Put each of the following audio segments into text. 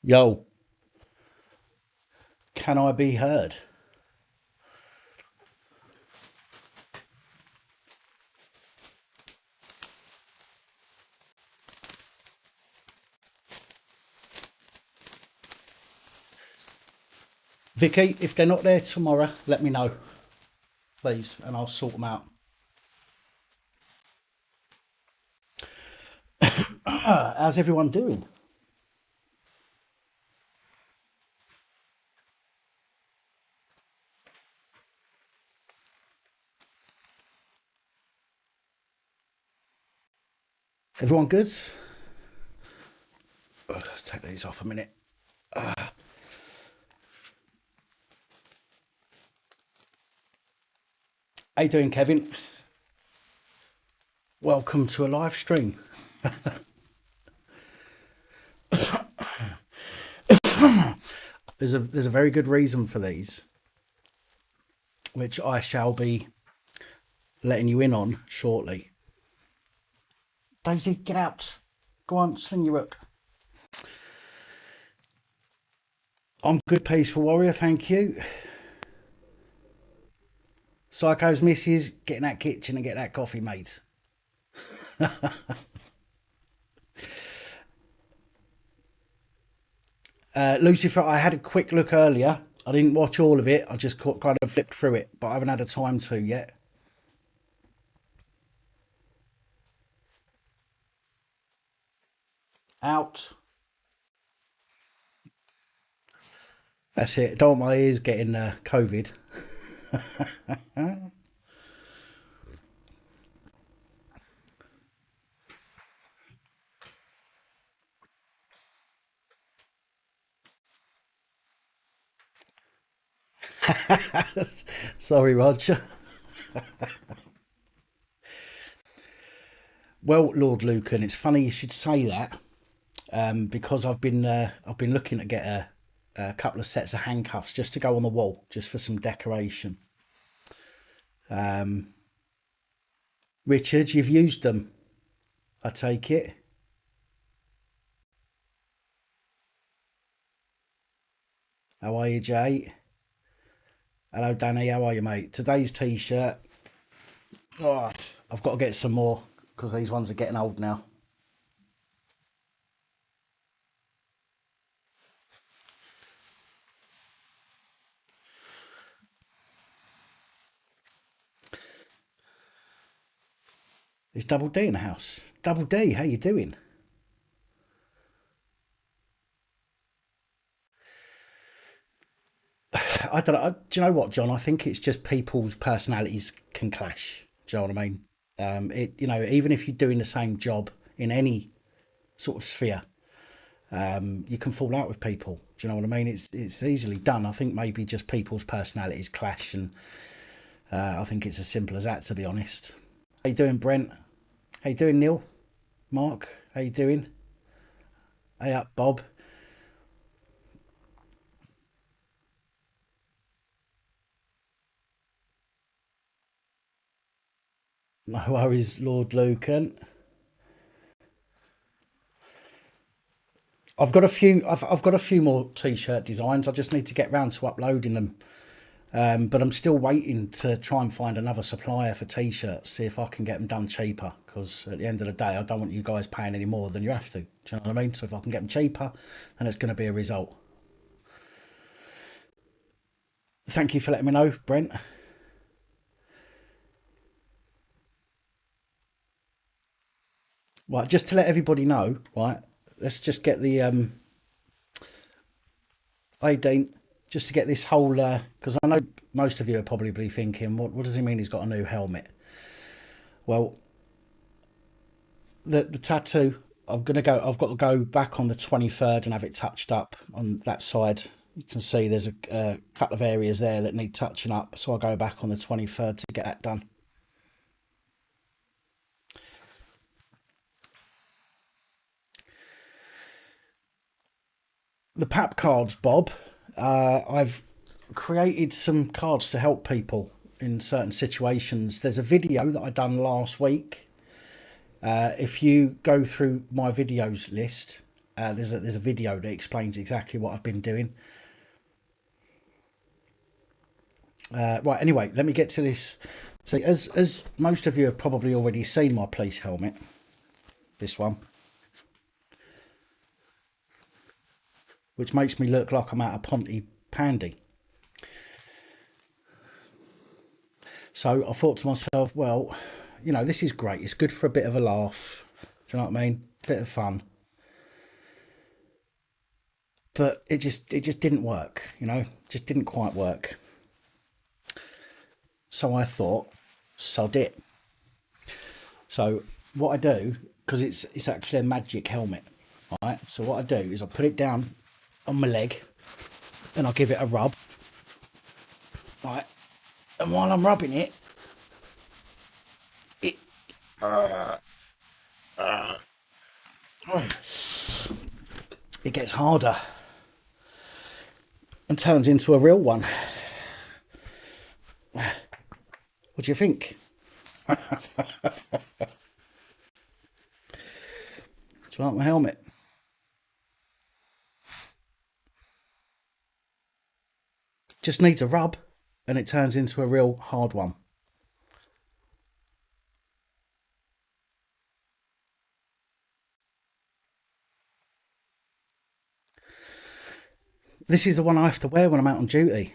Yo, can I be heard? Vicky, if they're not there tomorrow, let me know, please, and I'll sort them out. How's everyone doing? Everyone good? Let's take these off a minute. How you doing, Kevin? Welcome to a live stream. There's a very good reason for these, which I shall be letting you in on shortly. Daisy, get out. Go on, sling your hook. I'm good, peaceful warrior, thank you. Psycho's missus, get in that kitchen and get that coffee made. Lucifer, I had a quick look earlier. I didn't watch all of it. I just kind of flipped through it, but I haven't had a time to yet. Out. That's it. Don't want my ears getting COVID. Sorry, Roger. Well, Lord Lucan, it's funny you should say that because I've been looking to get a couple of sets of handcuffs just to go on the wall, just for some decoration. Um, Richard, you've used them, I take it. How are you, Jay? Hello, Danny. How are you, mate? Today's t-shirt. Oh, I've got to get some more because these ones are getting old now. Is Double D in the house? Double D, how you doing? I don't know. Do you know what, John? I think it's just people's personalities can clash. Do you know what I mean? Even if you're doing the same job in any sort of sphere, you can fall out with people. Do you know what I mean? It's easily done. I think maybe just people's personalities clash, and I think it's as simple as that. To be honest. How you doing, Brent? How you doing, Neil? Mark? How you doing? Hey up, Bob. No worries, Lord Lucan. I've got a few more t-shirt designs. I just need to get round to uploading them. But I'm still waiting to try and find another supplier for t-shirts. See if I can get them done cheaper. Because at the end of the day, I don't want you guys paying any more than you have to. Do you know what I mean? So if I can get them cheaper, then it's going to be a result. Thank you for letting me know, Brent. Right, just to let everybody know, right? Let's just get the Hey, Dean, just to get this whole, because I know most of you are probably thinking, what does he mean he's got a new helmet? Well, the tattoo, I've got to go back on the 23rd and have it touched up on that side. You can see there's a couple of areas there that need touching up, so I'll go back on the 23rd to get that done. The PAP cards, Bob. I've created some cards to help people in certain situations. There's a video that I done last week. If you go through my videos list, There's a video that explains exactly what I've been doing. Right, anyway, let me get to this. So as most of you have probably already seen my police helmet, this one, which makes me look like I'm out of Ponty Pandy. So I thought to myself, well, you know, this is great. It's good for a bit of a laugh. Do you know what I mean? Bit of fun. But it just didn't work, you know, just didn't quite work. So I thought, sod it. So what I do, because it's actually a magic helmet, right? So what I do is I put it down on my leg and I give it a rub, right? And while I'm rubbing it, it it gets harder and turns into a real one. What do you think? Do you like my helmet? Just needs a rub and it turns into a real hard one. This is the one I have to wear when I'm out on duty.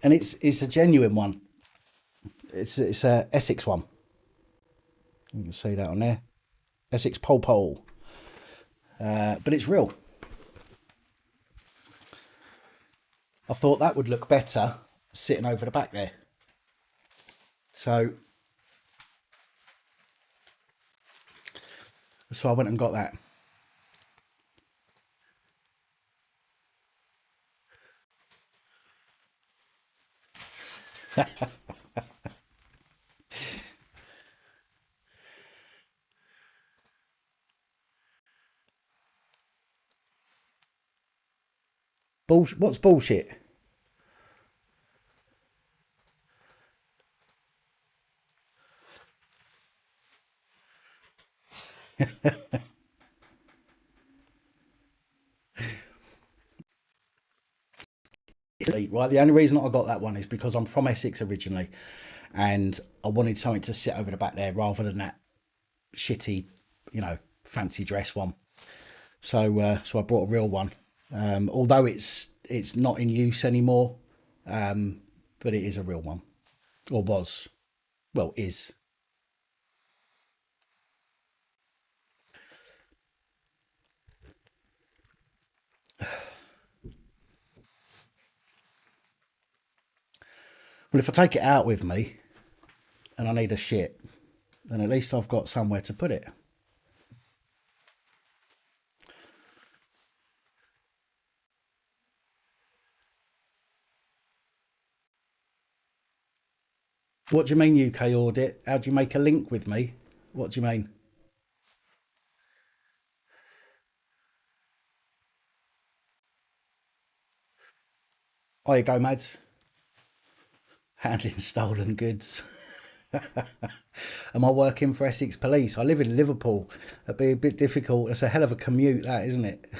And it's a genuine one. It's a Essex one. You can see that on there. Essex Pole. But it's real. I thought that would look better sitting over the back there. So that's why I went and got that. What's bullshit? Right, the only reason I got that one is because I'm from Essex originally, and I wanted something to sit over the back there rather than that shitty, you know, fancy dress one. So I brought a real one, although it's not in use anymore, but it is a real one, or was, well, is. Well, if I take it out with me and I need a shit, then at least I've got somewhere to put it. What do you mean UK audit? How do you make a link with me? What do you mean? There you go, Mads. Handling stolen goods. Am I working for Essex Police? I live in Liverpool. It'd be a bit difficult. It's a hell of a commute, that, isn't it?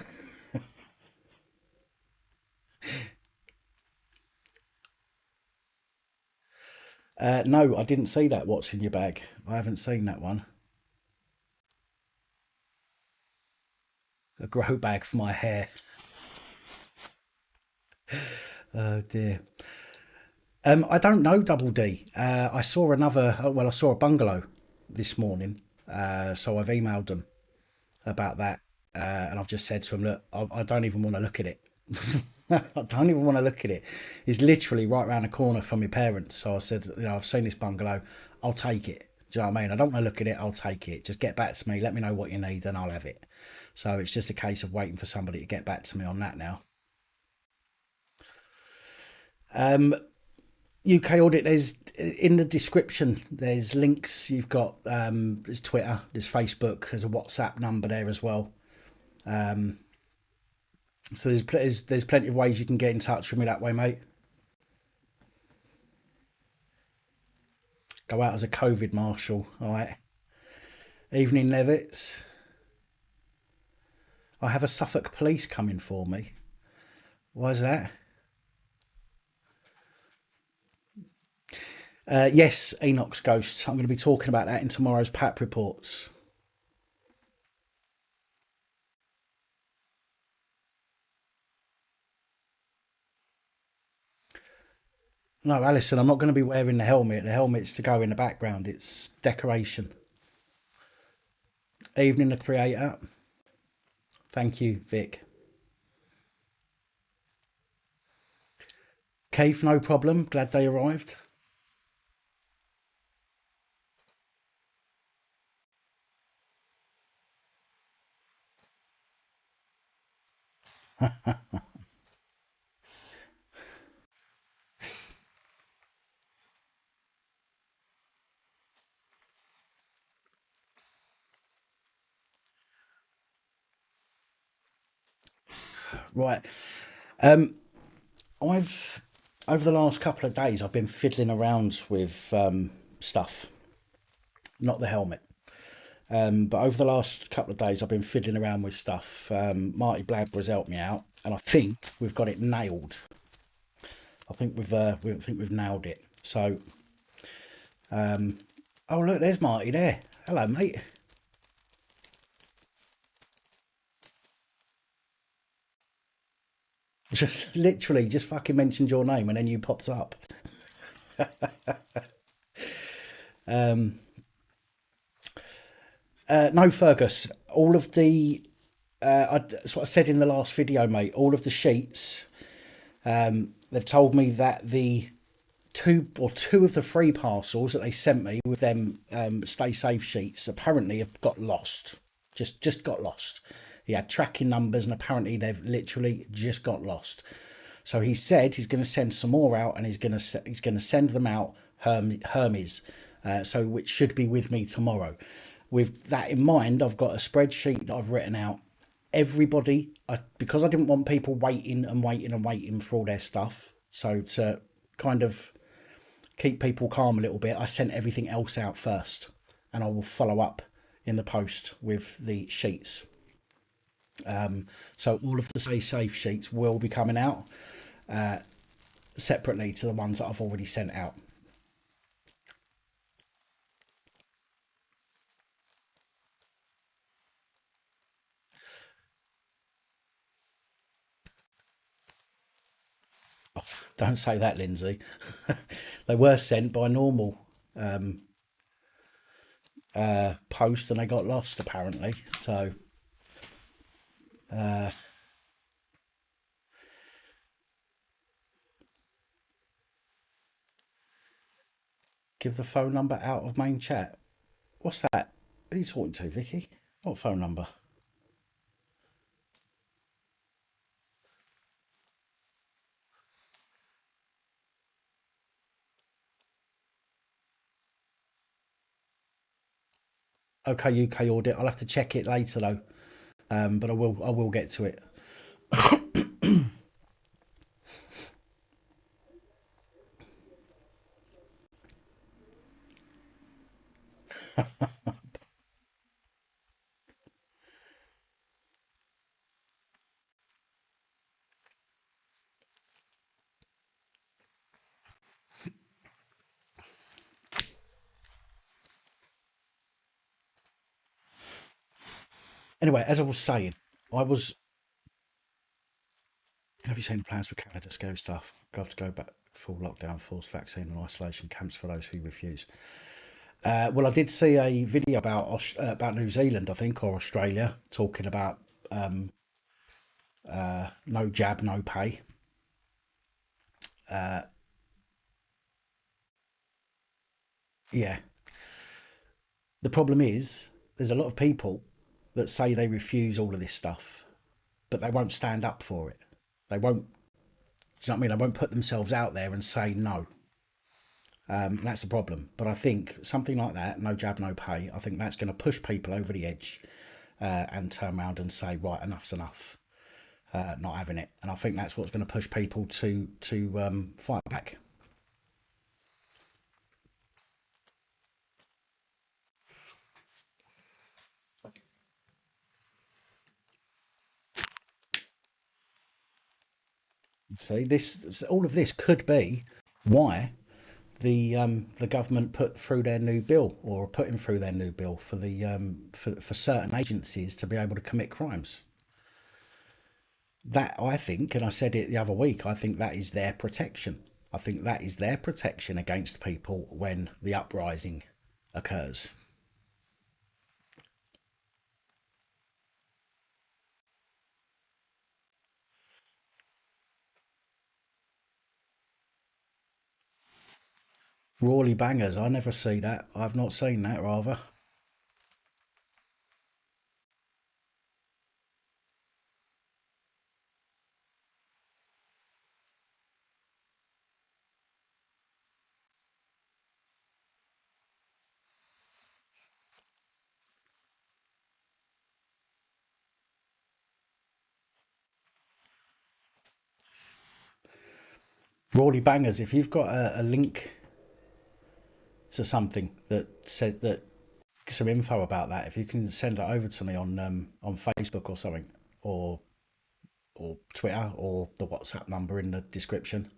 No, I didn't see that. What's in your bag? I haven't seen that one. A grow bag for my hair. Oh dear. I don't know Double D. I saw another. Well, I saw a bungalow this morning, so I've emailed them about that, and I've just said to them, look, I don't even want to look at it. I don't even want to look at it. It's literally right round the corner from my parents. So I said, you know, I've seen this bungalow. I'll take it. Do you know what I mean? I don't want to look at it. I'll take it. Just get back to me. Let me know what you need, and I'll have it. So it's just a case of waiting for somebody to get back to me on that now. UK audit. There's in the description. There's links. You've got there's Twitter. There's Facebook. There's a WhatsApp number there as well. So there's plenty of ways you can get in touch with me that way, mate. Go out as a COVID marshal, all right? Evening, Levitts. I have a Suffolk police coming for me. Why's that? Yes, Enoch's Ghost. I'm going to be talking about that in tomorrow's PAP reports. No, Alison, I'm not going to be wearing the helmet. The helmet's to go in the background. It's decoration. Evening, the creator. Thank you, Vic. Keith, no problem. Glad they arrived. Right. I've over the last couple of days I've been fiddling around with stuff, not the helmet. But over the last couple of days I've been fiddling around with stuff. Marty Bladber's helped me out, and I think we've got it nailed. I think we've nailed it. So, oh look, there's Marty there. Hello, mate. Just literally just fucking mentioned your name and then you popped up. No, Fergus. All of the that's what I said in the last video, mate. All of the sheets. They've told me that the two of the free parcels that they sent me with them stay safe sheets apparently have got lost. Just got lost. He had tracking numbers and apparently they've literally just got lost. So he said he's going to send some more out and he's going to send them out Hermes, so which should be with me tomorrow. With that in mind, I've got a spreadsheet that I've written out. Everybody, because I didn't want people waiting and waiting and waiting for all their stuff. So to kind of keep people calm a little bit, I sent everything else out first, and I will follow up in the post with the sheets. So all of the Stay Safe sheets will be coming out separately to the ones that I've already sent out. Don't say that, Lindsay. They were sent by normal post and they got lost apparently. So give the phone number out of main chat. What's that? Who are you talking to, Vicky? What phone number? Okay, UK audit. I'll have to check it later though. But I will get to it. Anyway, as I was saying, I was. Have you seen the plans for Canada scare stuff? Got to go back full lockdown, forced vaccine and isolation camps for those who refuse. Well, I did see a video about New Zealand, I think, or Australia, talking about no jab, no pay. Yeah. The problem is, there's a lot of people that say they refuse all of this stuff, but they won't stand up for it. They won't. Do you know what I mean? They won't put themselves out there and say no. And that's the problem. But I think something like that, no jab, no pay, I think that's going to push people over the edge and turn around and say, right, enough's enough, not having it. And I think that's what's going to push people to fight back. See, this all of this could be why the government put through their new bill, or putting through their new bill for the for certain agencies to be able to commit crimes. That, I think, and I said it the other week, I think that is their protection. I think that is their protection against people when the uprising occurs. Rawley bangers, I never see that. I've not seen that, rather. Rawley bangers, if you've got a link to something that said that, some info about that, if you can send it over to me on Facebook or something, or Twitter, or the WhatsApp number in the description,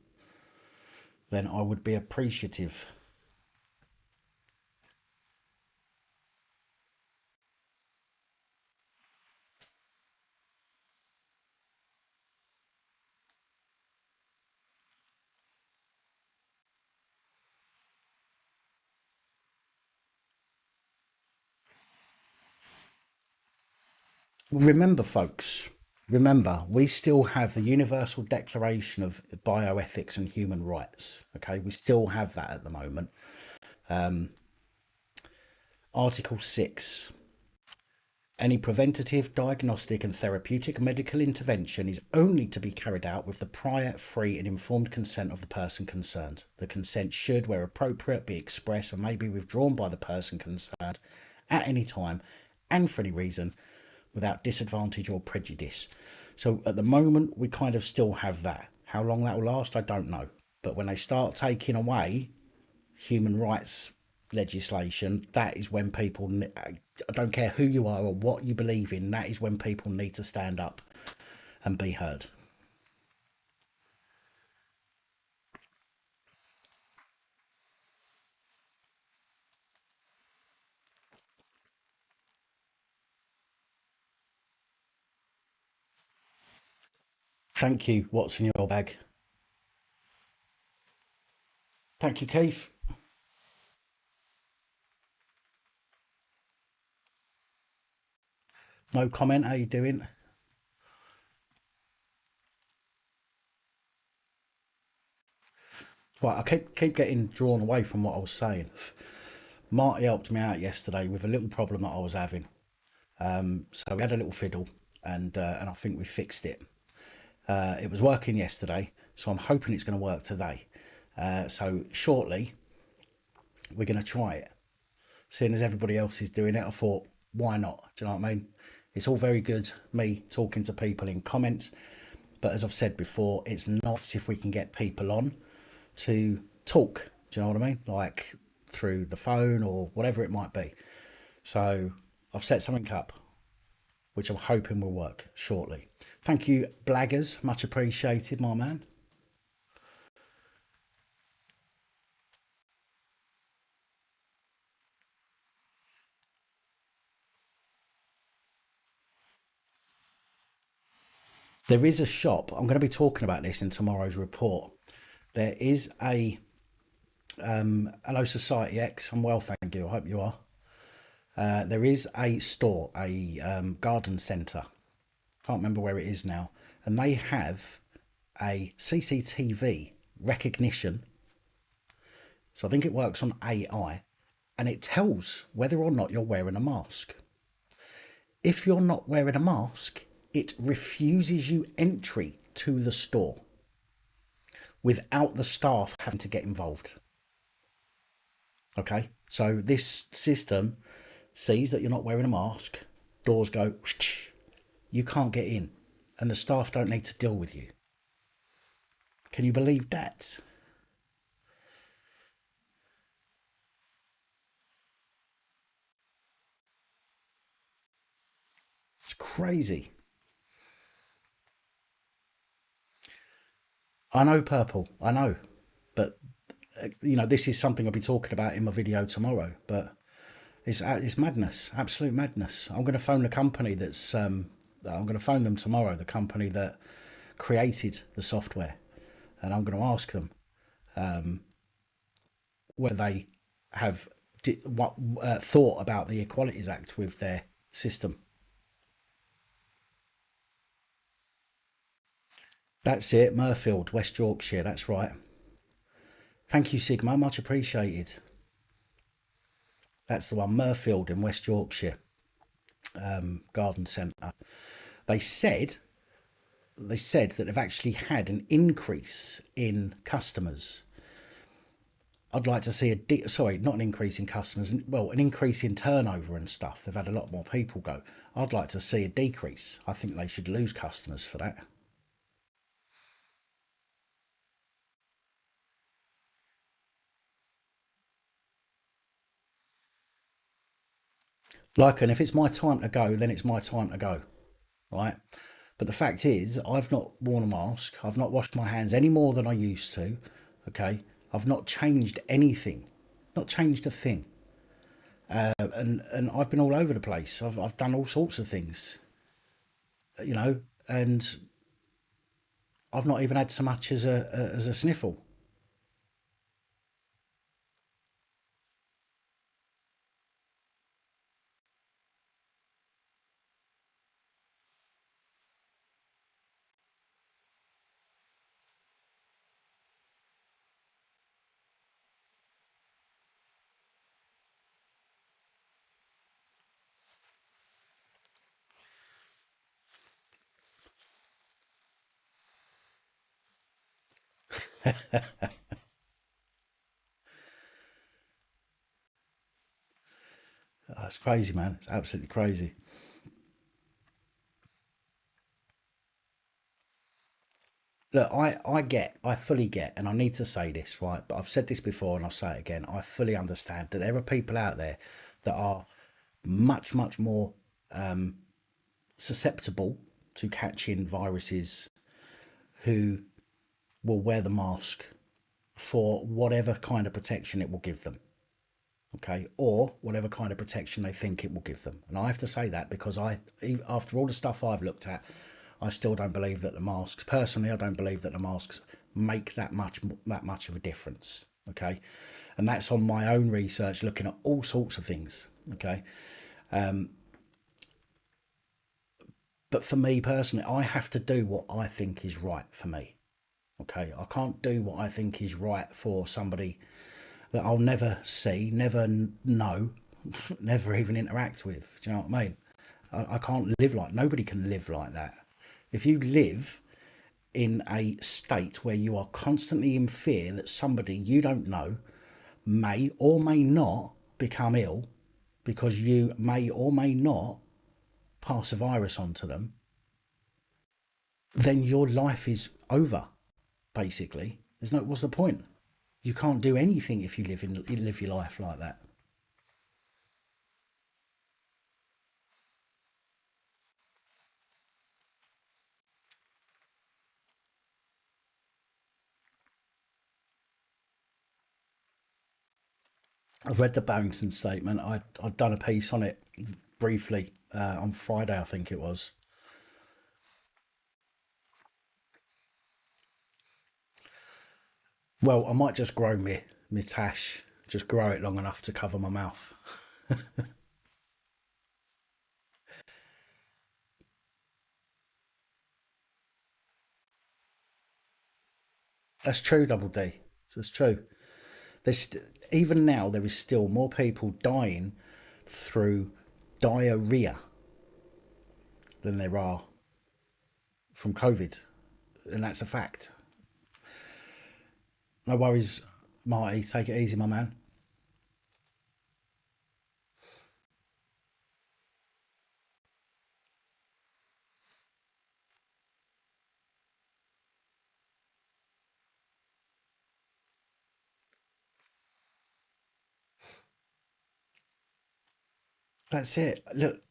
then I would be appreciative. Remember, folks, remember, we still have the Universal Declaration of Bioethics and Human Rights. Okay, we still have that at the moment. Article 6. Any preventative, diagnostic, and therapeutic medical intervention is only to be carried out with the prior, free, and informed consent of the person concerned. The consent should, where appropriate, be expressed and may be withdrawn by the person concerned at any time and for any reason without disadvantage or prejudice. So at the moment, we kind of still have that. How long that will last, I don't know. But when they start taking away human rights legislation, that is when people, I don't care who you are or what you believe in, that is when people need to stand up and be heard. Thank you. What's in your bag? Thank you, Keith. No comment. How you doing? Right, I keep getting drawn away from what I was saying. Marty helped me out yesterday with a little problem that I was having. So we had a little fiddle, and I think we fixed it. It was working yesterday, so I'm hoping it's going to work today. So shortly, we're going to try it. Seeing as everybody else is doing it, I thought, why not? Do you know what I mean? It's all very good, me talking to people in comments, but as I've said before, it's not if we can get people on to talk. Do you know what I mean? Like through the phone or whatever it might be. So I've set something up which I'm hoping will work shortly. Thank you, Blaggers. Much appreciated, my man. There is a shop. I'm going to be talking about this in tomorrow's report. There is a hello, Society X. I'm well, thank you. I hope you are. There is a store, a garden centre. Can't remember where it is now, and they have a CCTV recognition. So I think it works on AI, and it tells whether or not you're wearing a mask. If you're not wearing a mask, it refuses you entry to the store without the staff having to get involved. Okay, so this system sees that you're not wearing a mask, doors go, you can't get in, and the staff don't need to deal with you. Can you believe that? It's crazy. I know purple. I know, but this is something I'll be talking about in my video tomorrow. But it's madness, absolute madness. I'm going to phone the company I'm going to phone them tomorrow. The company that created the software, and I'm going to ask them whether they have what thought about the Equalities Act with their system. That's it, Murfield, West Yorkshire. That's right. Thank you, Sigma. Much appreciated. That's the one, Murfield in West Yorkshire Garden Centre. They said they said that they've actually had an increase in customers. I'd like to see sorry, not an increase in customers, well, an increase in turnover and stuff. They've had a lot more people go. I'd like to see a decrease. I think they should lose customers for that. Like, and if it's my time to go, then it's my time to go, right? But the fact is, I've not worn a mask. I've not washed my hands any more than I used to. Okay, I've not changed anything, not changed a thing. And I've been all over the place. I've done all sorts of things, you know, and I've not even had so much as a sniffle. Oh, it's crazy, man. It's absolutely crazy. Look, I fully get, and I need to say this, right? But I've said this before and I'll say it again. I fully understand that there are people out there that are much, much more susceptible to catching viruses who will wear the mask for whatever kind of protection it will give them. Okay, or whatever kind of protection they think it will give them. And I have to say that because after all the stuff I've looked at, I still don't believe that the masks. Personally, I don't believe that the masks make that much of a difference. Okay, and that's on my own research, looking at all sorts of things. Okay, but for me personally, I have to do what I think is right for me. Okay, I can't do what I think is right for somebody that I'll never see, never know, never even interact with. Do you know what I mean? I can't live like nobody can live like that. If you live in a state where you are constantly in fear that somebody you don't know may or may not become ill because you may or may not pass a virus on to them, then your life is over. Basically, there's no. What's the point? You can't do anything if you live your life like that. I've read the Barrington statement. I'd done a piece on it briefly on Friday, I think it was. Well, I might just grow me tash, just grow it long enough to cover my mouth. That's true, Double D. That's true. There's even now there is still more people dying through diarrhea than there are from COVID, and that's a fact. No worries, Marty. Take it easy, my man. That's it. Look,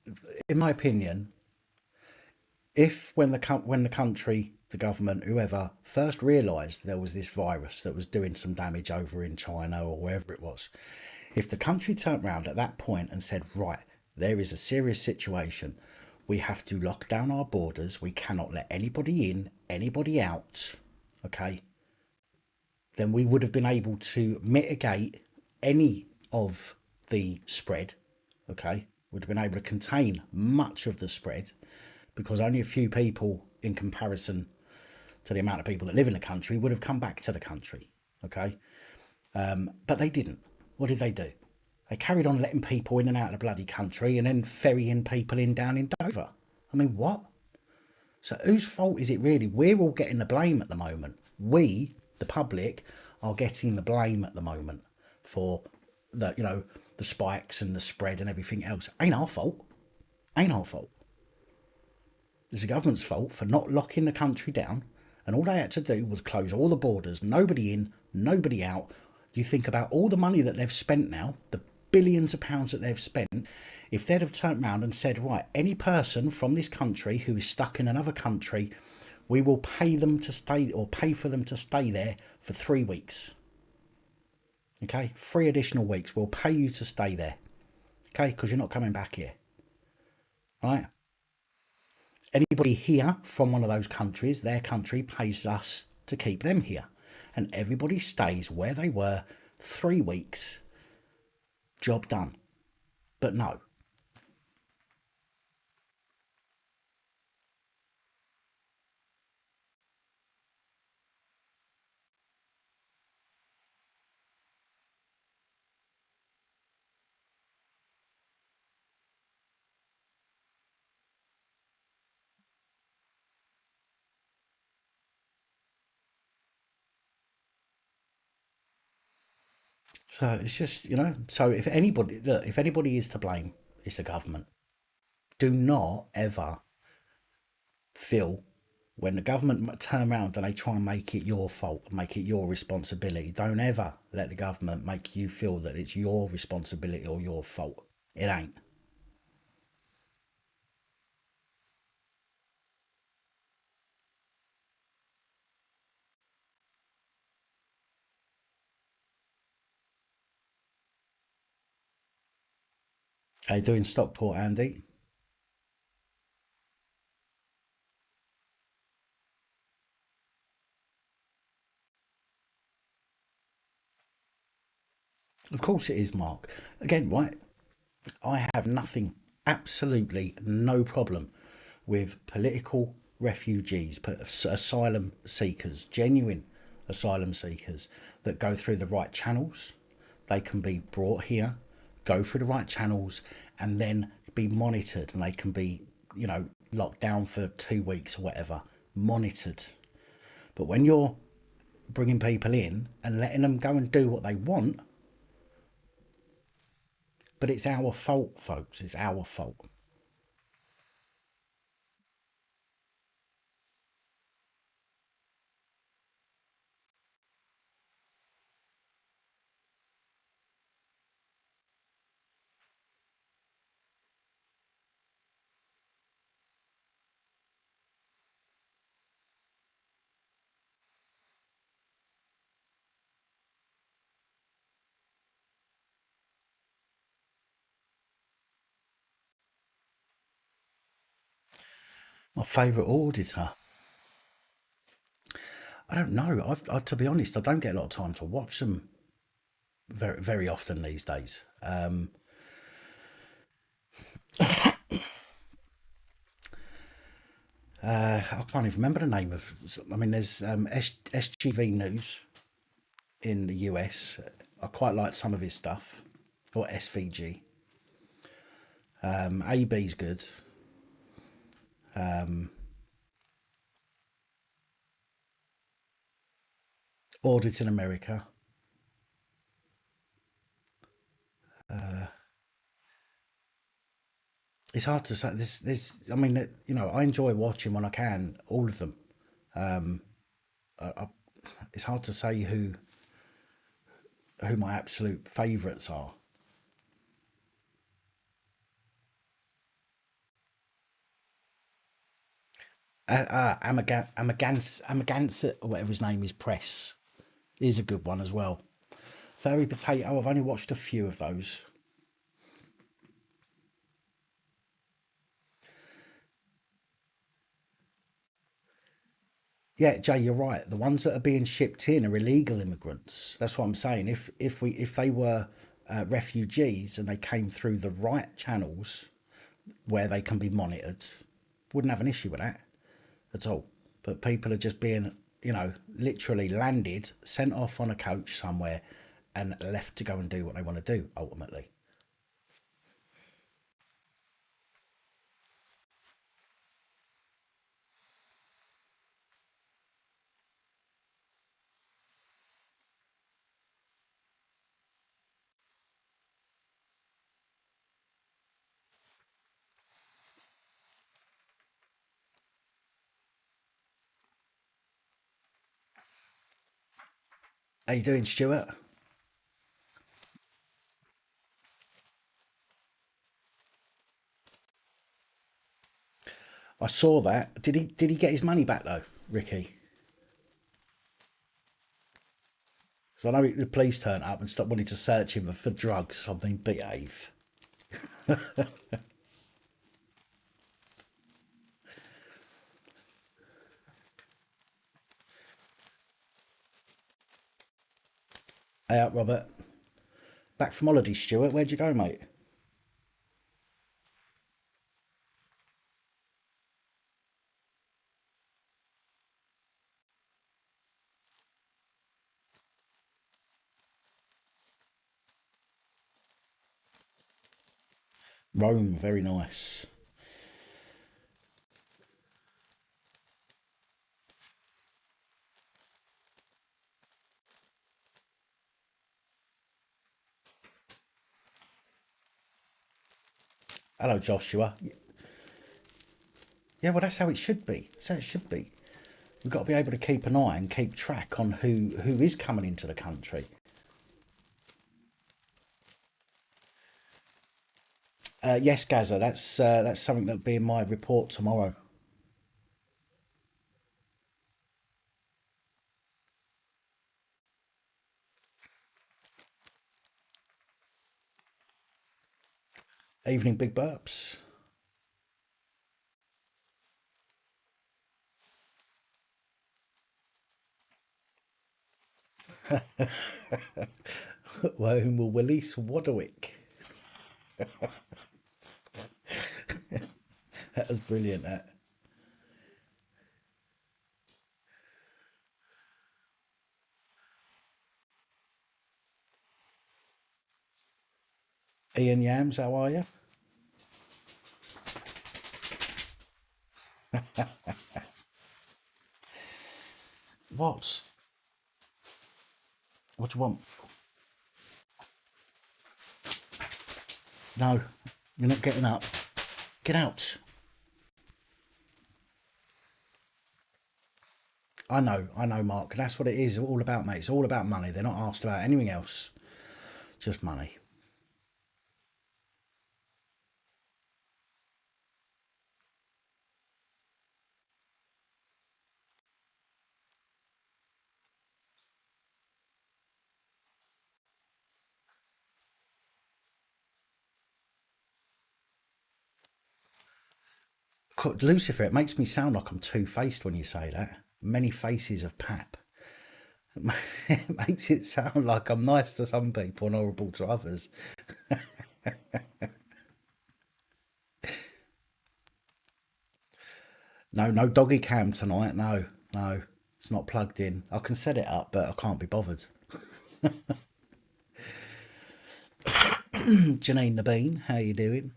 in my opinion, if when the country the government, whoever, first realised there was this virus that was doing some damage over in China or wherever it was, if the country turned round at that point and said, right, there is a serious situation, we have to lock down our borders, we cannot let anybody in, anybody out, okay, then we would have been able to mitigate any of the spread, okay, would have been able to contain much of the spread because only a few people in comparison to the amount of people that live in the country would have come back to the country, okay? But they didn't. What did they do? They carried on letting people in and out of the bloody country and then ferrying people in down in Dover. I mean, what? So whose fault is it really? We're all getting the blame at the moment. We, the public, are getting the blame at the moment for the, you know, the spikes and the spread and everything else. Ain't our fault. Ain't our fault. It's the government's fault for not locking the country down, and all they had to do was close all the borders, nobody in, nobody out. You think about all the money that they've spent now, the billions of pounds that they've spent. If they'd have turned around and said, right, any person from this country who is stuck in another country, we will pay them to stay, or pay for them to stay there for 3 weeks. Okay, 3 additional weeks. We'll pay you to stay there. Okay, because you're not coming back here. Right? Anybody here from one of those countries, their country pays us to keep them here. And everybody stays where they were 3 weeks. Job done. But no. So it's just, you know, so if anybody, look, if anybody is to blame, it's the government. Do not ever feel when the government turn around and they try and make it your fault, make it your responsibility. Don't ever let the government make you feel that it's your responsibility or your fault. It ain't. They do in Stockport, Andy. Of course it is, Mark. Again, right, I have nothing, absolutely no problem with political refugees, asylum seekers, genuine asylum seekers that go through the right channels. They can be brought here, go through the right channels, and then be monitored, and they can be, you know, locked down for 2 weeks or whatever, monitored. But when you're bringing people in and letting them go and do what they want, but it's our fault, folks. It's our fault. My favourite auditor. I don't know. To be honest, I don't get a lot of time to watch them very, very often these days. I can't even remember the name of. I mean, there's SGV News in the US. I quite like some of his stuff, or SVG. AB's good. Audit in America. It's hard to say. This. I mean, you know, I enjoy watching when I can all of them. It's hard to say who my absolute favourites are. Amagans, or whatever his name is, Press is a good one as well. Furry Potato, I've only watched a few of those. Yeah, Jay, you're right. The ones that are being shipped in are illegal immigrants. That's what I'm saying. If they were refugees and they came through the right channels where they can be monitored, wouldn't have an issue with that at all. But people are just being, literally landed, sent off on a coach somewhere, and left to go and do what they want to do. Ultimately, how you doing, Stuart? I saw that. Did he get his money back though, Ricky? So I know the police turned up and stopped wanting to search him for drugs. Something behave. Hey up, Robert. Back from holiday, Stuart. Where'd you go, mate? Rome, very nice. Hello, Joshua. Yeah, well, that's how it should be. That's how it should be. We've got to be able to keep an eye and keep track on who is coming into the country. Yes, Gaza, that's something that'll be in my report tomorrow. Evening big burps. Whom will release Wadwick? That was brilliant. That Ian Yams, how are you? What? What do you want? No, you're not getting up. Get out. I know, Mark. That's what it is all about, mate. It's all about money. They're not asked about anything else, just money. Lucifer, it makes me sound like I'm two faced when you say that. Many faces of pap. It makes it sound like I'm nice to some people and horrible to others. No, no doggy cam tonight. No, no, it's not plugged in. I can set it up, but I can't be bothered. Janine the Bean, how you doing?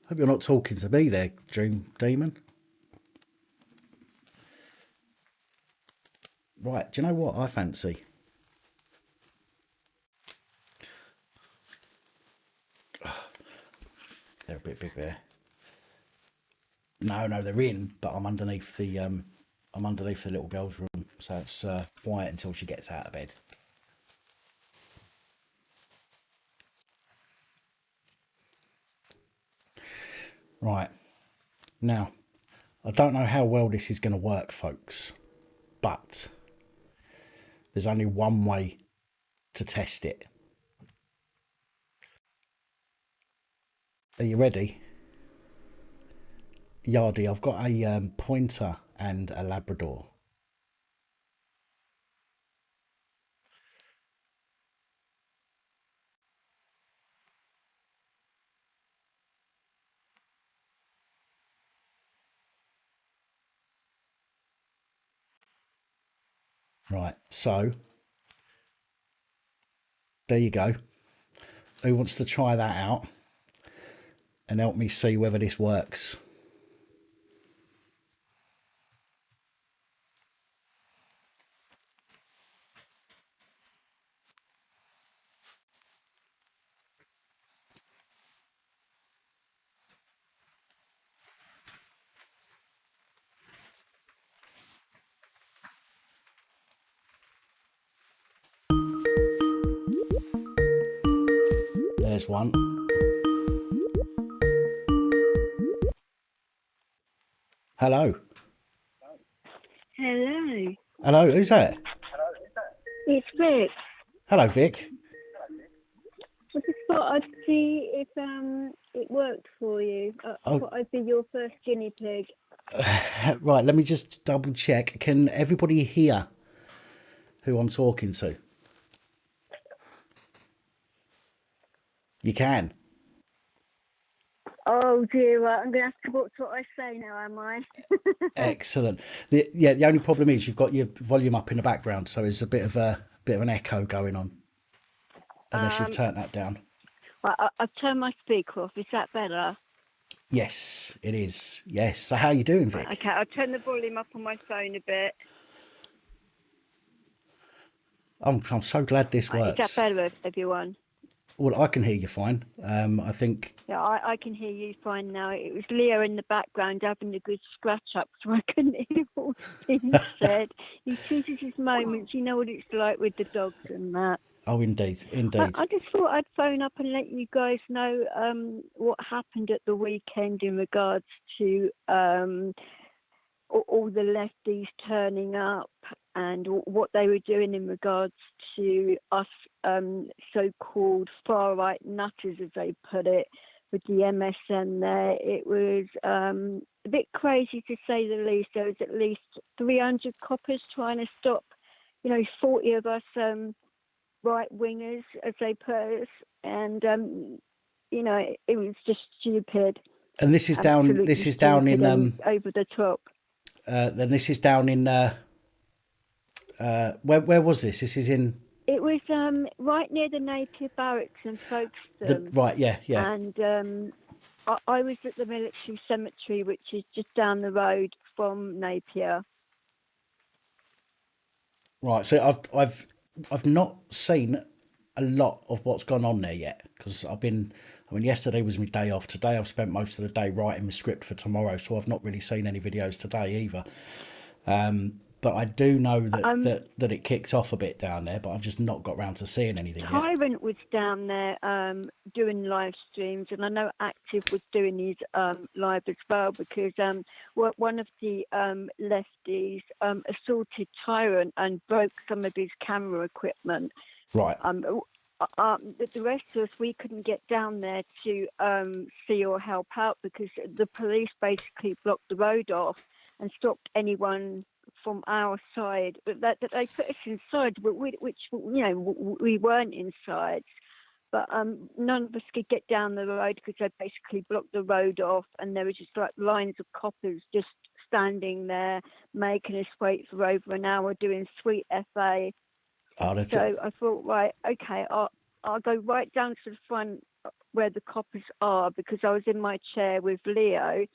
Hope you're not talking to me there, Dream Demon. Right, do you know what I fancy? They're a bit big there. No, no, they're in, but I'm underneath the little girl's room, so it's quiet until she gets out of bed. Right. Now, I don't know how well this is going to work, folks, but there's only one way to test it. Are you ready? Yardy, I've got a pointer and a Labrador. Right, so there you go. Who wants to try that out and help me see whether this works? There's one. Hello. Hello. Hello, who's that? It's Vic. Hello, Vic. I just thought I'd see if it worked for you. I thought I'd be your first guinea pig. Right, let me just double check. Can everybody hear who I'm talking to? You can. Oh dear, right, I'm going to have to watch what I say now, am I? Excellent. The only problem is you've got your volume up in the background, so there's a bit of an echo going on. Unless you've turned that down. Right, I've turned my speaker off. Is that better? Yes, it is. Yes. So how are you doing, Vic? Okay, I'll turn the volume up on my phone a bit. I'm so glad this works. Is that better, everyone? Well, I can hear you fine. I think. Yeah, I can hear you fine now. It was Leo in the background having a good scratch up, so I couldn't hear what was being said. He chooses his moments. You know what it's like with the dogs and that. Oh, indeed. I just thought I'd phone up and let you guys know what happened at the weekend in regards to all the lefties turning up and what they were doing in regards to us so-called far-right nutters, as they put it, with the MSN there. It was a bit crazy, to say the least. There was at least 300 coppers trying to stop, 40 of us right-wingers, as they put us, and it was just stupid. And this is down. This is down in over the top. Then this is down in. Where was this? This is in. It was right near the Napier Barracks in Folkestone. Right, yeah. And I was at the military cemetery, which is just down the road from Napier. Right, so I've not seen a lot of what's gone on there yet, because yesterday was my day off. Today I've spent most of the day writing my script for tomorrow, so I've not really seen any videos today either. But I do know that it kicks off a bit down there, but I've just not got round to seeing anything yet. Tyrant was down there doing live streams, and I know Active was doing his live as well, because one of the lefties assaulted Tyrant and broke some of his camera equipment. Right. The rest of us, we couldn't get down there to see or help out because the police basically blocked the road off and stopped anyone from our side. But they put us inside, which we weren't inside. But none of us could get down the road because they basically blocked the road off, and there was just like lines of coppers just standing there, making us wait for over an hour doing sweet FA. So I thought, right, okay, I'll go right down to the front where the coppers are, because I was in my chair with Leo.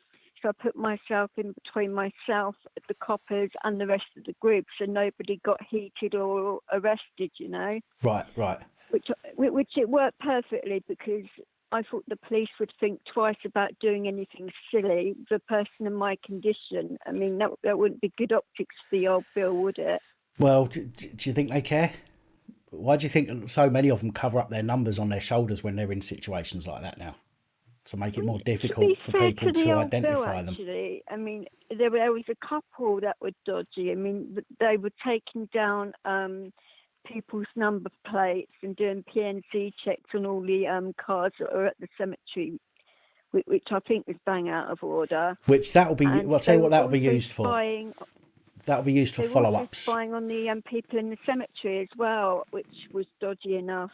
So I put myself in between myself, the coppers, and the rest of the group, so nobody got heated or arrested, Right. Which it worked perfectly, because I thought the police would think twice about doing anything silly with a person in my condition. I mean, that wouldn't be good optics for the old Bill, would it? Well, do you think they care? Why do you think so many of them cover up their numbers on their shoulders when they're in situations like that now? to make it more To be difficult for fair people to the to old bill, identify them. actually, I mean, there was a couple that were dodgy. I mean, they were taking down people's number plates and doing PNC checks on all the cars that are at the cemetery, which I think was bang out of order. Which that will be. And Well, I'll tell you what that will be also used for. spying, That will be used for they were also follow-ups. spying on the people in the cemetery as well, which was dodgy enough.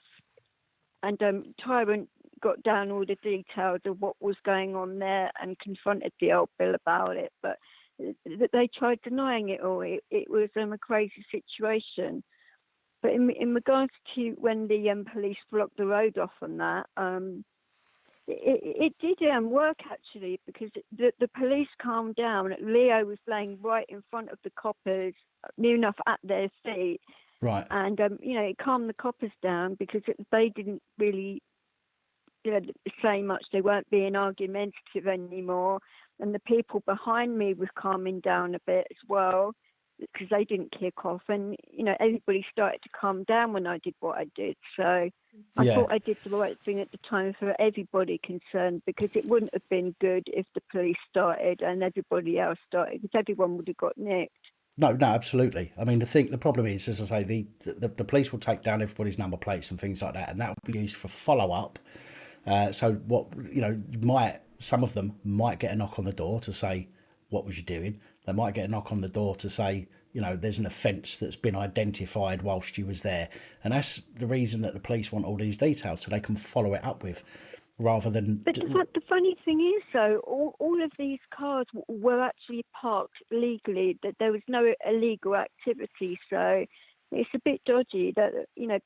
And Tyrant got down all the details of what was going on there and confronted the old Bill about it, but they tried denying it all. It was a crazy situation. But in regards to when the police blocked the road off on that, it did work actually, because the police calmed down. Leo was laying right in front of the coppers, near enough at their feet. Right. And, it calmed the coppers down because they didn't really say much. They weren't being argumentative anymore. And the people behind me was calming down a bit as well, because they didn't kick off. And, everybody started to calm down when I did what I did. So I thought I did the right thing at the time for everybody concerned, because it wouldn't have been good if the police started and everybody else started, because everyone would have got nicked. No, absolutely. I mean, the problem is, as I say, the police will take down everybody's number plates and things like that, and that will be used for follow-up. So what, some of them might get a knock on the door to say, what was you doing? They might get a knock on the door to say, there's an offence that's been identified whilst you was there. And that's the reason that the police want all these details, so they can follow it up with, rather than... But the funny thing is, though, all of these cars were actually parked legally, that there was no illegal activity. So it's a bit dodgy that,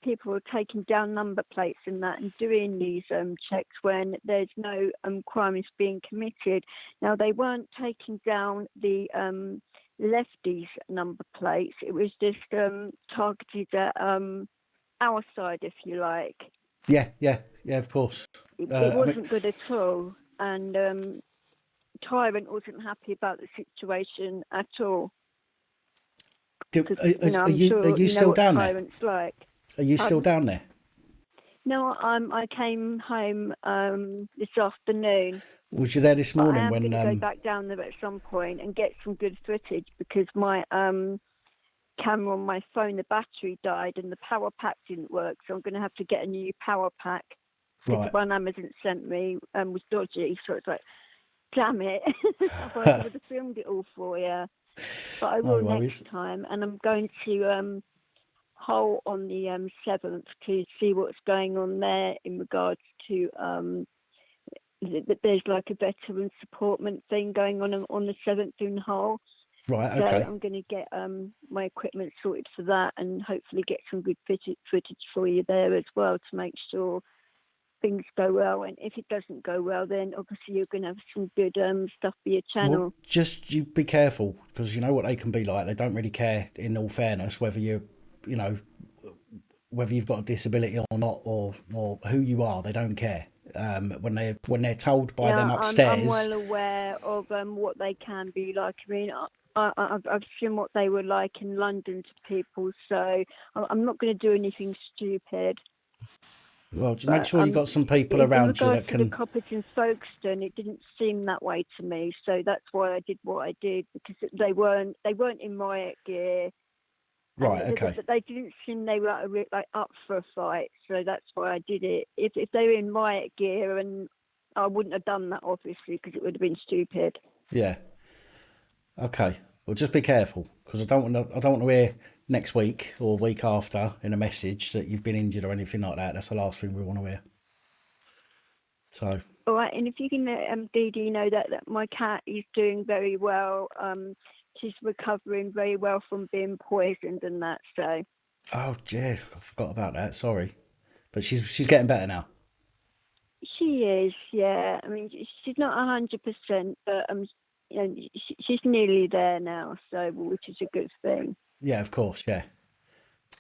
people are taking down number plates and that and doing these checks when there's no crimes being committed. Now, they weren't taking down the lefties' number plates. It was just targeted at our side, if you like. Yeah, of course. It wasn't good at all. And Tyrant wasn't happy about the situation at all. Are you still down there? Like. Are you still down there? No, I came home this afternoon. Was you there this morning I'm when... going to go back down there at some point and get some good footage, because my camera on my phone, the battery died and the power pack didn't work, so I'm going to have to get a new power pack. Right. The one Amazon sent me was dodgy, so it's like, damn it. Otherwise I would have filmed it all for you. But I will next time, and I'm going to Hull on the 7th to see what's going on there in regards to there's like a veteran supportment thing going on the 7th in Hull. Right, okay. So I'm going to get my equipment sorted for that, and hopefully get some good footage for you there as well, to make sure things go well. And if it doesn't go well, then obviously you're going to have some good stuff for your channel. Well, just you be careful, because you know what they can be like. They don't really care, in all fairness, whether whether you've got a disability or not, or who you are. They don't care. When they're told by them upstairs. I'm well aware of what they can be like. I mean, I've seen what they were like in London to people, so I'm not going to do anything stupid. Well, just make sure you've got some people around you that can... In regards to the coppers in Folkestone, it didn't seem that way to me, so that's why I did what I did, because they weren't in riot gear. Right, okay. They didn't seem they were like up for a fight, so that's why I did it. If they were in riot gear, and I wouldn't have done that, obviously, because it would have been stupid. Yeah. Okay. Well, just be careful, because I don't want to hear next week or week after in a message that you've been injured or anything like that. That's the last thing we want to hear. So. All right, and if you can let Dee Dee know that my cat is doing very well. She's recovering very well from being poisoned and that. So. Oh, yeah, I forgot about that. Sorry, but she's getting better now. She is, yeah. I mean, she's not 100%, but she's nearly there now, so which is a good thing. Yeah, of course, yeah.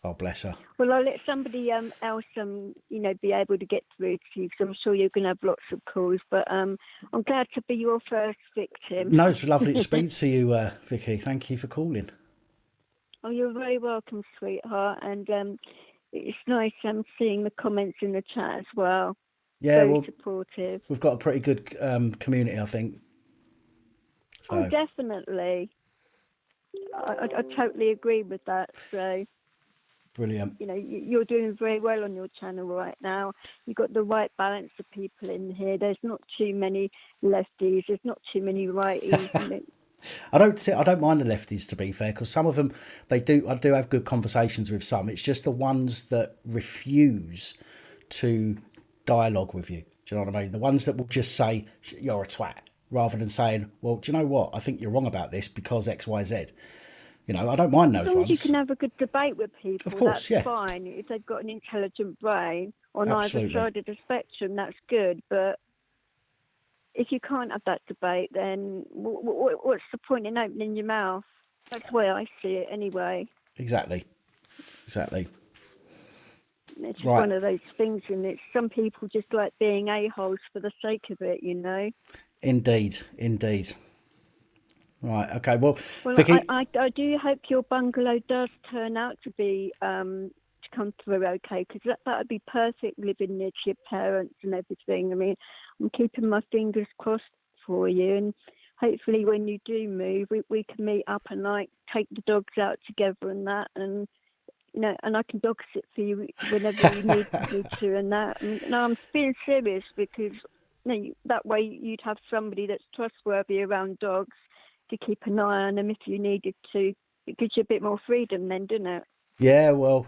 Oh, bless her. Well, I'll let somebody else, be able to get through to you, because I'm sure you're going to have lots of calls. But I'm glad to be your first victim. No, it's lovely to speak to you, Vicky. Thank you for calling. Oh, you're very welcome, sweetheart. And it's nice seeing the comments in the chat as well. Yeah, very well, supportive. we've got a pretty good community, I think. So. Oh, definitely. I totally agree with that. So, Brilliant. you know, you're doing very well on your channel right now. You've got the right balance of people in here. There's not too many lefties. There's not too many righties. I don't mind the lefties, to be fair, because some of them I do have good conversations with some. It's just the ones that refuse to dialogue with you. Do you know what I mean? The ones that will just say you're a twat rather than saying, well, do you know what? I think you're wrong about this because X, Y, Z. You know, I don't mind As those long as you ones. can have a good debate with people, Of course, that's yeah. fine. If they've got an intelligent brain on Absolutely. either side of the spectrum, that's good. But if you can't have that debate, then what's the point in opening your mouth? That's the way I see it anyway. Exactly. It's just Right. one of those things, and it's some people just like being a-holes for the sake of it, you know. Indeed. Right. Okay. Well, Well, Vicky. I do hope your bungalow does turn out to be to come through okay, because that would be perfect living near to your parents and everything. I mean, I'm keeping my fingers crossed for you, and hopefully when you do move, we can meet up and like take the dogs out together and that, and you know, and I can dog sit for you whenever you need me to, and that. And, no, I'm being serious because that way you'd have somebody that's trustworthy around dogs to keep an eye on them if you needed to. It gives you a bit more freedom then, doesn't it? Yeah, well,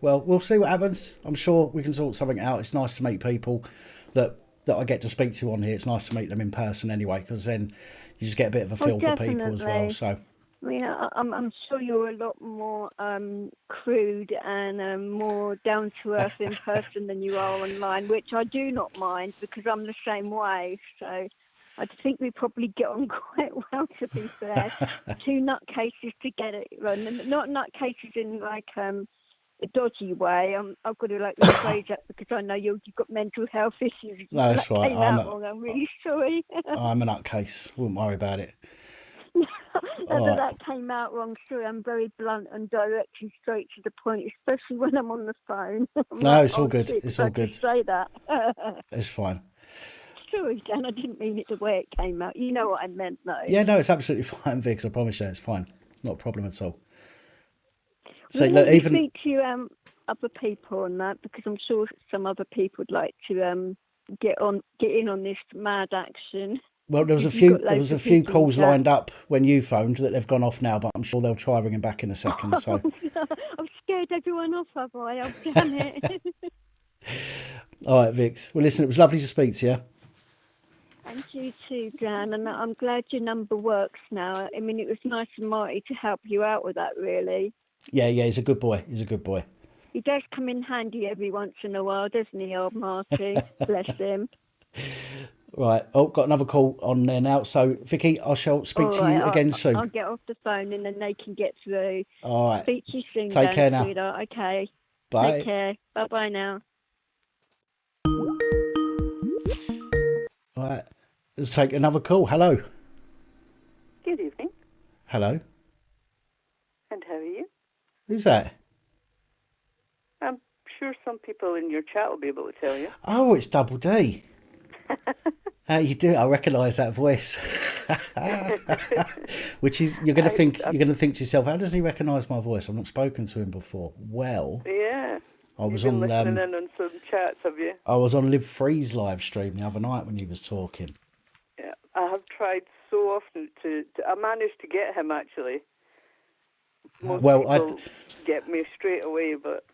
we'll see what happens. I'm sure we can sort something out. It's nice to meet people that I get to speak to on here. It's nice to meet them in person anyway, because then you just get a bit of a feel for people as well. So, I mean, I'm sure you're a lot more crude and more down to earth in person than you are online, which I do not mind because I'm the same way. So I think we probably get on quite well, to be fair. Two nutcases together, not nutcases in like a dodgy way. I've got to like rephrase that because I know you've got mental health issues. no, that's right. I'm really sorry. I'm a nutcase. Wouldn't worry about it. That came out wrong. Sorry, I'm very blunt and direct and straight to the point, especially when I'm on the phone. No, it's all good. It's all good. Say that. It's fine. Sorry, Dan, I didn't mean it the way it came out. You know what I meant, though. Yeah, no, it's absolutely fine, Vix. I promise you, it's fine. Not a problem at all. So look, even speak to other people on that, because I'm sure some other people would like to get in on this mad action. Well, there was a few calls lined up when you phoned that they've gone off now, but I'm sure they'll try ringing back in a second. So I've scared everyone off, have I? Oh, damn it. All right, Vix. Well, listen, it was lovely to speak to you. And you too, Dan, and I'm glad your number works now. I mean, it was nice of Marty to help you out with that, really. Yeah, he's a good boy. He does come in handy every once in a while, doesn't he, old Marty? Bless him. Right. Oh, got another call on there now. So, Vicky, I shall speak to you again soon. I'll get off the phone and then they can get through. All right. Speak to you soon, Take care now. Sweetheart. Okay. Bye. Take care. Bye-bye now. All right. Let's take another call. Hello. Good evening. Hello. And how are you? Who's that? I'm sure some people in your chat will be able to tell you. Oh, it's Double D. How you do? I recognise that voice. Which is you're going to think to yourself, how does he recognise my voice? I've not spoken to him before. Well, yeah. I was You've been on listening in on some chats, have you? I was on Live Free's live stream the other night when he was talking. Yeah, I have tried so often to I managed to get him actually. Most people get me straight away, but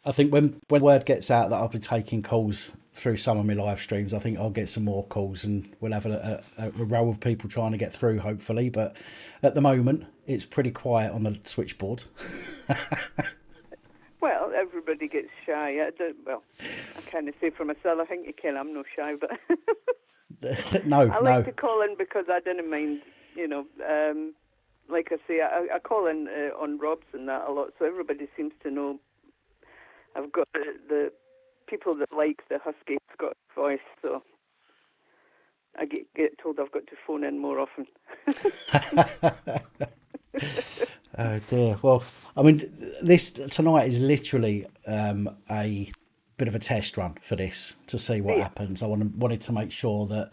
I think when word gets out that I'll be taking calls through some of my live streams, I think I'll get some more calls and we'll have a row of people trying to get through, hopefully. But at the moment, it's pretty quiet on the switchboard. Well, everybody gets shy. I kind of say for myself, I think you can. I'm no shy, but I like to call in because I didn't mind, like I say, I call in on Rob's and that a lot, so everybody seems to know I've got the people that like the husky Scottish voice, so I get told I've got to phone in more often. Oh dear. Well, I mean, this tonight is literally a bit of a test run for this to see what happens. I wanted to make sure that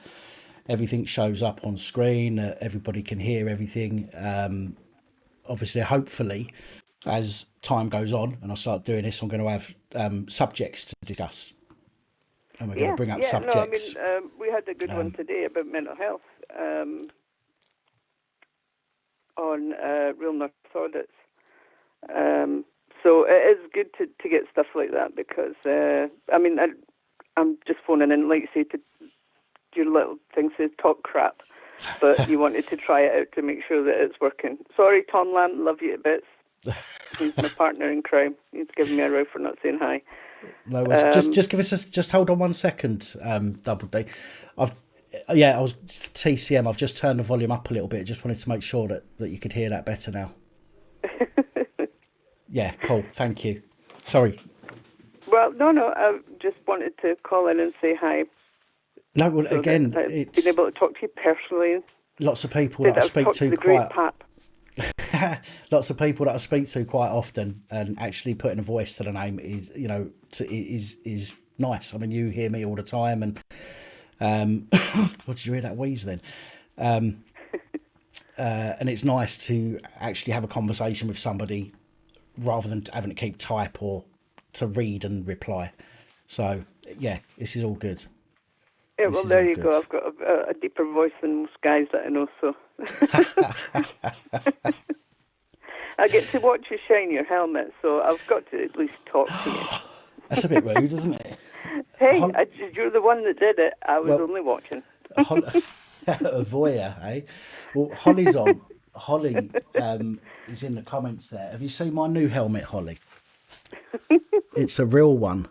everything shows up on screen, that everybody can hear everything. Obviously, hopefully, as time goes on and I start doing this, I'm going to have subjects to discuss. And we're going to bring up subjects. No, I mean, we had a good one today about mental health on real nurse audits. So it is good to get stuff like that because, I mean, I'm just phoning in, like you say, to your little thing says talk crap, but you wanted to try it out to make sure that it's working. Sorry, Tom Lamb, love you to bits. He's my partner in crime. He's giving me a row for not saying hi. No, just give us just hold on 1 second, Double D. I was TCM. I've just turned the volume up a little bit. Just wanted to make sure that you could hear that better now. Yeah, cool. Thank you. Sorry. Well, no. I just wanted to call in and say hi. No, well, so again, it's been able to talk to you personally. Lots of people that I speak to lots of people that I speak to quite often, and actually putting a voice to the name is, is nice. I mean, you hear me all the time, and what did you hear that wheeze then? And it's nice to actually have a conversation with somebody rather than having to keep type or to read and reply. So yeah, this is all good. Yeah, well, there you go. I've got a deeper voice than most guys that I know, so I get to watch you shine your helmet, so I've got to at least talk to you. That's a bit rude, isn't it? Hey, you're the one that did it. I was only watching. A voyeur, eh? Well, Holly's on. Holly is in the comments there. Have you seen my new helmet, Holly? It's a real one.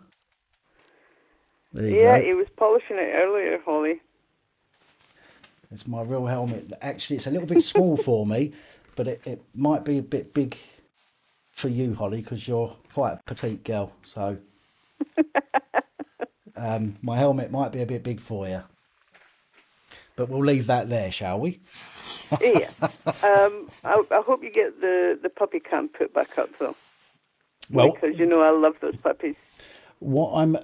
Yeah, he was polishing it earlier, Holly. It's my real helmet. Actually, it's a little bit small for me, but it might be a bit big for you, Holly, because you're quite a petite girl. So my helmet might be a bit big for you. But we'll leave that there, shall we? Yeah. I hope you get the puppy cam put back up, though. Well, because, I love those puppies. What I'm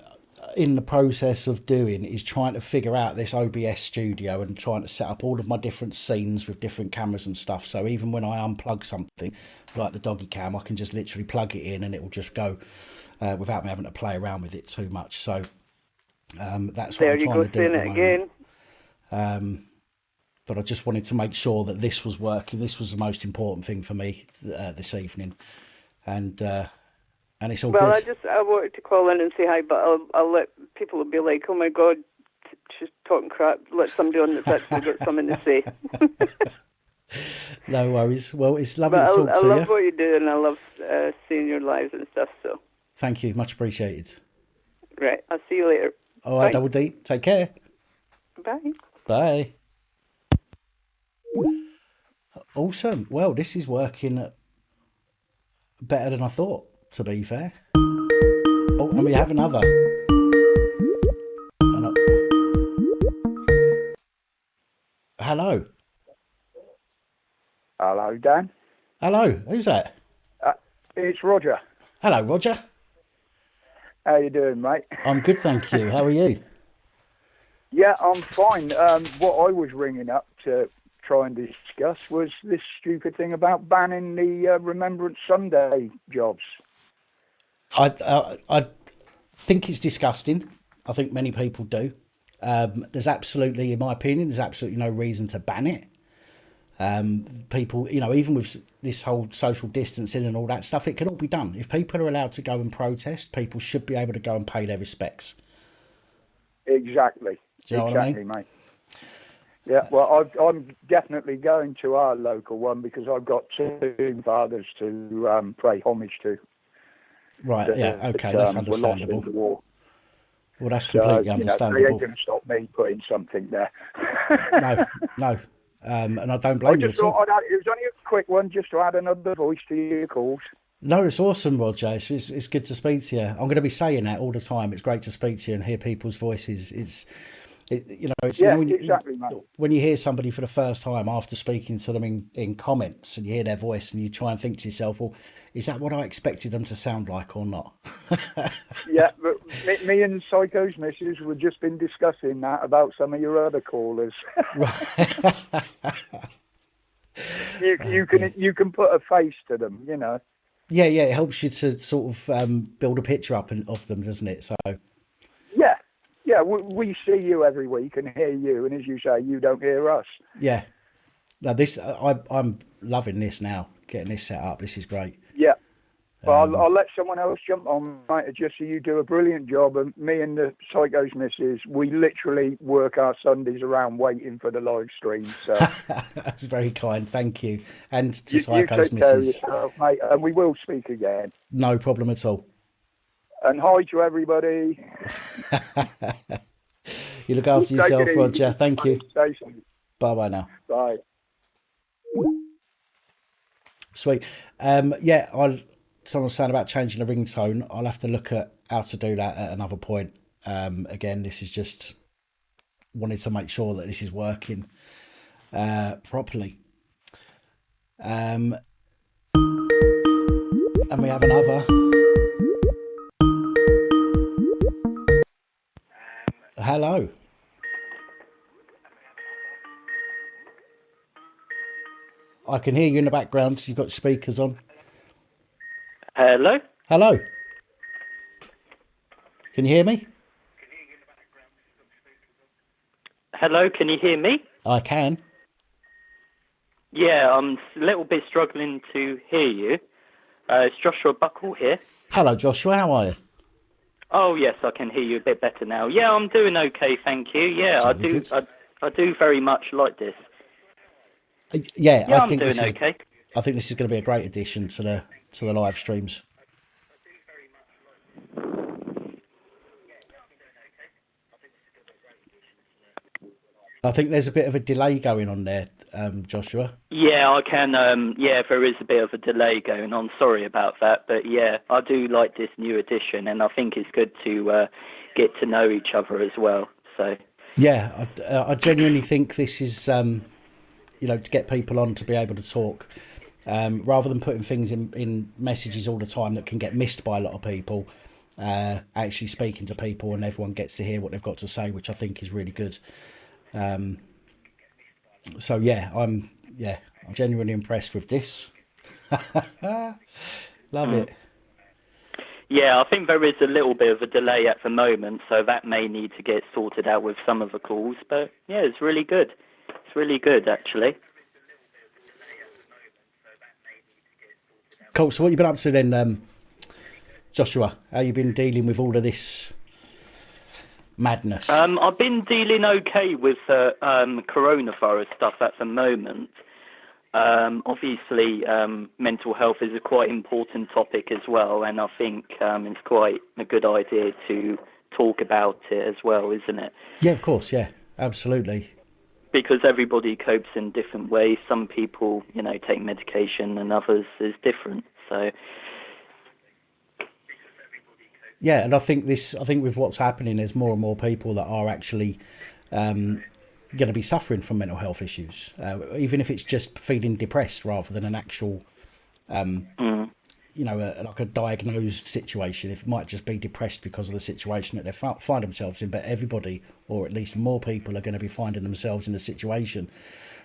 in the process of doing is trying to figure out this OBS studio and trying to set up all of my different scenes with different cameras and stuff. So even when I unplug something like the doggy cam, I can just literally plug it in and it will just go without me having to play around with it too much. So that's what I'm trying to do at the moment. Again. But I just wanted to make sure that this was working. This was the most important thing for me this evening. And it's all good. Well, I wanted to call in and say hi, but I'll let people be like, oh my God, she's talking crap. Let somebody on that's actually got something to say. No worries. Well, it's lovely to talk to you. I love what you do, and I love seeing your lives and stuff. So thank you. Much appreciated. Right. I'll see you later. All right, Double D. Take care. Bye. Bye. Awesome. Well, this is working better than I thought, to be fair. Oh, and we have another. Hello. Hello, Dan. Hello. Who's that? It's Roger. Hello, Roger. How you doing, mate? I'm good, thank you. How are you? Yeah, I'm fine. What I was ringing up to try and discuss was this stupid thing about banning the Remembrance Sunday jobs. I think it's disgusting. I think many people do. There's absolutely, in my opinion, there's absolutely no reason to ban it. People, even with this whole social distancing and all that stuff, it can all be done. If people are allowed to go and protest, people should be able to go and pay their respects. Exactly. Do you know what I mean? Mate. Yeah, well, I'm definitely going to our local one because I've got two fathers to pay homage to. Right, okay, that's understandable. Well, that's completely understandable. They ain't going to stop me putting something there. No. And I don't blame you at all. It was only a quick one just to add another voice to your calls. No, it's awesome, Roger. It's good to speak to you. I'm going to be saying that all the time. It's great to speak to you and hear people's voices. Exactly, mate. When you hear somebody for the first time after speaking to them in comments and you hear their voice and you try and think to yourself, well, Is that what I expected them to sound like or not? Yeah, but me and Psycho's missus were just been discussing that about some of your other callers. you can put a face to them, you know. Yeah, it helps you to sort of build a picture up of them, doesn't it? So Yeah, we see you every week and hear you, and as you say, you don't hear us. yeah, no, I'm loving this now. Getting this set up, this is great. Yeah. Well, I'll let someone else jump on, mate, just so you do a brilliant job. And me and the Psycho's missus, we literally work our Sundays around waiting for the live stream. So That's very kind, thank you. And to you Psycho's take care of missus, yourself, mate, and we will speak again. no problem at all. And hi to everybody. You look after Take yourself, it easy. Roger. Thank you. Stay safe. Bye now. Bye. Sweet. Someone's saying about changing the ringtone. I'll have to look at how to do that at another point. Again, this is just wanted to make sure that this is working properly. And we have another. Hello. I can hear you in the background. You've got speakers on. Hello? Hello. Can you hear me? Hello, can you hear me? I can. Yeah, I'm a little bit struggling to hear you. It's Joshua Buckle here. Hello, Joshua. How are you? Oh, yes, I can hear you a bit better now. Yeah, I'm doing okay, thank you. Yeah, Jolly good. I do very much like this. Yeah, Yeah, I think I'm doing this is. okay. I think this is going to be a great addition to the live streams. I think there's a bit of a delay going on there, Joshua. Yeah, I can. Yeah, there is a bit of a delay going on. Sorry about that, but yeah, I do like this new edition, and I think it's good to get to know each other as well. So Yeah, I genuinely think this is, to get people on to be able to talk, rather than putting things in messages all the time that can get missed by a lot of people. Actually speaking to people and everyone gets to hear what they've got to say, which I think is really good. So yeah, I'm genuinely impressed with this. Love it. yeah, I think there is a little bit of a delay at the moment, so that may need to get sorted out with some of the calls. But yeah, it's really good. It's really good, actually. Cool. So what you been up to then, Joshua? How you been dealing with all of this madness? I've been dealing okay with coronavirus stuff at the moment. Obviously, mental health is a quite important topic as well, and I think it's quite a good idea to talk about it as well, isn't it? Yeah, of course. Yeah, absolutely. Because everybody copes in different ways. Some people, take medication, and others is different. So. Yeah, and I think with what's happening, there's more and more people that are actually going to be suffering from mental health issues, even if it's just feeling depressed rather than an actual, like a diagnosed situation. It might just be depressed because of the situation that they find themselves in. But everybody, or at least more people, are going to be finding themselves in a situation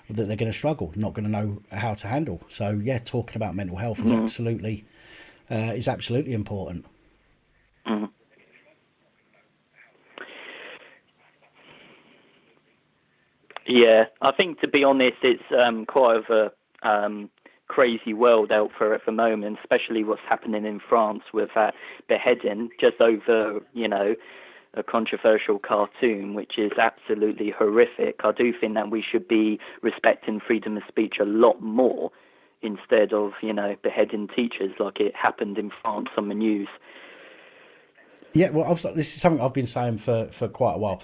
that they're going to struggle, not going to know how to handle. So yeah, talking about mental health is absolutely important. Mm. Yeah, I think, to be honest, it's quite of a crazy world out there at the moment, especially what's happening in France with that beheading just over, a controversial cartoon, which is absolutely horrific. I do think that we should be respecting freedom of speech a lot more instead of, beheading teachers like it happened in France on the news. Yeah, well, this is something I've been saying for quite a while.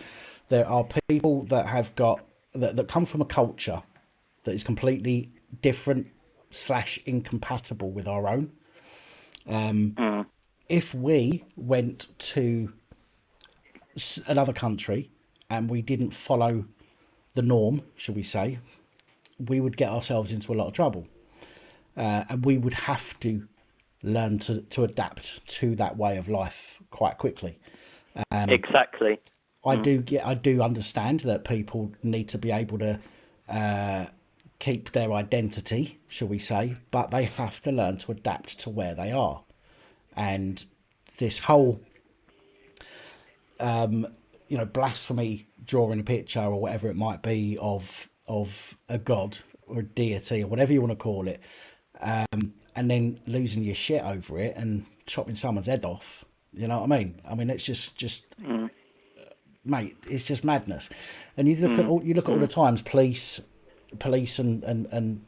There are people that have got that come from a culture that is completely different / incompatible with our own. If we went to another country and we didn't follow the norm, shall we say, we would get ourselves into a lot of trouble, and we would have to learn to adapt to that way of life quite quickly. Exactly. I do understand that people need to be able to keep their identity, shall we say, but they have to learn to adapt to where they are. And this whole blasphemy, drawing a picture or whatever it might be of a god or a deity or whatever you want to call it, and then losing your shit over it and chopping someone's head off. You know what I mean? I mean, it's just mate, it's just madness. And you look at all the times police and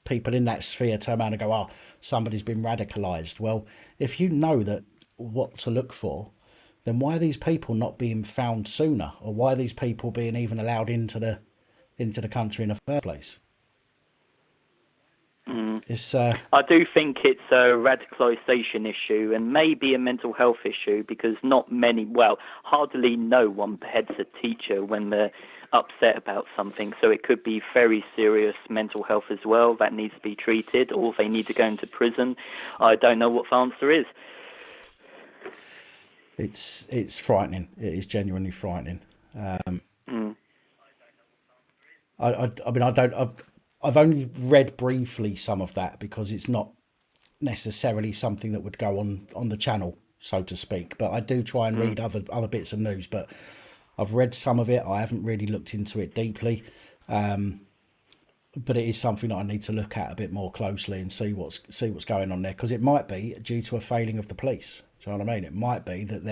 people in that sphere turn around and go, "Oh, somebody's been radicalized." Well, if you know that what to look for, then why are these people not being found sooner, or why are these people being even allowed into the country in the first place? It's I do think it's a radicalisation issue and maybe a mental health issue, because hardly no one beheads a teacher when they're upset about something. So it could be very serious mental health as well that needs to be treated, or they need to go into prison. I don't know what the answer is. It's frightening. It is genuinely frightening. I've only read briefly some of that because it's not necessarily something that would go on the channel, so to speak. But I do try and read other bits of news. But I've read some of it. I haven't really looked into it deeply. But it is something that I need to look at a bit more closely and see what's going on there, because it might be due to a failing of the police. Do you know what I mean? It might be that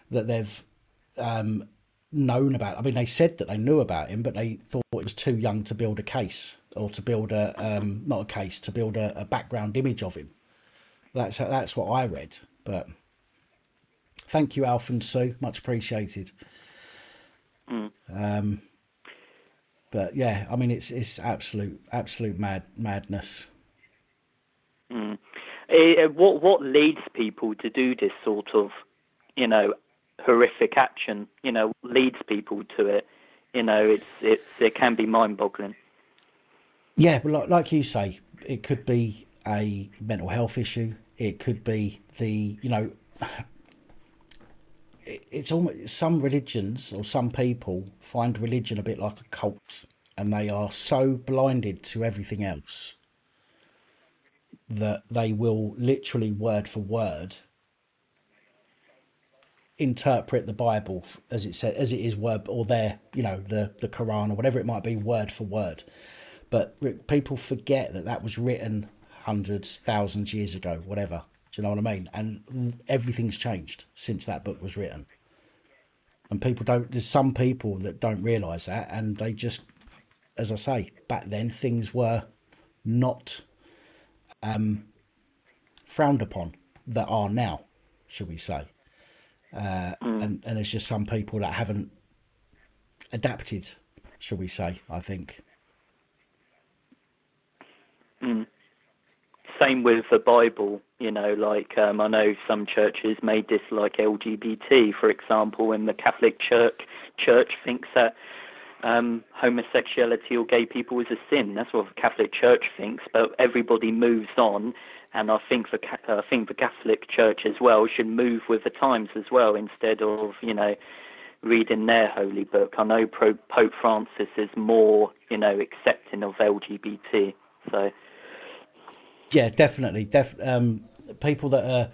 they've known about. I mean, they said that they knew about him, but they thought it was too young to build a case, or to build to build a background image of him. That's what I read. But thank you, Alf and Sue, much appreciated. But yeah, I mean, it's absolute madness. What leads people to do this sort of, horrific action? Leads people to it? It can be mind-boggling. Yeah, but like you say, it could be a mental health issue. It could be it's almost, some religions or some people find religion a bit like a cult, and they are so blinded to everything else that they will literally word for word interpret the Bible as it is word, or the Quran or whatever it might be, word for word. But people forget that was written hundreds, thousands years ago, whatever. Do you know what I mean? And everything's changed since that book was written. And there's some people that don't realise that, and they just, as I say, back then things were not frowned upon that are now, should we say. And it's just some people that haven't adapted, shall we say, I think. Same with the Bible, I know some churches made this like LGBT, for example, and the Catholic Church thinks that homosexuality or gay people is a sin. That's what the Catholic Church thinks, but everybody moves on, and I think the Catholic Church as well should move with the times as well, instead of reading their holy book. I know Pope Francis is more accepting of LGBT, so. Yeah, definitely. People that are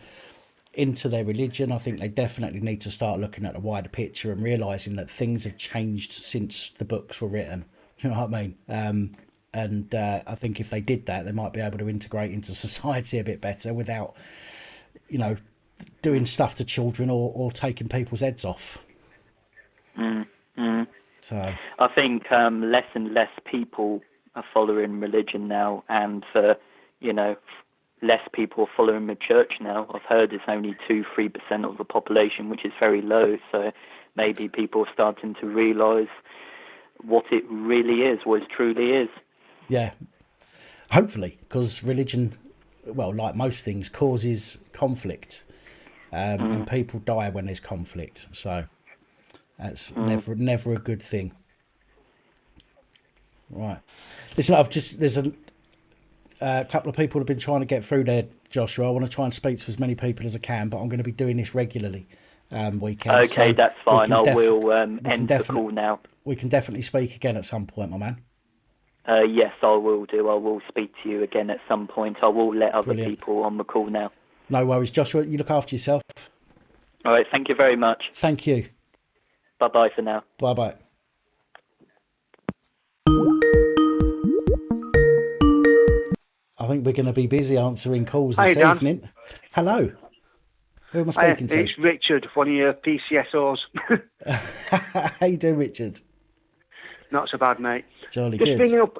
into their religion, I think they definitely need to start looking at the wider picture and realising that things have changed since the books were written. Do you know what I mean? And I think if they did that, they might be able to integrate into society a bit better without, doing stuff to children or taking people's heads off. So I think less and less people are following religion now, and less people are following the church now. I've heard it's only 2-3% of the population, which is very low. So maybe people are starting to realise what it really is, what it truly is. Yeah, hopefully, because religion, well, like most things, causes conflict, and people die when there's conflict. So that's never a good thing. Right. Listen, there's a couple of people have been trying to get through there, Joshua. I want to try and speak to as many people as I can, but I'm going to be doing this regularly weekend. Okay, so that's fine. I will end the definitely call now. We can definitely speak again at some point, my man. Yes, I will do. I will speak to you again at some point. I will let other people on the call now. No worries. Joshua, you look after yourself. All right, thank you very much. Thank you. Bye-bye for now. Bye-bye. I think we're going to be busy answering calls this evening. Hello. Who am I speaking to? It's Richard, one of your PCSOs. How you doing, Richard? Not so bad, mate. Jolly just good. bringing up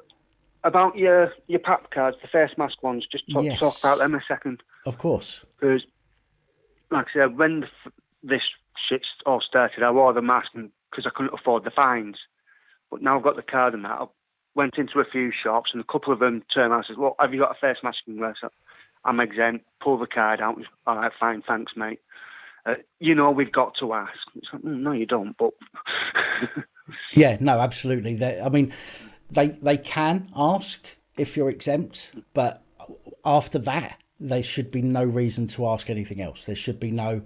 about your PAP cards, the face mask ones. Just talk about them a second. Of course. Because, like I said, when this shit all started, I wore the mask because I couldn't afford the fines. But now I've got the card and that. I went into a few shops and a couple of them turned around and said, "Well, have you got a face mask you can wear?" So I'm exempt. Pull the card out. All right, fine, thanks, mate. We've got to ask. It's like, no, you don't. But yeah, no, absolutely. They can ask if you're exempt, but after that, there should be no reason to ask anything else. There should be no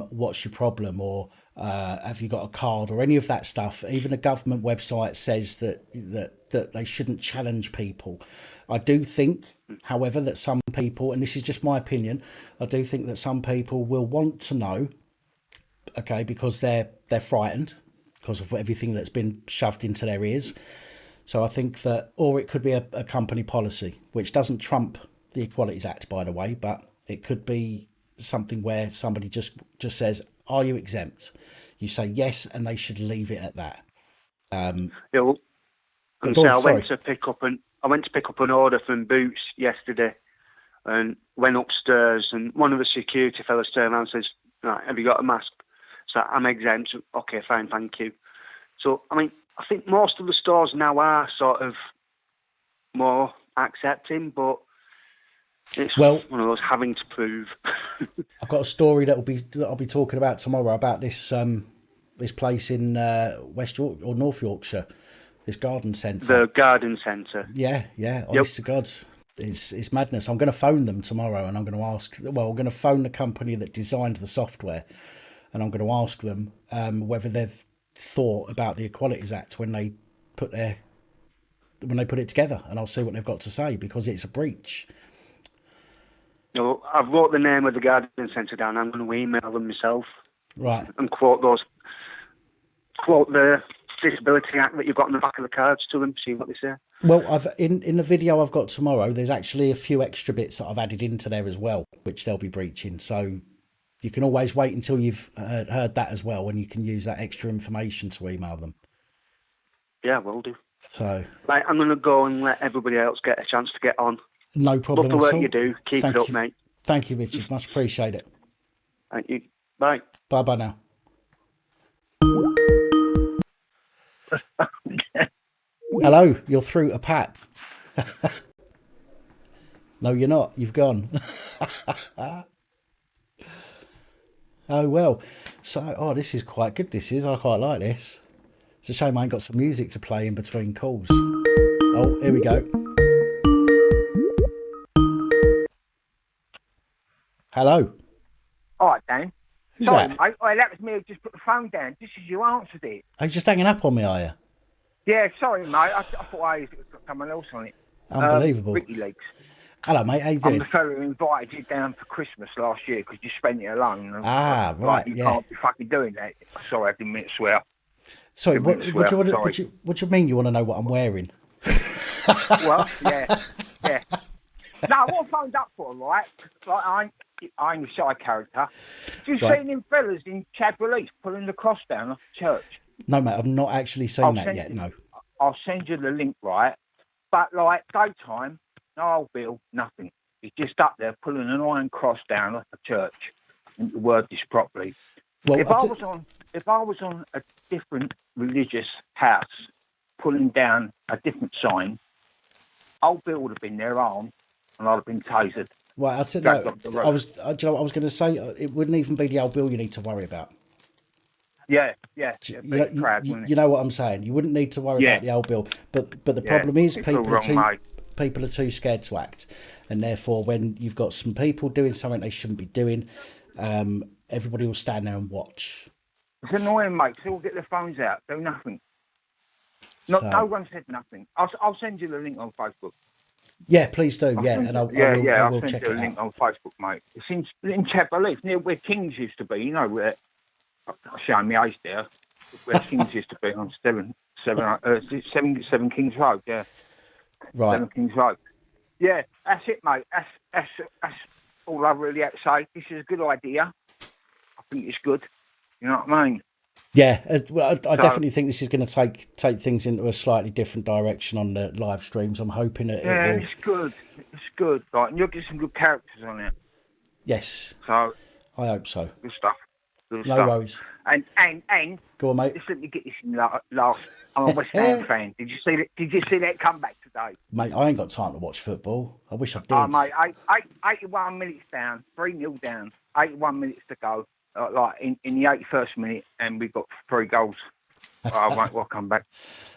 what's your problem, or have you got a card, or any of that stuff. Even a government website says that they shouldn't challenge people. I do think, however, that some people, and this is just my opinion, I do think that some people will want to know, okay, because they're frightened because of everything that's been shoved into their ears. So I think that, or it could be a company policy, which doesn't trump the Equalities Act, by the way, but it could be something where somebody just says, "Are you exempt?" You say yes, and they should leave it at that. I went to pick up an order from Boots yesterday, and went upstairs, and one of the security fellas turned around and says, "Right, have you got a mask?" So I'm exempt. Okay, fine, thank you. So I think most of the stores now are sort of more accepting, but it's one of those having to prove. I've got a story that I'll be talking about tomorrow about this place in West York or North Yorkshire, this garden centre. The garden centre. Yeah. Honest to God, it's madness. I'm going to phone them tomorrow, and I'm going to ask. Well, I'm going to phone the company that designed the software, and I'm going to ask them whether they've thought about the Equalities Act when they put it together, and I'll see what they've got to say, because it's a breach. No, I've wrote the name of the garden centre down. I'm going to email them myself, right, and quote the Disability Act that you've got on the back of the cards to them. See what they say. Well, I've in the video I've got tomorrow, there's actually a few extra bits that I've added into there as well, which they'll be breaching. So you can always wait until you've heard that as well, and you can use that extra information to email them. Yeah, will do. So, I'm going to go and let everybody else get a chance to get on. No problem. Love the work you do. Keep it up, mate. Thank you, Richard. Much appreciate it. Thank you. Bye. Bye now. Hello, you're through to Pap. No, you're not. You've gone. Oh, well. So, this is quite good, this is. I quite like this. It's a shame I ain't got some music to play in between calls. Oh, here we go. Hello. All right, Dan. Who's Sorry, that? mate. That was me who just put the phone down just as you answered it. Are you just hanging up on me, are you? Yeah, sorry, mate. I thought it was someone else on it. Unbelievable. Ricky Legs. Hello, mate. How you doing? I'm the fellow who invited you down for Christmas last year because you spent it alone. And right, you can't be fucking doing that. Sorry, I didn't mean to swear. Sorry, what do you mean you want to know what I'm wearing? Well, yeah. No, what I phoned up for, right? Like, I ain't a side character. Have you seen them fellas in Chad Release pulling the cross down off the church? No, mate, I've not actually seen that yet, no. I'll send you the link, right? But, daytime, no old Bill, nothing. He's just up there pulling an iron cross down off the church. And to word this properly. Well, if I was on a different religious house pulling down a different sign, old Bill would have been there armed, and I'd have been tasered. Well, I said no. I was going to say it wouldn't even be the old Bill you need to worry about. Yeah. You know what I'm saying. You wouldn't need to worry about the old Bill, but the problem is people people are too scared to act, and therefore when you've got some people doing something they shouldn't be doing, everybody will stand there and watch. It's annoying, mate. They all get their phones out, do nothing. No one said nothing. I'll send you the link on Facebook. Yeah, please do. I will I'll check send you it a link out. on Facebook, mate. It's in Chapel Heath, near where Kings used to be. You know where? I'm showing my age there. Where Kings used to be on 7 Kings Road. Yeah, Right. 7 Kings Road. Yeah, that's it, mate. That's all I really have to say. This is a good idea. I think it's good. You know what I mean? Yeah, well, I definitely think this is going to take things into a slightly different direction on the live streams. I'm hoping that it will. It's good. It's good. Like, and you'll get some good characters on it. Yes. So I hope so. good stuff. Good No stuff. worries. And Go on, mate. just let me get this in last. I'm a West Ham fan. Did you see that comeback today? Mate, I ain't got time to watch football. I wish I did. Oh, mate, 81 minutes down, 3-0 down, 81 minutes to go. Like in the 81st minute, and we've got 3 goals. Oh, mate, we'll come back.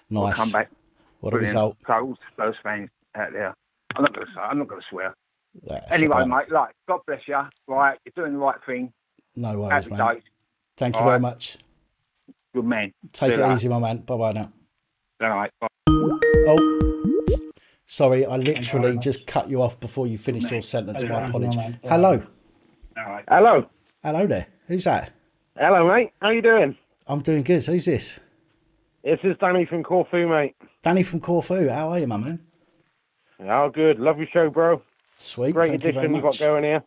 Nice. We'll come back. What Brilliant. a result. So all Spurs fans out there. I'm not going to swear. That's Anyway, right. mate, like, God bless you. Right, you're doing the right thing. No worries, Happy man. days. Thank you All very right. much. Good man. Take See you it later. easy, my man. Bye-bye now. All right, bye. Oh, sorry, I literally just cut you off before you finished your sentence. My apologies. Hello. All right. Hello. Hello there. Who's that? Hello, mate. How you doing? I'm doing good. Who's this? This is Danny from Corfu, mate. Danny from Corfu. How are you, my man? Oh, good. Love your show, bro. Sweet. Great Thank you very edition you got much. going here.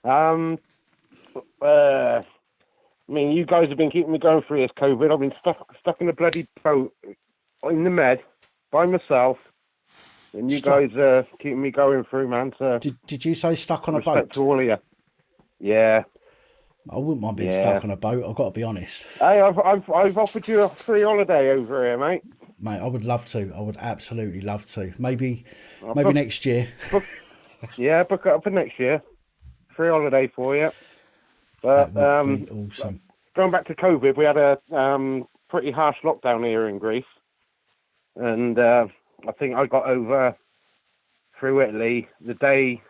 I mean, you guys have been keeping me going through this COVID. I've been stuck in a bloody boat in the med by myself. And you Stuck- guys are keeping me going through, man. So Did you say stuck on a respect boat? to all of you. Yeah. I wouldn't mind being Yeah. stuck on a boat. I've got to be honest, Hey, I've offered you a free holiday over here, mate. mate. I would love to. I would absolutely love to. Maybe book- next year. Yeah, book it up for next year. Free holiday for you. But That would be awesome. going back to COVID, we had a pretty harsh lockdown here in Greece, and I think I got over through Italy the day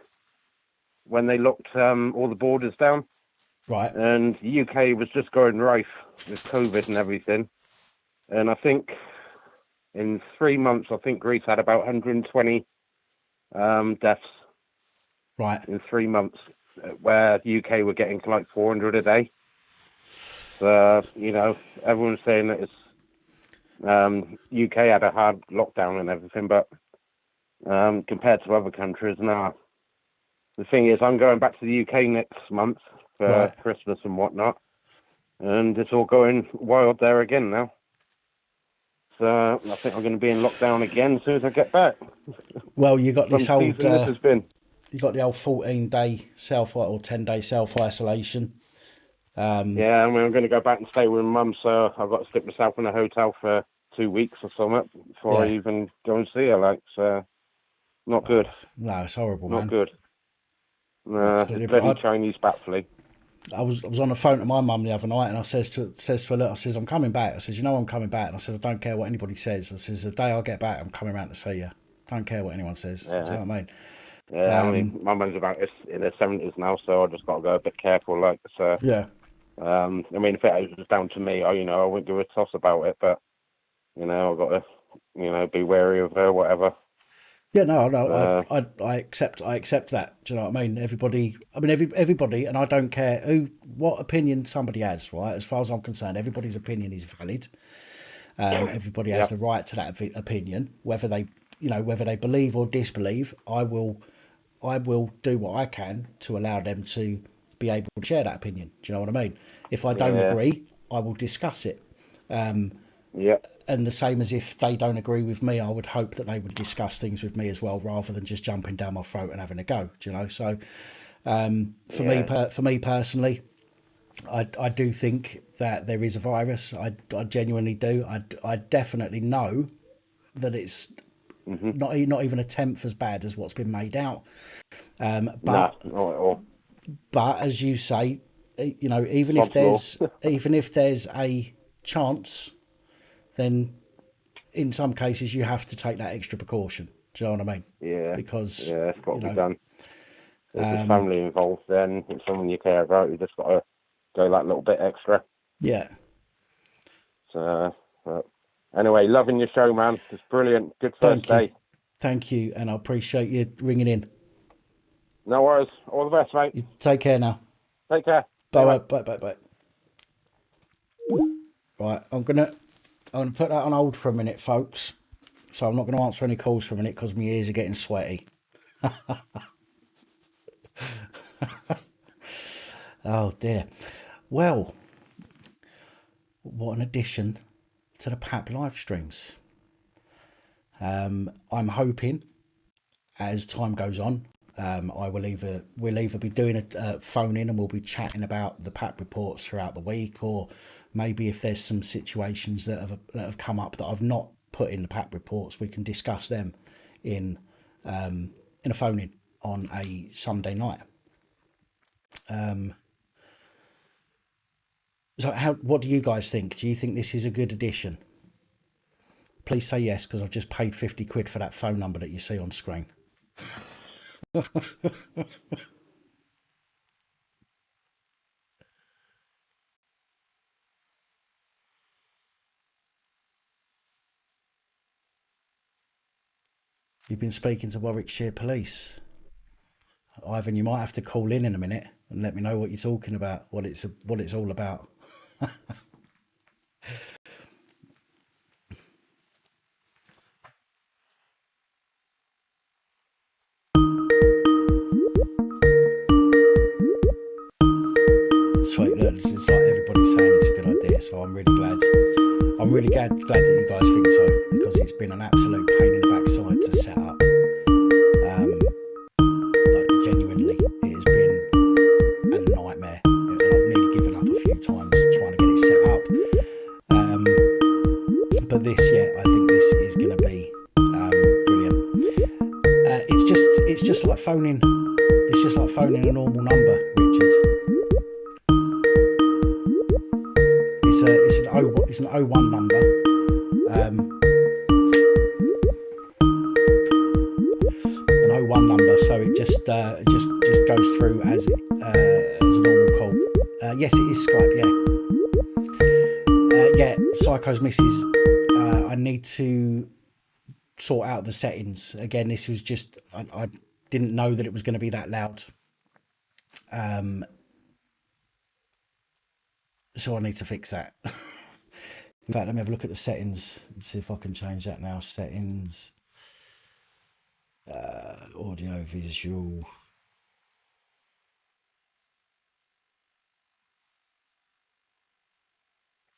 when they locked all the borders down, Right. and the UK was just going rife with COVID and everything. And I think in 3 months, I think Greece had about 120 deaths Right. in 3 months, where the UK were getting like 400 a day. So, you know, everyone's saying that it's UK had a hard lockdown and everything, but compared to other countries, no. The thing is, I'm going back to the UK next month for Right. Christmas and whatnot, and it's all going wild there again now. So I think I'm going to be in lockdown again as soon as I get back. Well, you got this Fun old. season this has been. You got the old 14-day or 10-day self isolation. Yeah, I mean, I'm going to go back and stay with my mum, so I've got to stick myself in a hotel for 2 weeks or something before I Yeah. even go and see her. Like, so not good. No, it's horrible, Not man. good. Absolutely, Bloody but Chinese bat flea. I was on the phone to my mum the other night, and I says to her, look, I says, I'm coming back. I says, you know I'm coming back. And I said, I don't care what anybody says. I says, the day I get back, I'm coming round to see you. Don't care what anyone says. Yeah. Do you know what I mean? Yeah, I mean, my mum's about in her 70s now, so I just got to go a bit careful. Like, so Yeah. I mean, if it was down to me, I wouldn't give a toss about it. But I've got to, be wary of her, whatever. Yeah, no, I accept that. Do you know what I mean? Everybody, and I don't care what opinion somebody has, right? As far as I'm concerned, everybody's opinion is valid. Everybody has the right to that opinion, whether they believe or disbelieve. I will do what I can to allow them to be able to share that opinion. Do you know what I mean? If I don't agree, I will discuss it. Yeah. And the same as if they don't agree with me, I would hope that they would discuss things with me as well, rather than just jumping down my throat and having a go. Do you know? So, for me personally, I do think that there is a virus. I genuinely do. I definitely know that it's not even a tenth as bad as what's been made out. But Not at all. but as you say, even if there's a chance, then in some cases you have to take that extra precaution. Do you know what I mean? Yeah. Because Yeah, it's got you to be know, done. If there's family involved, then it's someone you care about. You just got to go that little bit extra. yeah. So, but anyway, loving your show, man. It's brilliant. Good first day. Thank you, and I appreciate you ringing in. No worries. All the best, mate. You take care now. Take care. Bye. Right, I'm gonna put that on hold for a minute, folks. So I'm not going to answer any calls for a minute because my ears are getting sweaty. Oh dear. Well, what an addition to the PAP live streams. I'm hoping as time goes on, we'll either be doing a phone in and we'll be chatting about the PAP reports throughout the week, or maybe if there's some situations that have come up that I've not put in the PAP reports, we can discuss them in a phone in on a Sunday night. So what do you guys think? Do you think this is a good addition? Please say yes, because I've just paid 50 quid for that phone number that you see on screen. You've been speaking to Warwickshire Police. Ivan, you might have to call in a minute and let me know what you're talking about, what it's all about. Sweet, look, this is like everybody's saying it's a good idea, so I'm really glad. I'm really glad that you guys think so, because it's been an absolute pain in the backside to set up. Like genuinely, it has been a nightmare, and I've nearly given up a few times trying to get it set up. But this, I think this is going to be brilliant. It's just like phoning. It's just like phoning a normal number, Richard. It's an 01 number. An 01 number, so it just goes through as a normal call. Yes, it is Skype. Yeah. Psycho's missus. I need to sort out the settings again. This was just I didn't know that it was going to be that loud. So I need to fix that. In fact, let me have a look at the settings and see if I can change that now. Settings, audio, visual.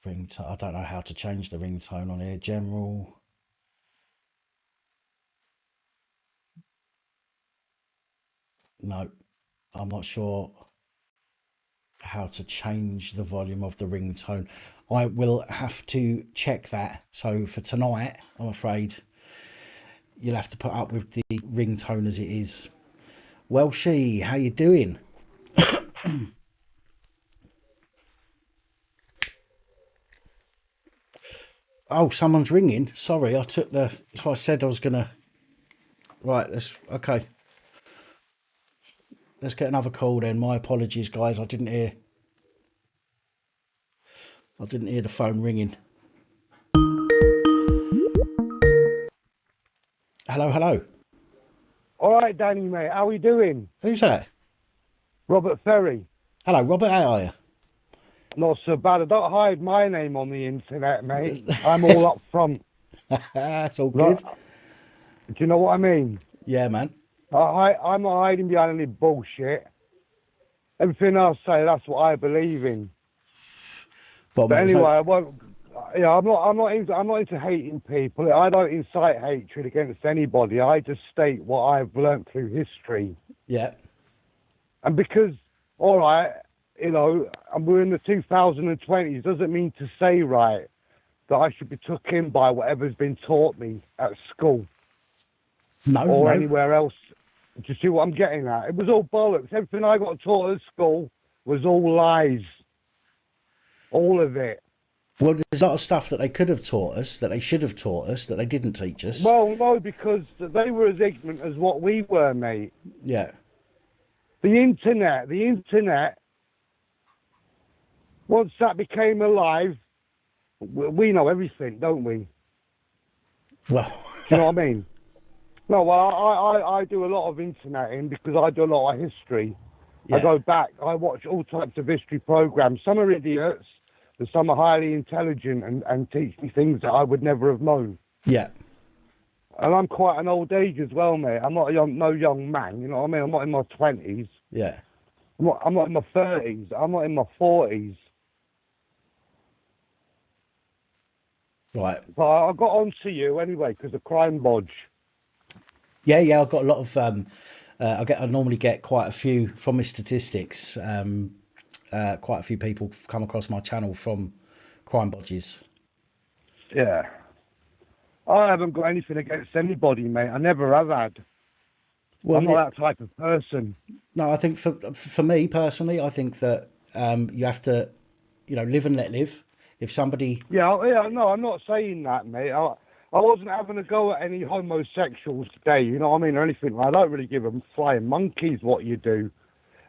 Ringtone. I don't know how to change the ringtone on here. General. No, I'm not sure how to change the volume of the ringtone. I will have to check that. So for tonight, I'm afraid you'll have to put up with the ringtone as it is. Well, how you doing? Oh, someone's ringing. Sorry, I took the. So I said I was gonna. Right, okay. Let's get another call then. My apologies, guys. I didn't hear the phone ringing. Hello. All right, Danny, mate. How are we doing? Who's that? Robert Ferry. Hello, Robert. How are you? Not so bad. I don't hide my name on the internet, mate. I'm all up front. That's all good. Do you know what I mean? Yeah, man. I'm not hiding behind any bullshit. Everything I say, that's what I believe in. Well, but mate, anyway, I won't. Yeah, I'm not into hating people. I don't incite hatred against anybody. I just state what I've learnt through history. Yeah. And because, all right, you know, and we're in the 2020s, doesn't mean to say, right, that I should be took in by whatever's been taught me at school. Or anywhere else. Do you see what I'm getting at? It was all bollocks. Everything I got taught at school was all lies. All of it. Well, there's a lot of stuff that they could have taught us, that they should have taught us, that they didn't teach us. Well, no, because they were as ignorant as what we were, mate. Yeah. The internet, once that became alive, we know everything, don't we? Well, do you know what I mean? No, well, I do a lot of interneting because I do a lot of history. yeah. I go back, I watch all types of history programs. Some are idiots, but some are highly intelligent and teach me things that I would never have known. Yeah. And I'm quite an old age as well, mate. I'm not no young man, you know what I mean? I'm not in my 20s. Yeah. I'm not in my 30s. I'm not in my 40s. Right. But I got on to you anyway because of Crime Bodge. Yeah, I've got a lot of. I normally get quite a few from my statistics. Quite a few people come across my channel from crime bodges. Yeah. I haven't got anything against anybody, mate. I never have had. Well, I'm not that type of person. No, I think for me personally, I think that you have to, live and let live. If somebody, Yeah, no, I'm not saying that, mate. I wasn't having a go at any homosexuals today, you know what I mean, or anything. I don't really give them flying monkeys what you do.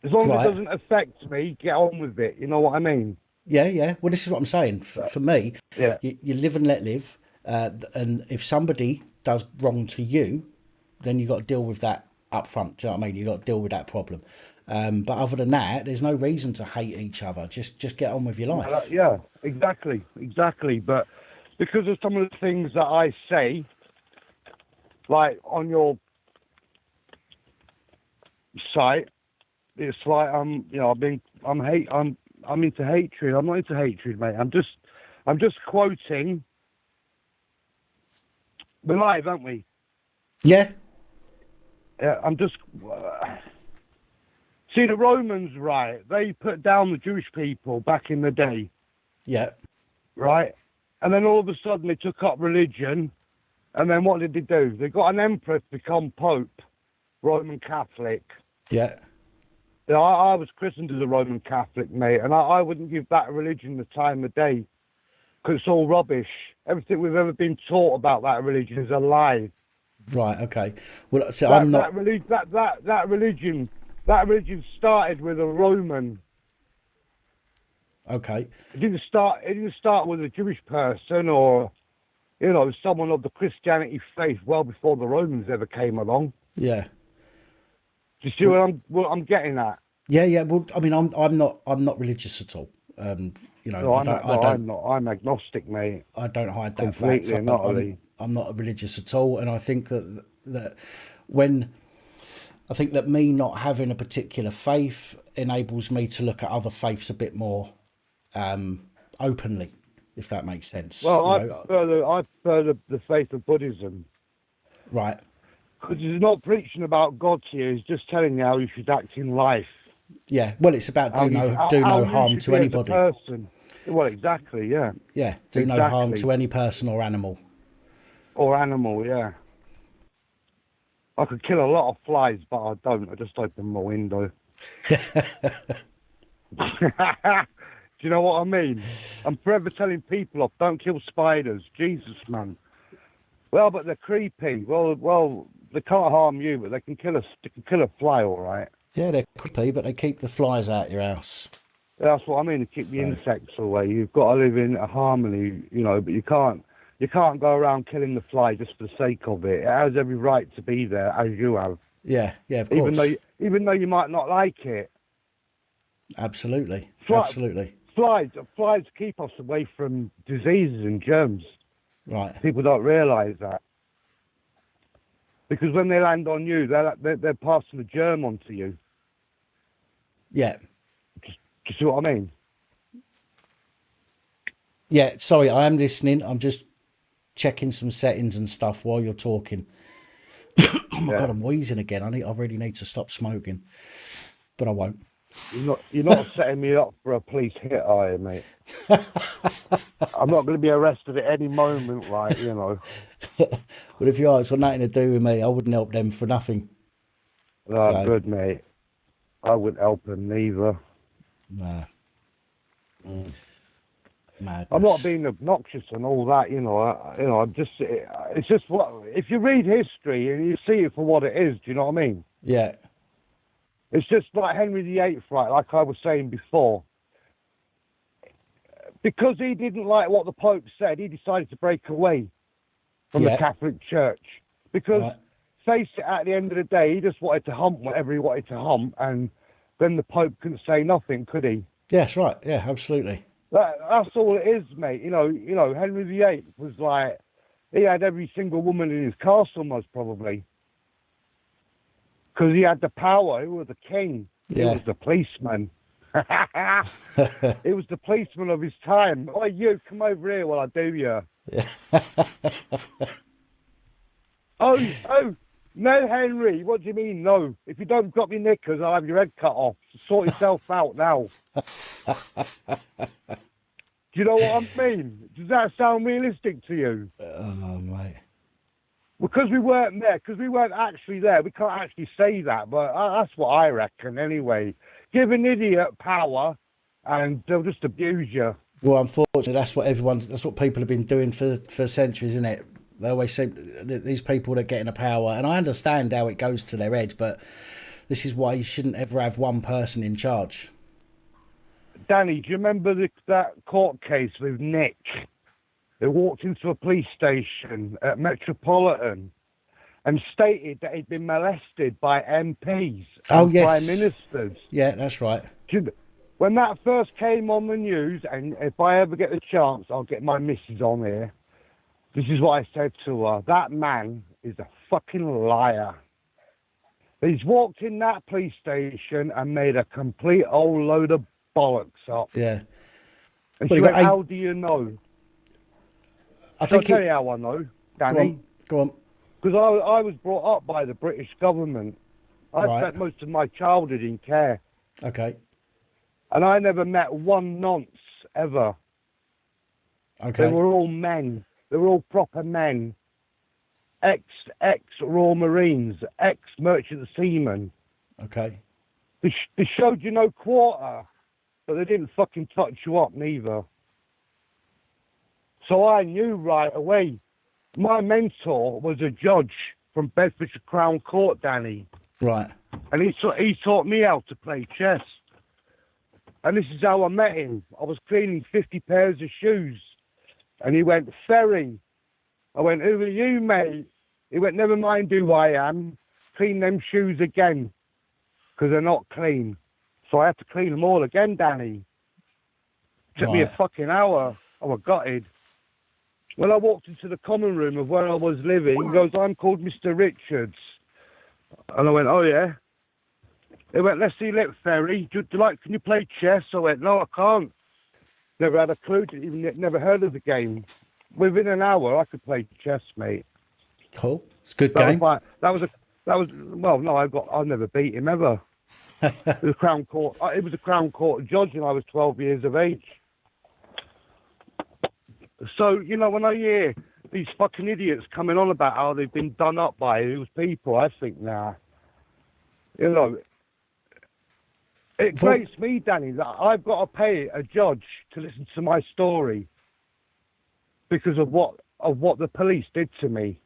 As long as it doesn't affect me, get on with it. You know what I mean? Yeah. Well, this is what I'm saying. For me, yeah, you live and let live. And if somebody does wrong to you, then you got to deal with that up front. Do you know what I mean? You got to deal with that problem. But other than that, there's no reason to hate each other. Just get on with your life. Yeah, exactly. But because of some of the things that I say, like on your site, it's like I'm into hatred. I'm not into hatred, mate. I'm just quoting. We're live, aren't we? Yeah. Yeah, I'm just. See, the Romans, right? They put down the Jewish people back in the day. Yeah. Right? And then all of a sudden they took up religion. And then what did they do? They got an emperor to become Pope, Roman Catholic. Yeah. I was christened as a Roman Catholic, mate. And I wouldn't give that religion the time of day. Because it's all rubbish. Everything we've ever been taught about that religion is a lie. Right, okay. Well, so I'm not... That religion started with a Roman. Okay. It didn't start with a Jewish person or, someone of the Christianity faith well before the Romans ever came along. Yeah. Do you see what I'm getting at? Yeah. Well, I mean, I'm not religious at all. No, I'm not. I'm agnostic, mate. I don't hide that completely fact. and utterly. I'm not religious at all, and I think that me not having a particular faith enables me to look at other faiths a bit more openly, if that makes sense. Well, I prefer the faith of Buddhism. Right. Because he's not preaching about God to you. He's just telling you how you should act in life. Yeah. Well, it's about do no harm to anybody. Person. Well, exactly. Yeah. Yeah. Do no harm to any person or animal. Yeah. I could kill a lot of flies, but I don't. I just open my window. Do you know what I mean? I'm forever telling people off, don't kill spiders. Jesus, man. Well, but they're creepy. Well, they can't harm you, but they can kill a fly, all right. Yeah, they're creepy, but they keep the flies out your house. That's what I mean. To keep the insects away. You've got to live in a harmony, but you can't go around killing the fly just for the sake of it. It has every right to be there, as you have. Yeah, of course. Even though you might not like it. Absolutely. Flies keep us away from diseases and germs. Right. People don't realise that. Because when they land on you, they're passing the germ on to you. Yeah. Do you see what I mean? Yeah, sorry, I am listening. I'm just checking some settings and stuff while you're talking. Oh my God, I'm wheezing again. I really need to stop smoking, but I won't. You're not setting me up for a police hit, are you, mate? I'm not going to be arrested at any moment, like, But if you are, it's got nothing to do with me. I wouldn't help them for nothing. Oh, good, mate. I wouldn't help them neither. Nah. Madness. I'm not being obnoxious and all that, you know. I'm just, it's just what if you read history and you see it for what it is. Do you know what I mean? Yeah. It's just like Henry VIII, right? Like I was saying before, because he didn't like what the Pope said, he decided to break away from the Catholic Church. Because, face it, at the end of the day, he just wanted to hump whatever he wanted to hump, and then the Pope couldn't say nothing, could he? Yes, right. Yeah, absolutely. That's all it is, mate. You know, Henry VIII was like, he had every single woman in his castle, most probably. Because he had the power. He was the king. He was the policeman. He was the policeman of his time. Oh, you, come over here while I do you. Yeah. Oh, no, Henry. What do you mean, no? If you don't drop your knickers, I'll have your head cut off. Sort yourself out now. Do you know what I mean? Does that sound realistic to you? Oh, mate. Because we weren't there, because we weren't actually there, we can't actually say that, but that's what I reckon anyway. Give an idiot power and they'll just abuse you. Well, unfortunately, that's what people have been doing for centuries, isn't it? They always say these people that get in a power, and I understand how it goes to their head, but this is why you shouldn't ever have one person in charge. Danny, do you remember that court case with Nick? He walked into a police station at Metropolitan and stated that he'd been molested by MPs and prime ministers. Yeah, that's right. When that first came on the news, and if I ever get the chance, I'll get my missus on here. This is what I said to her. That man is a fucking liar. He's walked in that police station and made a complete old load of bollocks up. Yeah. And she went, how do you know? I'll tell you how I know, Danny. Go on. Because I was brought up by the British government. I spent most of my childhood in care. Okay. And I never met one nonce, ever. Okay. They were all men. They were all proper men. Ex-Royal Marines, ex-merchant seamen. Okay. They showed you no quarter, but they didn't fucking touch you up neither. So I knew right away. My mentor was a judge from Bedfordshire Crown Court, Danny. Right. And he taught me how to play chess. And this is how I met him. I was cleaning 50 pairs of shoes. And he went, Ferry. I went, who are you, mate? He went, never mind who I am. Clean them shoes again. Because they're not clean. So I had to clean them all again, Danny. Took me a fucking hour. I was gutted. When I walked into the common room of where I was living, he goes, I'm called Mr. Richards. And I went, oh, yeah? He went, let's see, look, Ferry, can you play chess? I went, no, I can't. Never had a clue, never heard of the game. Within an hour, I could play chess, mate. Cool. It's a good game. I never beat him ever. It was a Crown Court judge and I was 12 years of age. So, when I hear these fucking idiots coming on about how they've been done up by those people, I think, it grates me, Danny, that I've got to pay a judge to listen to my story because of what the police did to me.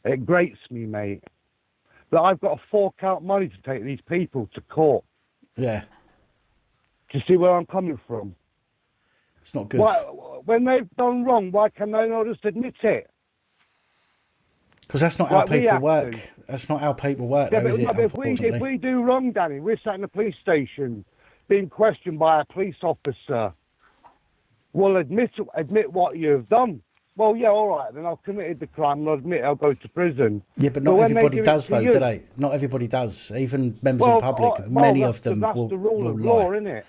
It grates me, mate, that I've got to fork out money to take these people to court. Yeah. Do you see where I'm coming from? It's not good. When they've done wrong, why can they not just admit it? Because that's not how people work. That's not how people work, though, is it? If we do wrong, Danny, we're sat in a police station being questioned by a police officer. Well, admit what you've done. Well, yeah, all right, then I've committed the crime and I'll admit I'll go to prison. Yeah, but not everybody does, though, do they? Not everybody does. Even members of the public, many of them will lie. That's the rule of law, isn't it?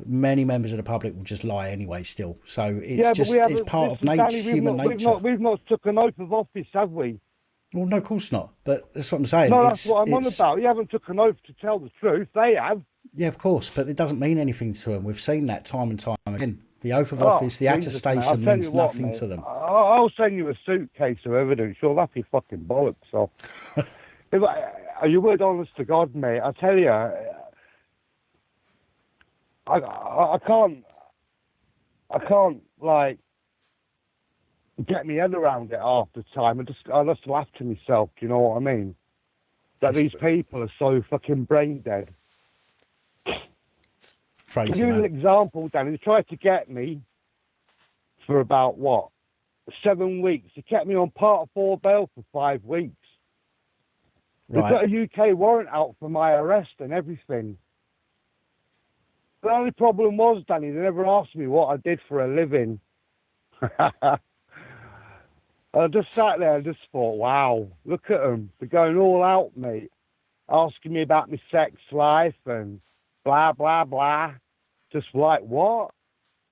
Many members of the public will just lie anyway still. So it's part of nature, human nature. We've not took an oath of office, have we? Well, no, of course not. But that's what I'm saying. No, that's what I'm on about. You haven't took an oath to tell the truth. They have. Yeah, of course, but it doesn't mean anything to them. We've seen that time and time again. The oath of office, the attestation means nothing to them. I'll send you a suitcase of evidence. You'll laugh your fucking bollocks off. Are you word honest to God, mate? I tell you, I I can't like get my head around it half the time. I just laugh to myself. Do you know what I mean? That these people are so fucking brain dead. Crazy, To give you an example, Danny, they tried to get me for about, 7 weeks. They kept me on Part 4 bail for 5 weeks. They've got a UK warrant out for my arrest and everything. The only problem was, Danny, they never asked me what I did for a living. I just sat there and just thought, wow, look at them. They're going all out, mate. Asking me about my sex life and blah, blah, blah. Just like, what?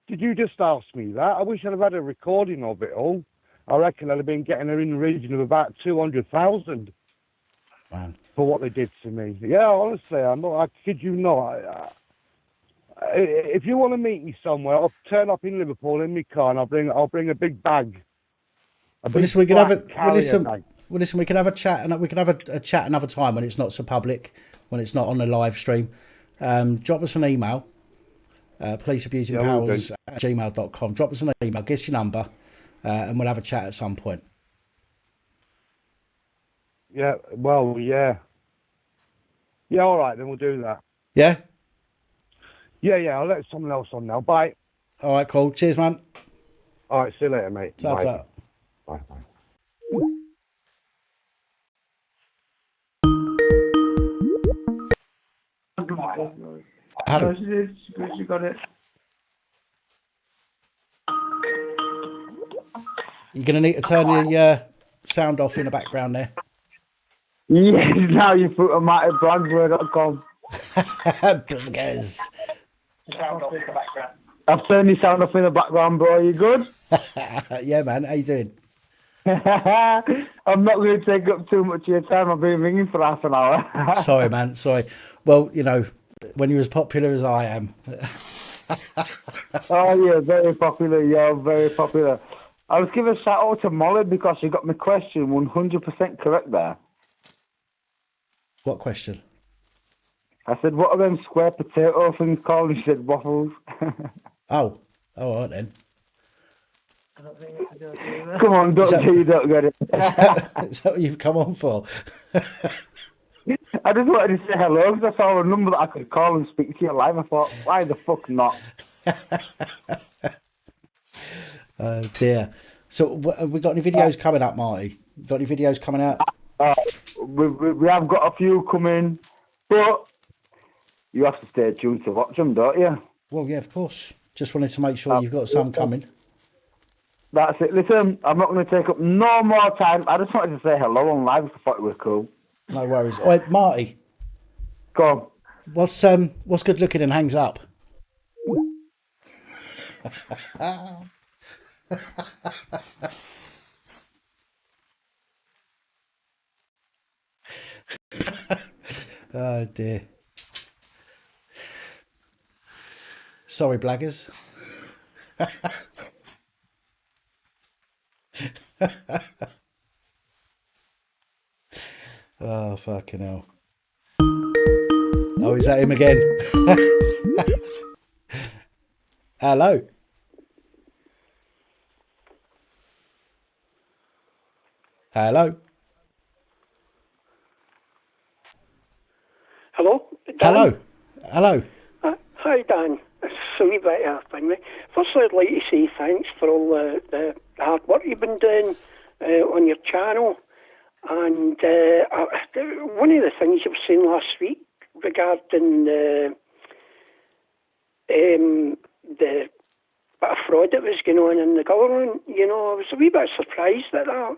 Did you just ask me that? I wish I'd have had a recording of it all. I reckon I'd have been getting her in the region of about 200,000 for what they did to me. Yeah, honestly, I kid you not. If you want to meet me somewhere, I'll turn up in Liverpool in my car and I'll bring a big bag. Listen, we can have a chat, and we can have a chat another time when it's not so public, when it's not on the live stream. Drop us an email, policeabusingpowers@gmail.com. Drop us an email, give us your number, and we'll have a chat at some point. Yeah, well, yeah. Yeah, all right, then we'll do that. Yeah? Yeah, I'll let someone else on now. Bye. All right, cool. Cheers, man. All right, see you later, mate. Ta-ta. Bye. Hello. You got it. You're going to need to turn your sound off in the background there. Yes, now you put them at Blackbird.com. Buggers. Sound off in the background. I've turned the sound off in the background, bro. You good? Yeah, man. How you doing? I'm not going to take up too much of your time. I've been ringing for half an hour. Sorry, man. Sorry. Well, you know, when you're as popular as I am. Oh, yeah, very popular. Yeah, very popular. I was giving a shout out to Molly because she got my question 100% correct there. What question? I said, what are them square potato things called? And she said, waffles. Oh, all right then. Come on, don't say you don't get it. Is that what you've come on for? I just wanted to say hello because I saw a number that I could call and speak to you live. I thought, why the fuck not? Oh dear. So, have we got any videos coming up, Marty? Got any videos coming out? We have got a few coming, but you have to stay tuned to watch them, don't you? Well, yeah, of course. Just wanted to make sure you've got some coming. That's it. Listen, I'm not going to take up no more time. I just wanted to say hello on live. I thought it was cool. No worries. All right, Marty. Go on. What's good looking and hangs up? Oh dear. Sorry, blaggers. Oh, fucking hell. Oh, is that him again? Hello. Hello. Hello? Dan? Hello. Hello. Hi, Dan. It's a wee bit of a thing. Firstly, I'd like to say thanks for all the hard work you've been doing on your channel. And one of the things you were saying last week regarding the bit of fraud that was going on in the government, you know, I was a wee bit surprised at that.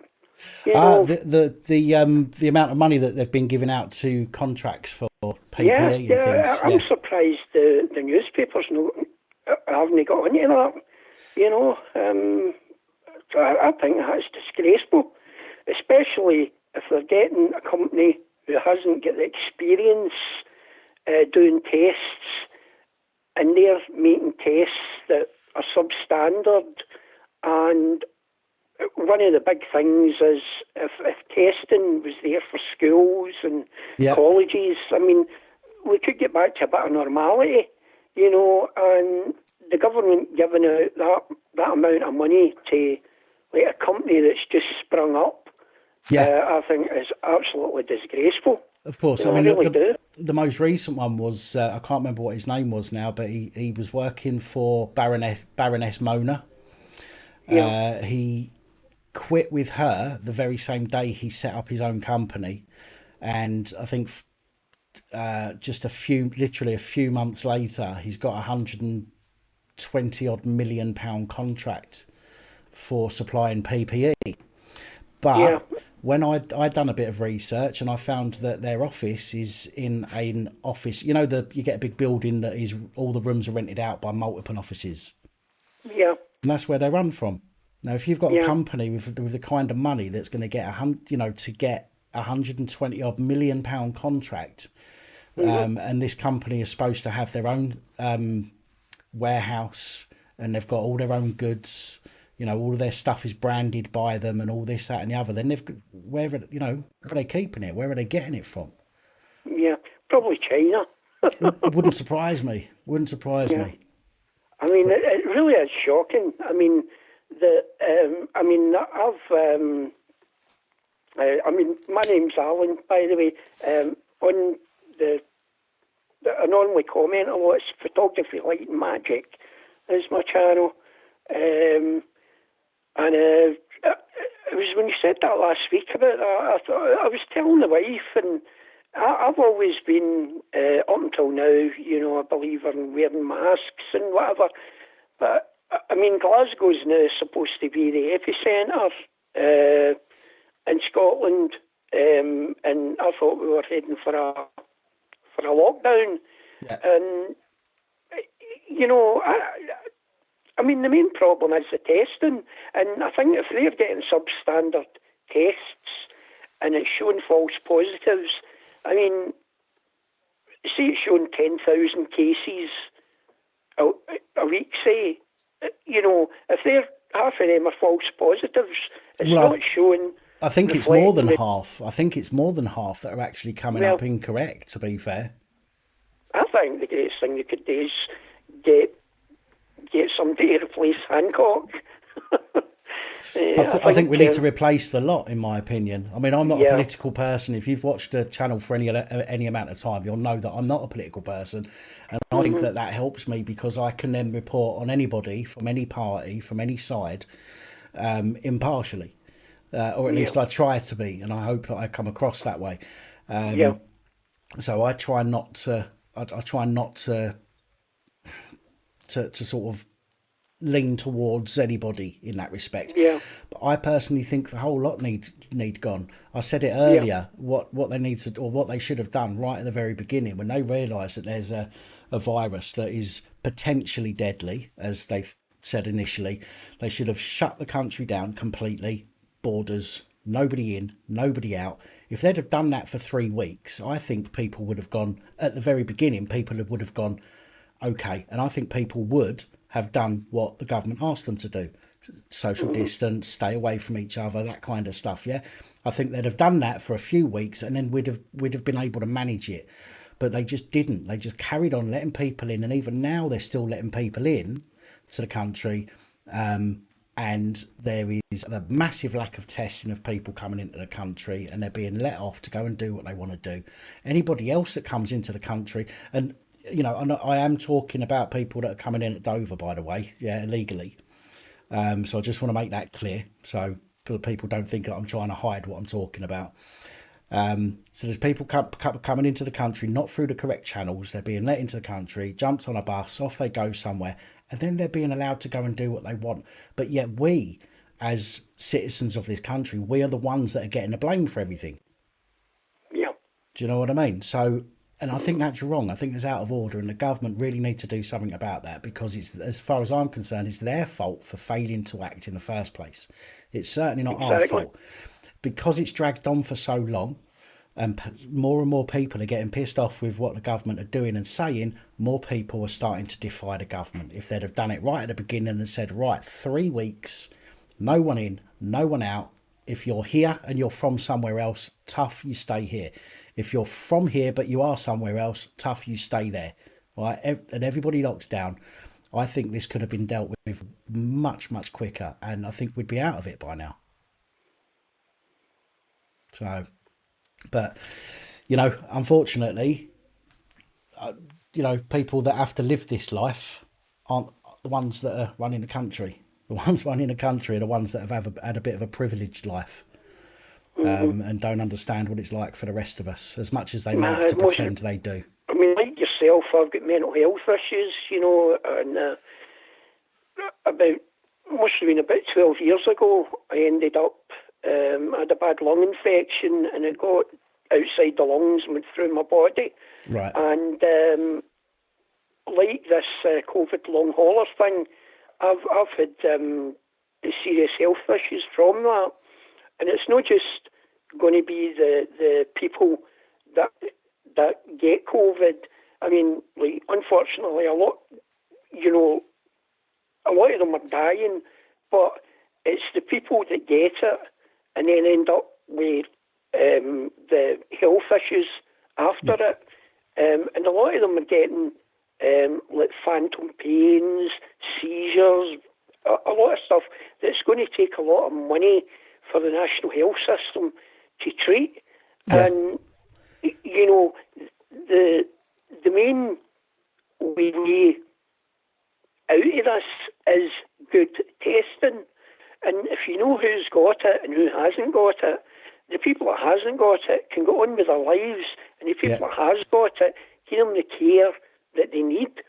You know, the amount of money that they've been giving out to contracts for PPE and things. I'm surprised the newspapers haven't got onto that. You know, I think that's disgraceful, especially if they're getting a company who hasn't got the experience doing tests, and they're making tests that are substandard. And one of the big things is if testing was there for schools and colleges, I mean, we could get back to a bit of normality, you know, and the government giving out that amount of money to like a company that's just sprung up, I think is absolutely disgraceful. Of course, I mean, the most recent one was I can't remember what his name was now, but he was working for Baroness Mona. He quit with her the very same day he set up his own company, and I think just literally a few months later, he's got £120 million contract for supplying PPE. But when I'd done a bit of research, and I found that their office is in an office, you get a big building that is all the rooms are rented out by multiple offices. Yeah. And that's where they run from. Now, if you've got a company with the kind of money that's going to get £120 million contract, and this company is supposed to have their own warehouse, and they've got all their own goods. All of their stuff is branded by them, and all this, that, and the other. Then where are they keeping it? Where are they getting it from? Yeah, probably China. It wouldn't surprise me. Me. I mean, it really is shocking. I mean, my name's Alan, by the way. On I normally comment on what's photography, light and magic is my channel. And it was when you said that last week about that, I thought, I was telling the wife, and I've always been, up until now, a believer in wearing masks and whatever. But, I mean, Glasgow's now supposed to be the epicentre in Scotland, and I thought we were heading for a lockdown. Yeah. And, I mean, the main problem is the testing, and I think if they're getting substandard tests and it's showing false positives, I mean, see it's showing 10,000 cases a week, say, if they're half of them are false positives, it's not showing. I think it's more than half. I think it's more than half that are actually coming up incorrect, to be fair. I think the greatest thing they could do is get somebody to replace Hancock. I think we need to replace the lot, in my opinion. I mean, I'm not a political person. If you've watched the channel for any amount of time, you'll know that I'm not a political person. And I think that helps me because I can then report on anybody from any party, from any side, impartially. Or at least I try to be, and I hope that I come across that way. So I try not to... I try not to sort of lean towards anybody in that respect. Yeah. But I personally think the whole lot need gone. I said it earlier, what they need to, or what they should have done right at the very beginning when they realised that there's a virus that is potentially deadly, as they said initially. They should have shut the country down completely, borders, nobody in, nobody out. If they'd have done that for 3 weeks, I think people would have gone, at the very beginning, people would have gone, okay. And I think people would have done what the government asked them to do. Social distance, stay away from each other, that kind of stuff, yeah? I think they'd have done that for a few weeks and then we'd have been able to manage it. But they just didn't. They just carried on letting people in, and even now they're still letting people in to the country. And there is a massive lack of testing of people coming into the country, and they're being let off to go and do what they want to do. Anybody else that comes into the country, and I am talking about people that are coming in at Dover, by the way, illegally. So I just want to make that clear, so people don't think that I'm trying to hide what I'm talking about. So there's people coming into the country not through the correct channels. They're being let into the country, jumped on a bus, off they go somewhere, and then they're being allowed to go and do what they want. But yet we, as citizens of this country, we are the ones that are getting the blame for everything. Yeah. Do you know what I mean? So, and I think that's wrong. I think it's out of order, and the government really need to do something about that, because it's, as far as I'm concerned, it's their fault for failing to act in the first place. It's certainly not our fault. Because it's dragged on for so long, and more and more people are getting pissed off with what the government are doing and saying, more people are starting to defy the government. If they'd have done it right at the beginning and said, right, 3 weeks, no one in, no one out. If you're here and you're from somewhere else, tough, you stay here. If you're from here but you are somewhere else, tough, you stay there. Right? And everybody locked down. I think this could have been dealt with much, much quicker, and I think we'd be out of it by now. So, but, you know, unfortunately, you know, people that have to live this life aren't the ones that are running the country. The ones running the country are the ones that have had a bit of a privileged life, and don't understand what it's like for the rest of us, as much as they like to pretend they do. I mean, like yourself, I've got mental health issues, you know, and must have been about 12 years ago, I ended up, I had a bad lung infection, and it got outside the lungs and went through my body. Right. And like this COVID long hauler thing, I've had serious health issues from that. And it's not just going to be the people that get COVID. I mean, like, unfortunately, a lot of them are dying, but it's the people that get it and then end up with the health issues after it. And a lot of them are getting like phantom pains, seizures, a lot of stuff that's going to take a lot of money for the national health system to treat. Yeah. And, you know, the main way out of this is good testing. And if you know who's got it and who hasn't got it, the people that hasn't got it can go on with their lives, and the people that has got it, give them the care that they need.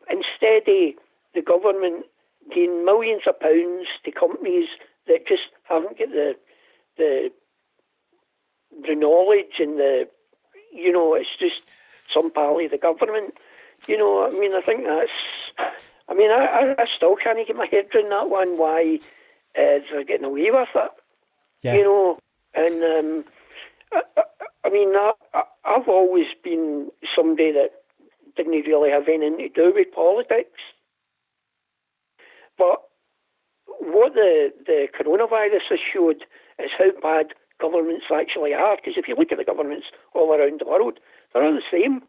Instead of the government giving millions of pounds to companies that just haven't got the knowledge and it's just some pal of the government. You know, I mean, I think that's... I mean, I still can't get my head around that one, why they're getting away with it. Yeah. You know, and I mean, I've always been somebody that didn't really have anything to do with politics. But what the coronavirus has showed is how bad governments actually are. Because if you look at the governments all around the world, they're all the same.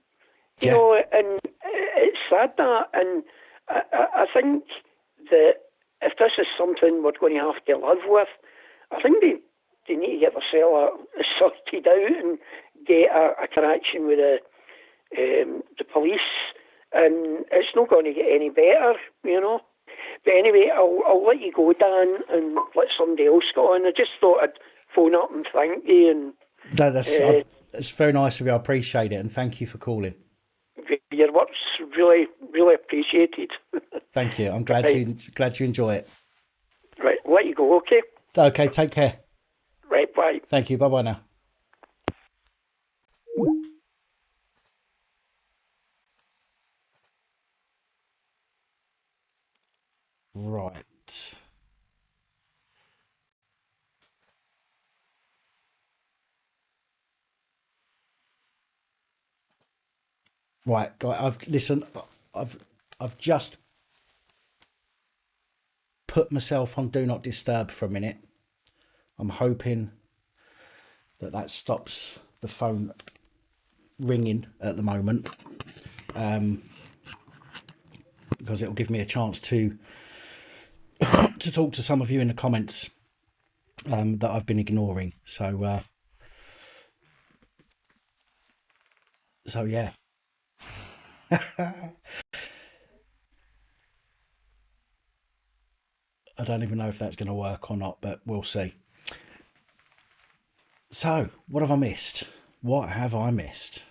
You know, and it's sad that. And I think that if this is something we're going to have to live with, I think they need to get themselves sorted out and get a connection with the police, and it's not going to get any better, you know. But anyway, I'll let you go, Dan, and let somebody else go on. I just thought I'd phone up and thank you. And no, it's very nice of you. I appreciate it, and thank you for calling. Your work's really, really appreciated. Thank you. I'm glad you enjoy it. Right, I'll let you go. Okay. Okay. Take care. Right. Bye. Thank you. Bye bye now. Right. Right, I've just put myself on Do Not Disturb for a minute. I'm hoping that stops the phone ringing at the moment, because it'll give me a chance to talk to some of you in the comments that I've been ignoring. So yeah. I don't even know if that's going to work or not, but we'll see. So, what have I missed? What have I missed?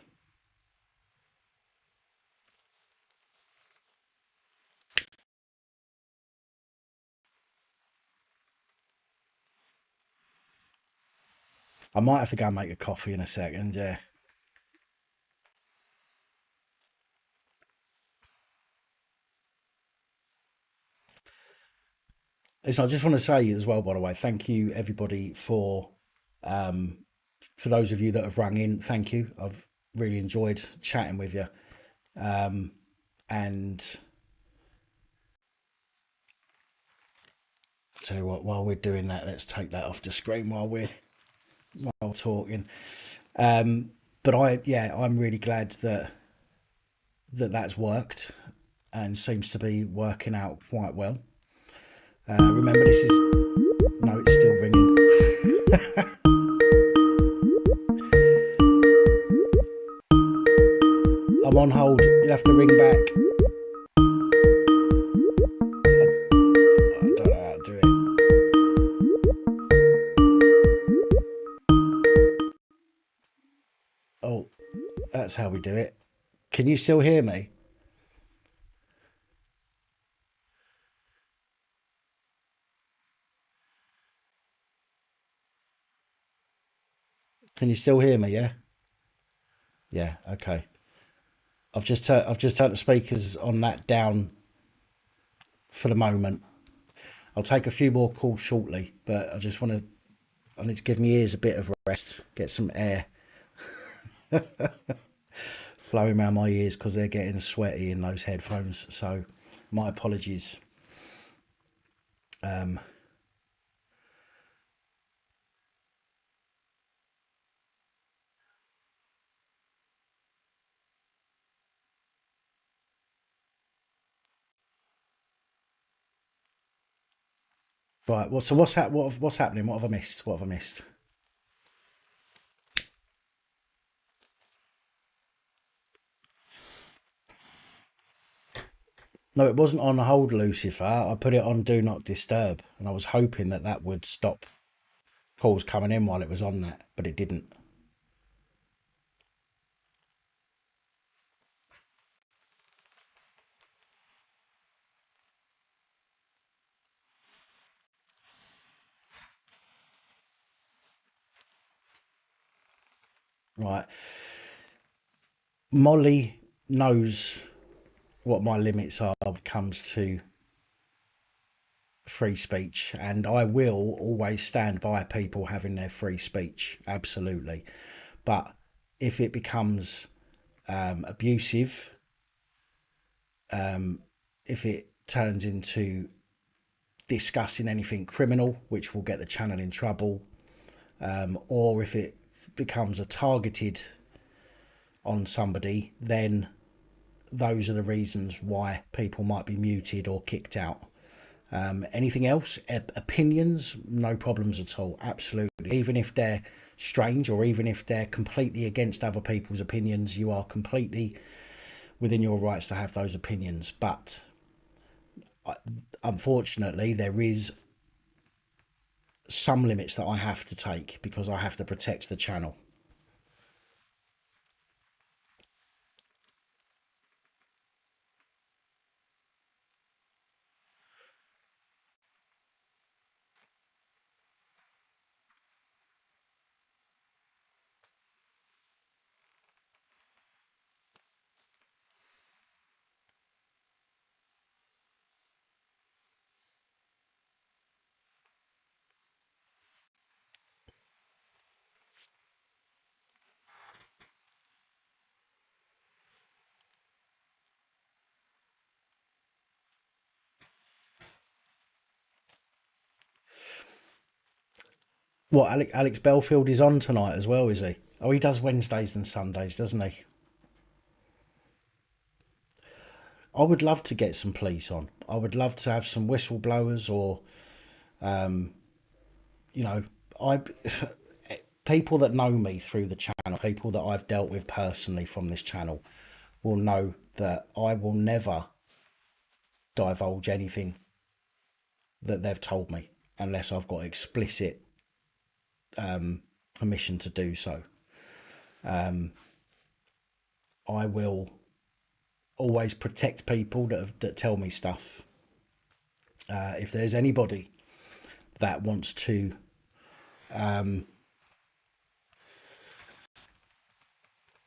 I might have to go and make a coffee in a second, yeah. Listen, I just want to say as well, by the way, thank you everybody for those of you that have rung in. Thank you. I've really enjoyed chatting with you. And tell you what, while we're doing that, let's take that off the screen while talking. But I'm really glad that that's worked. and seems to be working out quite well. Remember, this is... No, it's still ringing. I'm on hold. You'll have to ring back. I don't know how to do it. Oh, that's how we do it. Can you still hear me? Can you still hear me? Yeah. Yeah. Okay. I've just turned the speakers on that down for the moment. I'll take a few more calls shortly, but I need to give my ears a bit of rest, get some air flowing around my ears because they're getting sweaty in those headphones. So my apologies. Right. Well, so what's happening? What have I missed? What have I missed? No, it wasn't on hold, Lucifer. I put it on do not disturb, and I was hoping that would stop calls coming in while it was on that, but it didn't. Right. Molly knows what my limits are when it comes to free speech, and I will always stand by people having their free speech, absolutely. But if it becomes abusive, if it turns into discussing anything criminal, which will get the channel in trouble, or if it becomes a targeted on somebody, then those are the reasons why people might be muted or kicked out. Anything else? Opinions? No problems at all. Absolutely. Even if they're strange or even if they're completely against other people's opinions, you are completely within your rights to have those opinions. But unfortunately, there is some limits that I have to take because I have to protect the channel. What, Alex Belfield is on tonight as well, is he? Oh, he does Wednesdays and Sundays, doesn't he? I would love to get some police on. I would love to have some whistleblowers or, you know, people that know me through the channel, people that I've dealt with personally from this channel will know that I will never divulge anything that they've told me unless I've got explicit permission to do so. I will always protect people that tell me stuff. If there's anybody that wants to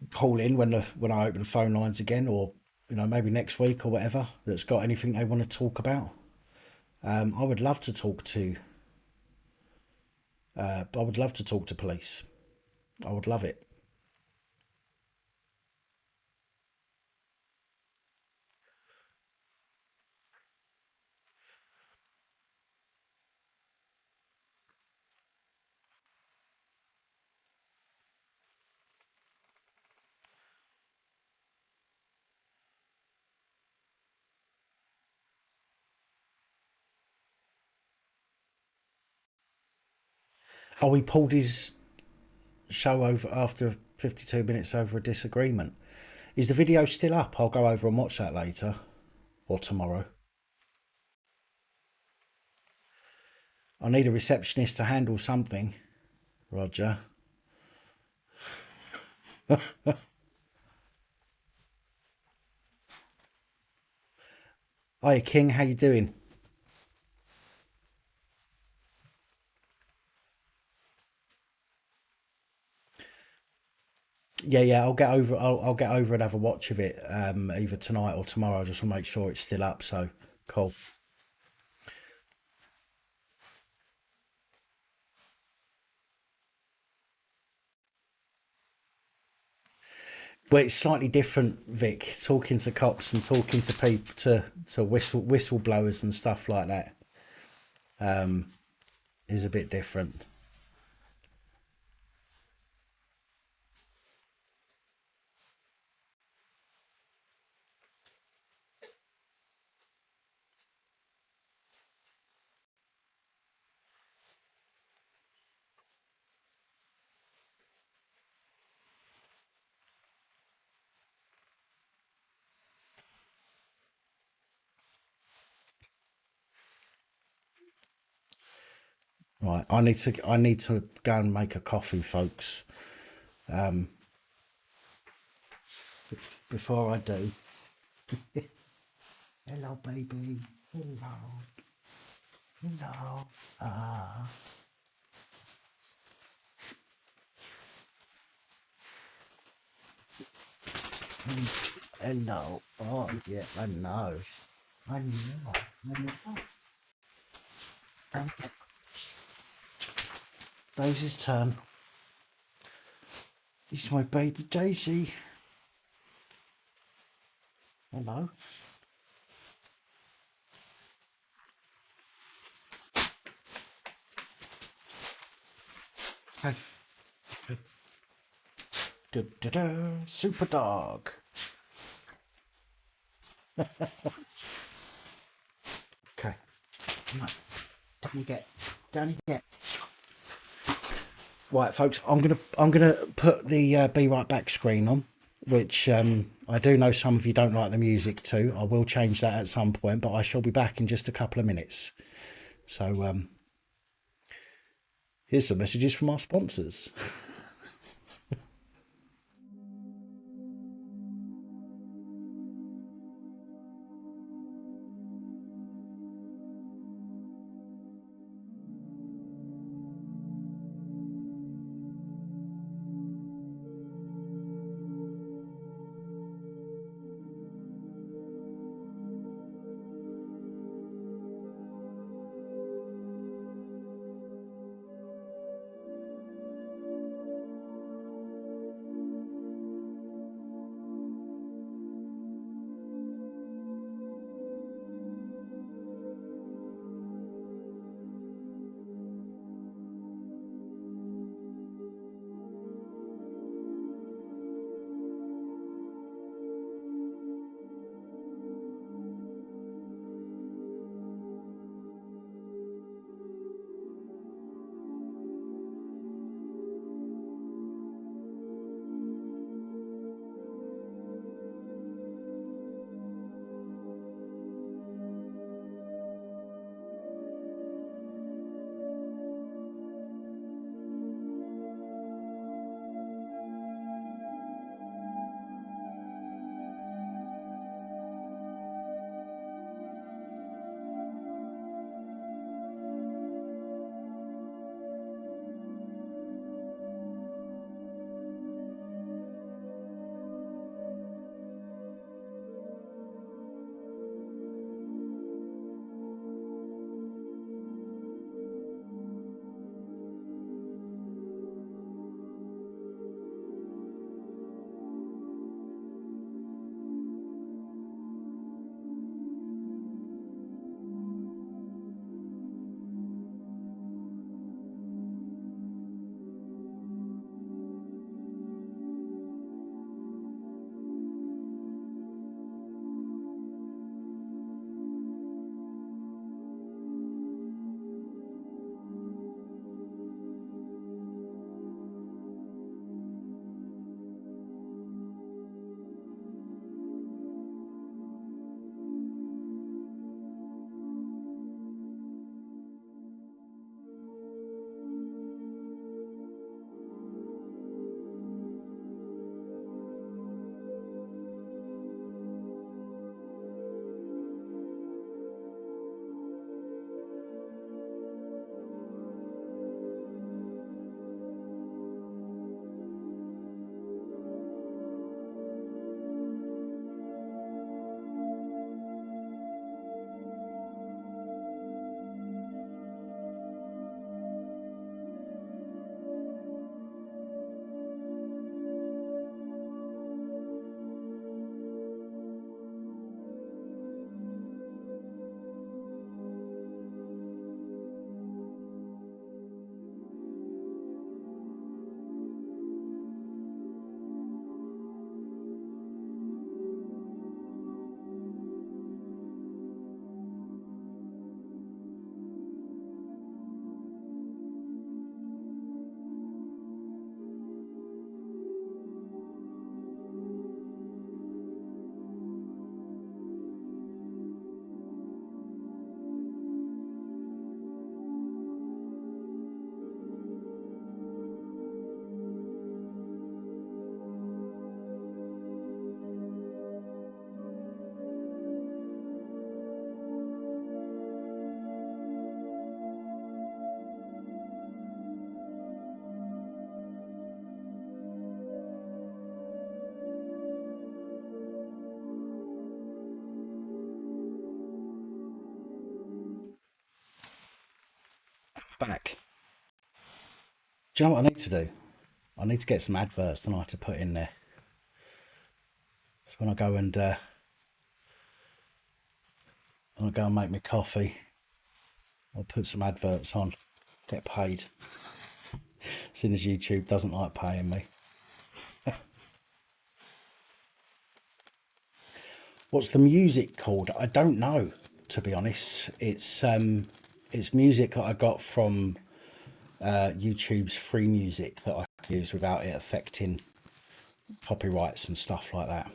call in when I open the phone lines again, or maybe next week or whatever, that's got anything they want to talk about, I would love to talk to. I would love to talk to police. I would love it. Oh, he pulled his show over after 52 minutes over a disagreement. Is the video still up? I'll go over and watch that later or tomorrow. I need a receptionist to handle something, Roger. Hiya, King. How you doing? Yeah. I'll get over. I'll get over and have a watch of it either tonight or tomorrow. I just want to make sure it's still up. So cool. Well, it's slightly different, Vic. Talking to cops and talking to people to whistleblowers and stuff like that is a bit different. Right, I need to go and make a coffee, folks. Before I do. Hello, baby. Hello. Hello. Hello. Oh, yeah, I know. I know. Okay. Daisy's turn. This is my baby Daisy. Hello. Okay. Super dog. Okay. Right. Down you get. Right, folks. I'm gonna put the Be Right Back screen on, which I do know some of you don't like the music too. I will change that at some point, but I shall be back in just a couple of minutes. So here's some messages from our sponsors. back. Do you know what I need to do? I need to get some adverts tonight to put in there. So when I go and make me coffee, I'll put some adverts on, get paid. As soon as YouTube doesn't like paying me. What's the music called? I don't know, to be honest. It's music that I got from YouTube's free music that I can use without it affecting copyrights and stuff like that.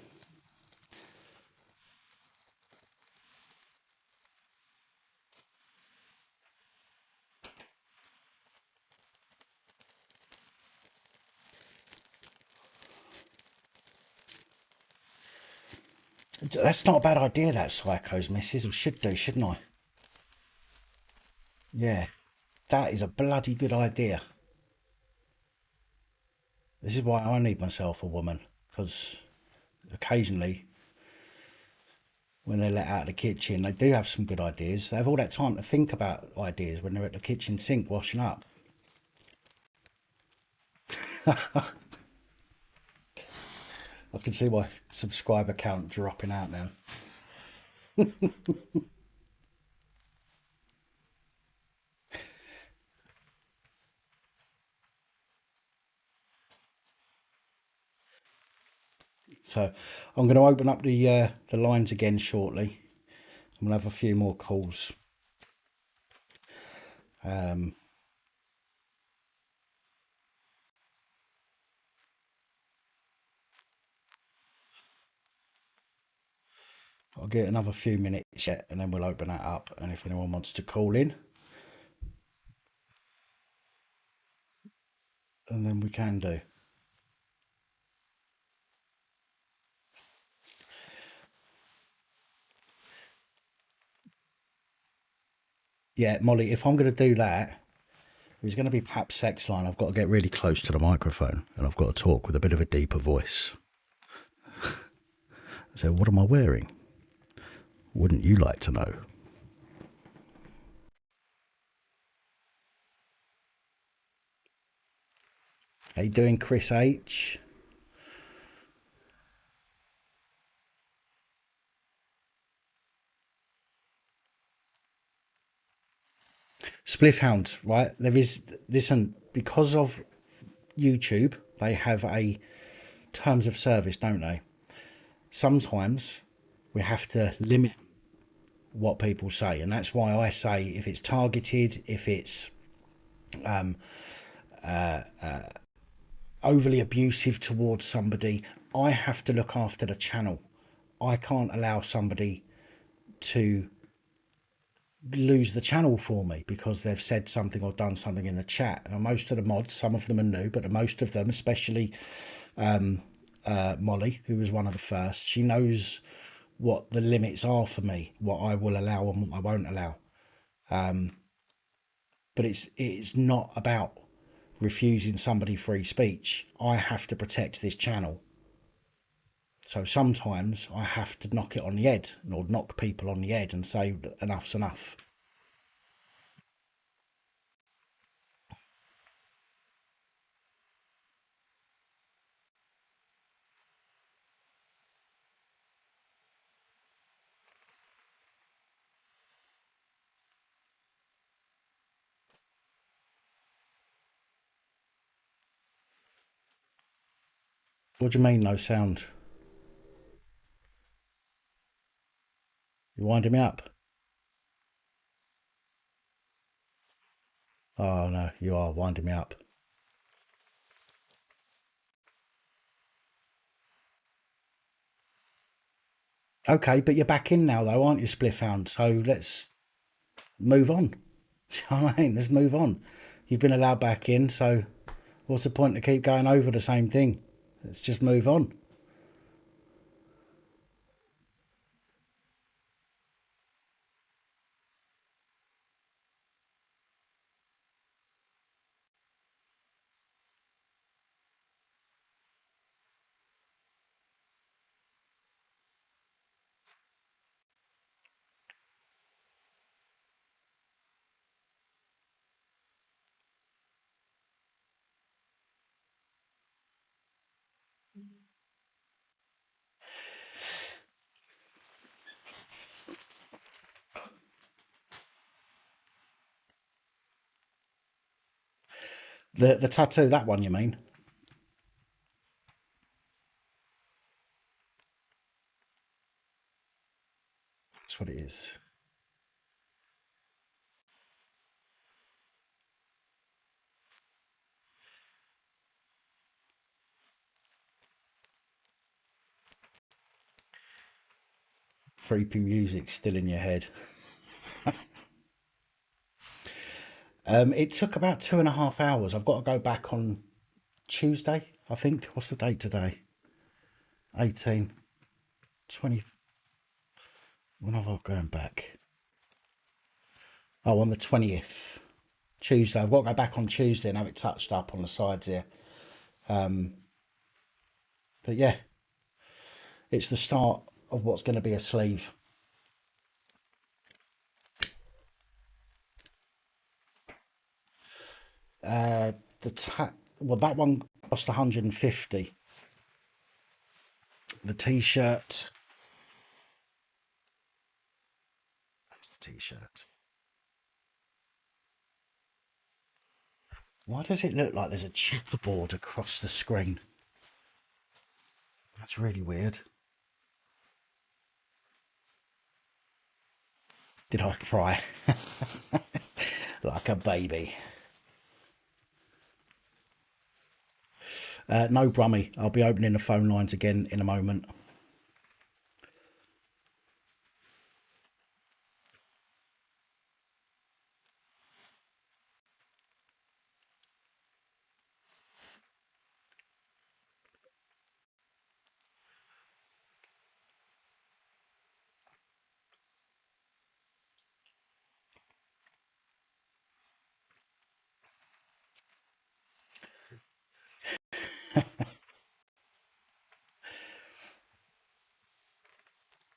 That's not a bad idea, that Psycho's missus. I should do, shouldn't I? Yeah, that is a bloody good idea. This is why I need myself a woman, because occasionally when they're let out of the kitchen, they do have some good ideas. They have all that time to think about ideas when they're at the kitchen sink washing up. I can see my subscriber count dropping out now. So I'm going to open up the lines again shortly. I'm going to have a few more calls. I'll get another few minutes yet, and then we'll open that up. And if anyone wants to call in, and then we can do. Yeah, Molly, if I'm going to do that, if it's going to be Pap's sex line, I've got to get really close to the microphone and I've got to talk with a bit of a deeper voice. So, what am I wearing? Wouldn't you like to know? How you doing, Chris H? Spliffhound, right? There is, listen, because of YouTube, they have a terms of service, don't they? Sometimes we have to limit what people say, and that's why I say if it's targeted, if it's overly abusive towards somebody, I have to look after the channel. I can't allow somebody to lose the channel for me because they've said something or done something in the chat. Now, most of the mods, some of them are new, but most of them, especially Molly, who was one of the first, she knows what the limits are for me, what I will allow and what I won't allow. But it's not about refusing somebody free speech. I have to protect this channel. So sometimes I have to knock it on the head, or knock people on the head and say enough's enough. What do you mean, no sound? You winding me up? Oh no, you are winding me up. Okay, but you're back in now though, aren't you, Spliffhound? So let's move on. Do you know what I mean? Let's move on. You've been allowed back in, so what's the point to keep going over the same thing? Let's just move on. The tattoo, that one you mean? That's what it is. Creepy music still in your head. It took about 2.5 hours. I've got to go back on Tuesday, I think. What's the date today? 18, 20. When have I gone back? Oh, on the 20th. Tuesday. I've got to go back on Tuesday and have it touched up on the sides here. But yeah, it's the start of what's going to be a sleeve. Well, that one cost 150. The t-shirt. That's the t-shirt. Why does it look like there's a checkerboard across the screen? That's really weird. Did I cry? Like a baby. No, Brummy. I'll be opening the phone lines again in a moment.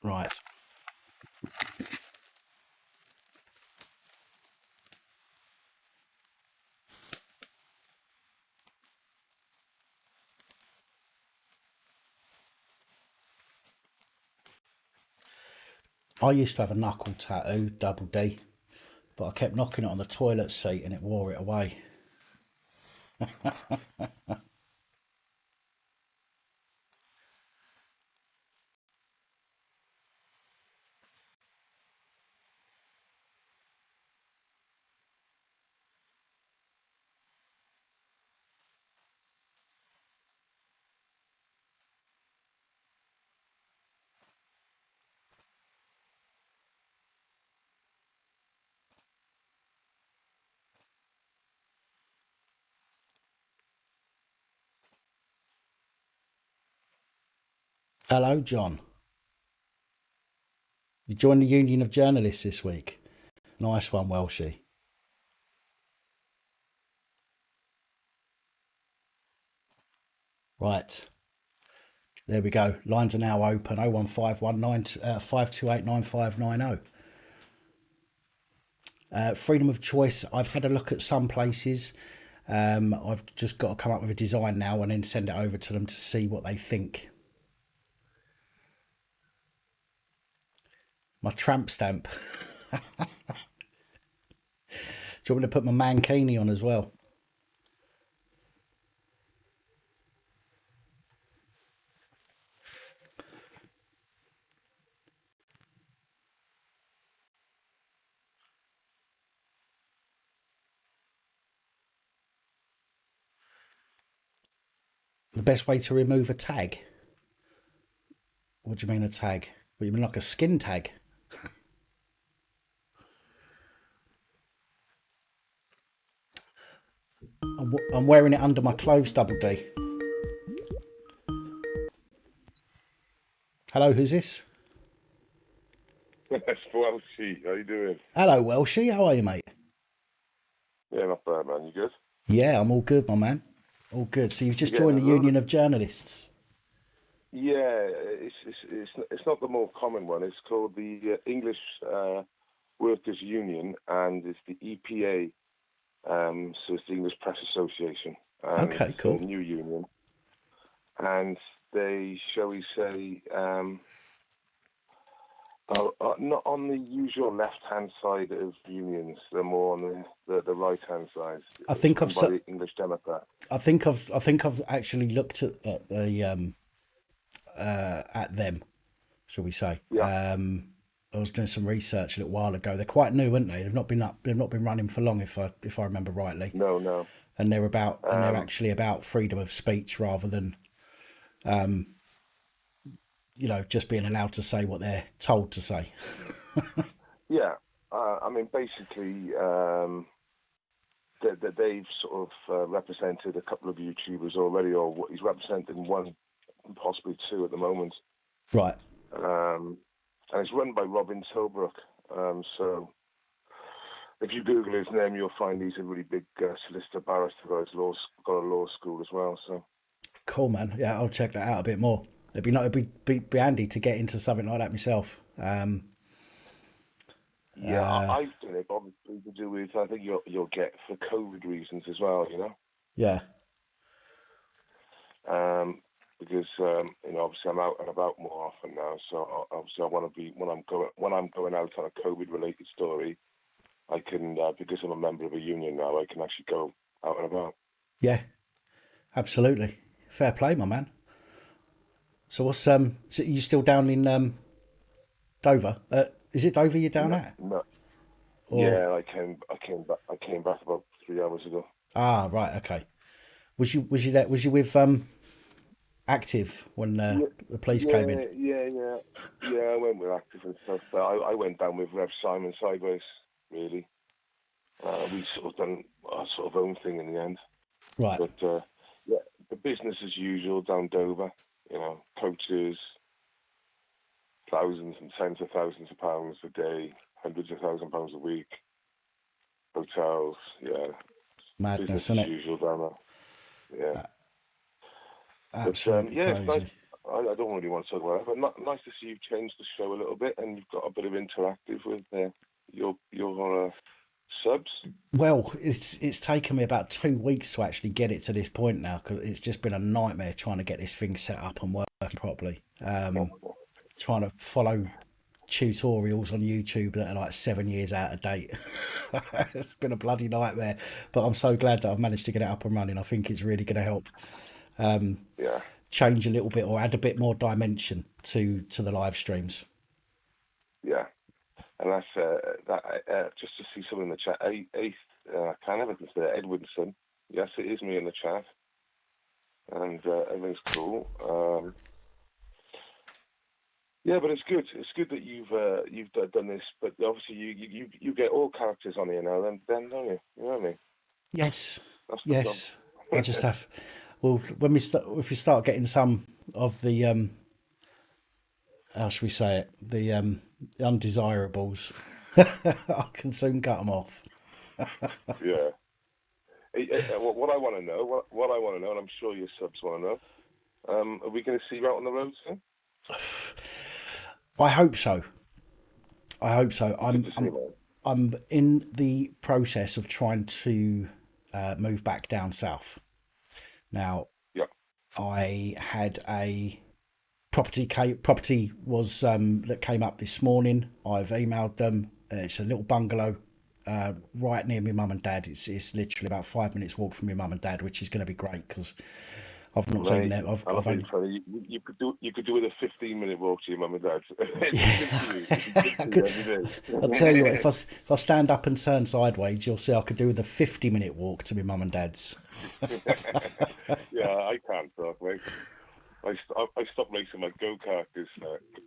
Right. I used to have a knuckle tattoo, double D, but I kept knocking it on the toilet seat and it wore it away. Hello, John. You joined the Union of Journalists this week. Nice one, Welshie. Right. There we go. Lines are now open. 01519 528 9590. Freedom of choice. I've had a look at some places. I've just got to come up with a design now and then send it over to them to see what they think. My tramp stamp. Do you want me to put my mankini on as well? The best way to remove a tag? What do you mean a tag? What, you mean like a skin tag? I'm wearing it under my clothes, Double D. Hello, who's this? That's Welshie. How you doing? Hello, Welshie. How are you, mate? Yeah, not bad, man. You good? Yeah, I'm all good, my man. All good. So you've just joined the Union of Journalists? Yeah, it's not the more common one. It's called the English Workers Union, and it's the EPA. So it's the English Press Association. And okay, cool. It's a new union, and they, shall we say, Oh, not on the usual left-hand side of unions. They're more on the right-hand side. I think By the English Democrat. I think I've actually looked at the at them, shall we say? Yeah. I was doing some research a little while ago. They're quite new, aren't they? They've not been running for long, if I remember rightly. No. And they're actually about freedom of speech rather than, just being allowed to say what they're told to say. Yeah. I mean, basically, they've sort of represented a couple of YouTubers already, or he's representing one, possibly two at the moment. Right. And it's run by Robin Tilbrook. So if you Google his name, you'll find he's a really big solicitor barrister. Got a law school as well. So cool, man. Yeah, I'll check that out a bit more. It'd be handy to get into something like that myself. I've done it obviously to do with, I think you'll get for COVID reasons as well, you know. Yeah. Because obviously I'm out and about more often now, so obviously I want to be when I'm going out on a COVID related story, I can because I'm a member of a union now, I can actually go out and about. Yeah, absolutely. Fair play, my man. So what's so you still down in Dover? Is it Dover you're down at? No. Or... Yeah, I came back about 3 hours ago. Ah, right, okay. Was you there? Was you with Active when the police came in? Yeah. I went with Active and stuff, but I went down with Rev Simon sideways. Really, we sort of done our sort of own thing in the end. Right. But the business as usual down Dover. You know, coaches, thousands and tens of thousands of pounds a day, hundreds of £1,000s a week. Hotels, yeah. Madness, business isn't as it? usual down there. Yeah. Absolutely crazy. crazy. It's nice. I don't really want to talk about it, but nice to see you've changed the show a little bit and you've got a bit of interactive with your subs. Well, it's taken me about 2 weeks to actually get it to this point now, because it's just been a nightmare trying to get this thing set up and working properly. Trying to follow tutorials on YouTube that are like 7 years out of date. It's been a bloody nightmare, but I'm so glad that I've managed to get it up and running. I think it's really going to help change a little bit or add a bit more dimension to the live streams. Yeah, and that's just to see someone in the chat. I can't ever consider Edwinson. Yes, it is me in the chat, and everything's cool. Yeah, but it's good. It's good that you've done this. But obviously, you get all characters on here now. Then don't you? You know what I mean? Yes. That's the Yes. job. I just have. Well, if you start getting some of the how should we say it, the undesirables, I can soon cut them off. Yeah. What I want to know, and I'm sure your subs want to know, are we going to see you out on the road soon? I hope so. I'm in the process of trying to move back down south. Now, I had a property was that came up this morning. I've emailed them. It's a little bungalow right near my mum and dad. It's literally about 5 minutes walk from my mum and dad, which is going to be great because I've not seen them. I've only... You could do with a 15-minute walk to your mum and dad. I'll tell you what, if I stand up and turn sideways, you'll see I could do with a 50-minute walk to my mum and dad's. Yeah, I can't talk, mate. I stopped racing my go-kart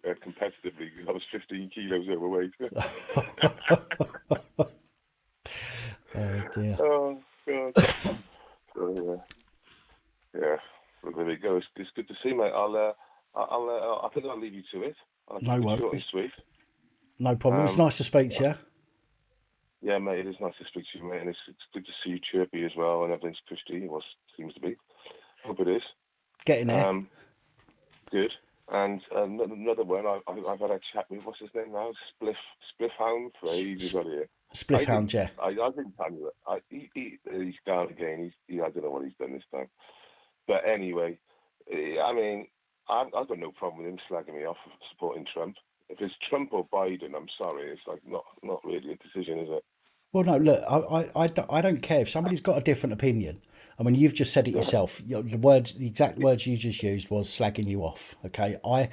competitively because I was 15 kilos overweight. Oh dear. Oh God. So, yeah. Well, there we go. It's good to see, mate. I think I'll leave you to it. No worries. Short and sweet. No problem. It's nice to speak to you. Yeah, mate. It is nice to speak to you, mate, and it's good to see you chirpy as well, and everything's cushy. Well, seems to be. Hope it is. Getting there. Good. And another one. I've had a chat with what's his name now? Spliffhound for ages on here. Spliffhound, yeah. I didn't tell you that. He's down again. I don't know what he's done this time. But anyway, I mean, I've got no problem with him slagging me off for supporting Trump. if it's Trump or Biden, I'm sorry, it's like not really a decision, is it? Well, no, look, I don't care if somebody's got a different opinion. I mean, you've just said it yourself. The exact words you just used was slagging you off. Okay, I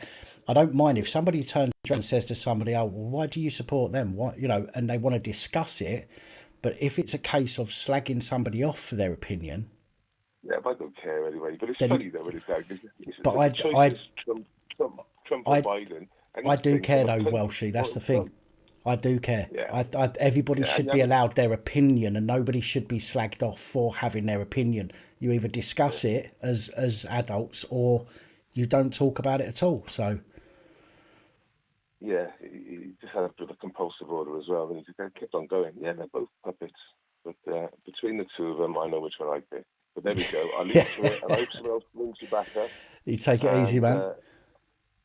don't mind if somebody turns around and says to somebody, "Oh, well, why do you support them?" Why, and they want to discuss it. But if it's a case of slagging somebody off for their opinion, yeah, but I don't care anyway. But it's then, funny though, it's like, but the choice is Trump or Biden. I do care though, Welshie. That's the thing. I do care. Yeah. Everybody should be allowed their opinion, and nobody should be slagged off for having their opinion. You either discuss it as adults, or you don't talk about it at all. So. Yeah, he just had a bit of a compulsive order as well, and he just kept on going. Yeah, they're both puppets. But between the two of them, I know which one I pick. But there we go. I'll leave it to it, and I hope someone else brings you back up. You take it easy, man.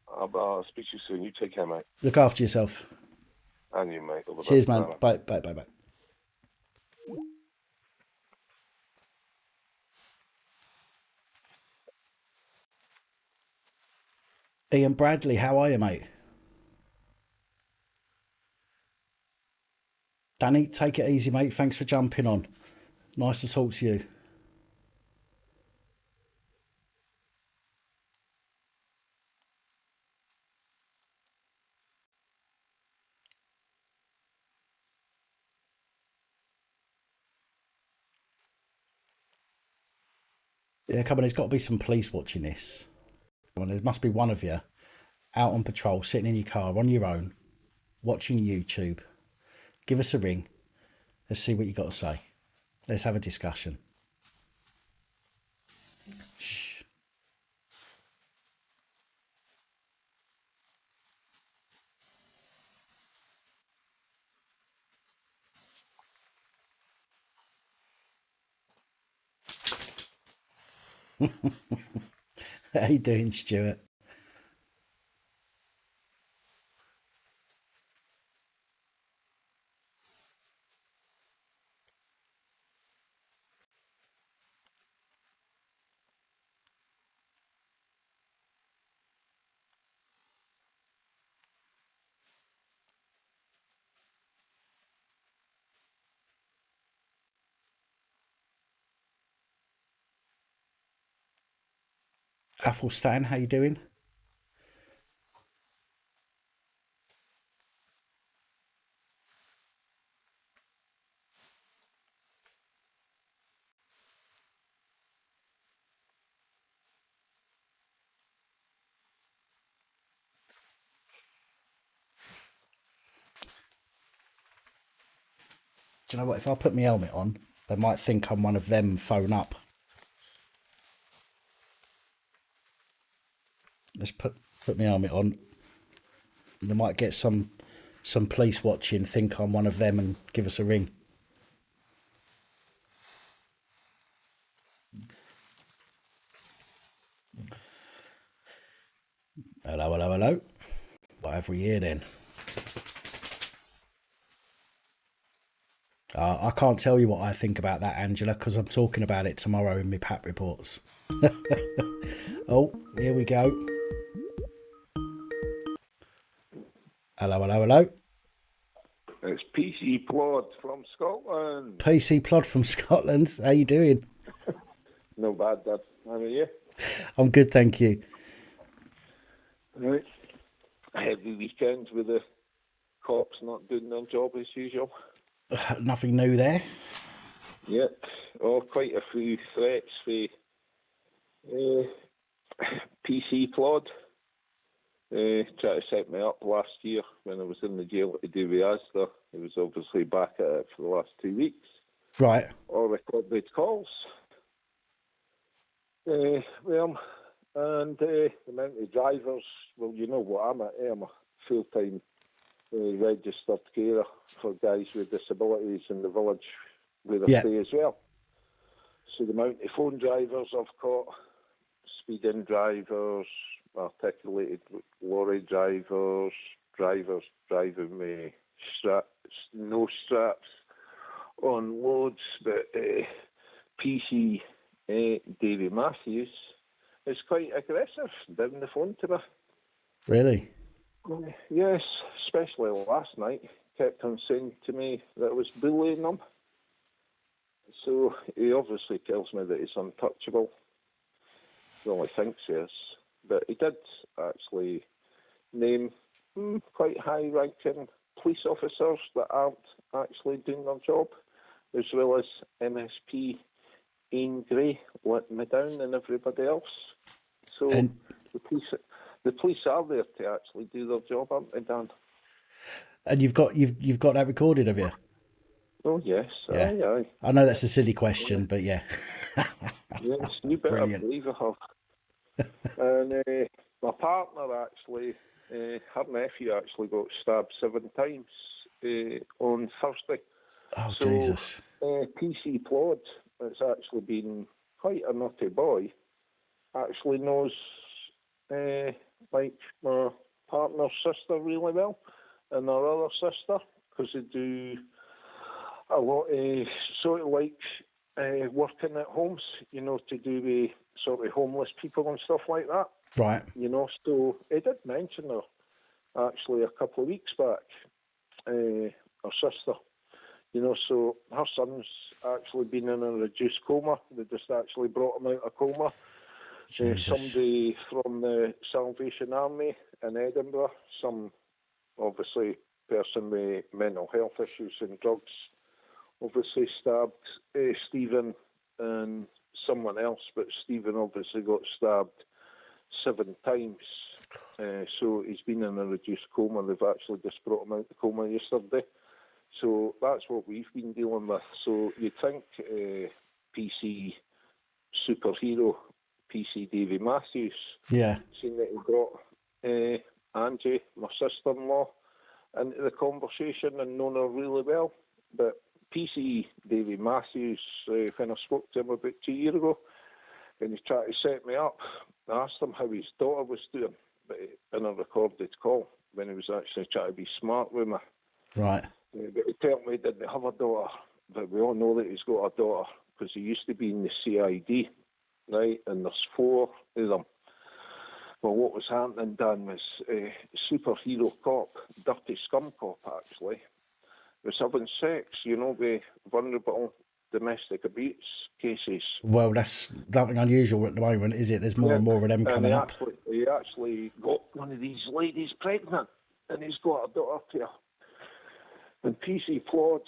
I'll speak to you soon. You take care, mate. Look after yourself. And you, mate. All the Cheers, best. man. Bye, bye, bye, bye. Ian Bradley, how are you, mate? Danny, take it easy, mate. Thanks for jumping on. Nice to talk to you. Yeah, come on, there's got to be some police watching this. Come on, there must be one of you out on patrol, sitting in your car on your own, watching YouTube. Give us a ring. Let's see what you got to say. Let's have a discussion. Shh. How you doing, Stuart? Athelstan, how you doing? Do you know what? If I put my helmet on, they might think I'm one of them. Phone up. Let's put my helmet on. They might get some police watching, think I'm one of them, and give us a ring. Hello, hello, hello. What have we here then? I can't tell you what I think about that, Angela, because I'm talking about it tomorrow in my PAP reports. Oh, here we go. Hello, hello, hello. It's PC Plod from Scotland. PC Plod from Scotland. How you doing? No bad, Dad. How are you? I'm good, thank you. Right. Heavy weekend with the cops not doing their job as usual. Nothing new there. Yep. Oh, quite a few threats for PC Plod. Tried to set me up last year when I was in the jail to do with Asda. He was obviously back at it for the last 2 weeks. Right. All recorded calls. And the amount of drivers, well, you know what I'm at. I'm a full-time registered carer for guys with disabilities in the village where I stay as well. So the amount of phone drivers I've caught, speeding drivers, articulated lorry drivers, drivers driving with no straps on loads, but PC Davy Matthews is quite aggressive down the phone to me. Really? Yes, especially last night. Kept on saying to me that I was bullying him. So he obviously tells me that he's untouchable. He only thinks he is. But he did actually name quite high-ranking police officers that aren't actually doing their job, as well as MSP Ian Gray letting me down and everybody else. So the police are there to actually do their job, aren't they, Dan? And you've got that recorded, have you? Oh yes, Yeah. aye. I know that's a silly question, but yeah. Yes, you better Brilliant. believe I have. And my partner actually, her nephew actually got stabbed 7 times on Thursday. Oh, so, Jesus. PC Plod, that's actually been quite a naughty boy, actually knows like my partner's sister really well, and our other sister, because they do a lot of sort of like working at homes, you know, to do with sort of homeless people and stuff like that. Right. You know, so he did mention her actually a couple of weeks back, her sister. You know, so her son's actually been in a reduced coma. They just actually brought him out of coma. Somebody from the Salvation Army in Edinburgh, some obviously person with mental health issues and drugs, obviously stabbed Stephen and someone else, but Stephen obviously got stabbed 7 times. So he's been in a reduced coma. They've actually just brought him out of the coma yesterday. So that's what we've been dealing with. So you'd think PC superhero, PC Davy Matthews, seeing that he brought Angie, my sister-in-law, into the conversation and known her really well. But PC Davy Matthews, when I spoke to him about 2 years ago, and he tried to set me up, I asked him how his daughter was doing, but in a recorded call, when he was actually trying to be smart with me. Right. But he told me he didn't have a daughter, but we all know that he's got a daughter because he used to be in the CID, right? And there's 4 of them. Well, what was happening, Dan, was superhero cop, dirty scum cop, actually, was having sex, you know, with vulnerable domestic abuse cases. Well, that's nothing unusual at the moment, is it? There's more and more of them coming up. He actually got one of these ladies pregnant, and he's got a daughter to her. And PC Plod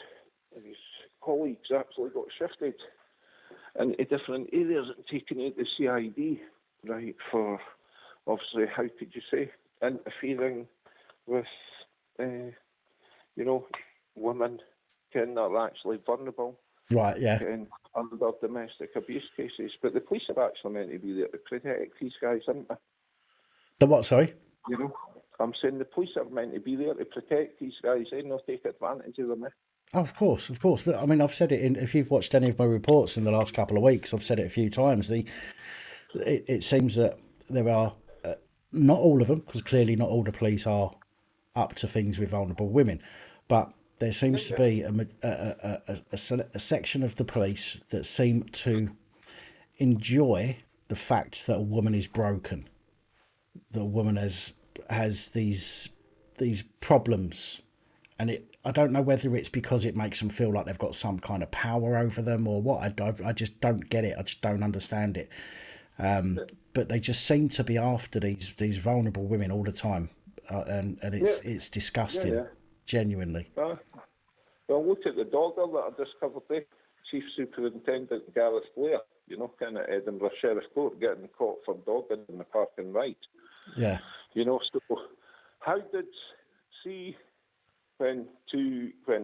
and his colleagues actually got shifted into different areas and taken out the CID, right, for, obviously, how could you say, interfering with, you know, women that are actually vulnerable. Right, yeah. And under domestic abuse cases. But the police are actually meant to be there to protect these guys, aren't they? The what, sorry? You know, I'm saying the police are meant to be there to protect these guys, not take advantage of them. Oh, of course. But I mean, I've said it if you've watched any of my reports in the last couple of weeks, I've said it a few times. It seems that there are, not all of them, because clearly not all the police are up to things with vulnerable women, but there seems to be a section of the police that seem to enjoy the fact that a woman is broken, that a woman has these problems, and I don't know whether it's because it makes them feel like they've got some kind of power over them or what. I just don't get it. I just don't understand it. But they just seem to be after these vulnerable women all the time, and it's disgusting, genuinely. Well, look at the dogger that I discovered there, Chief Superintendent Gareth Blair, you know, kind of Edinburgh Sheriff Court, getting caught for dogging in the parking right. Yeah. You know, so how did, when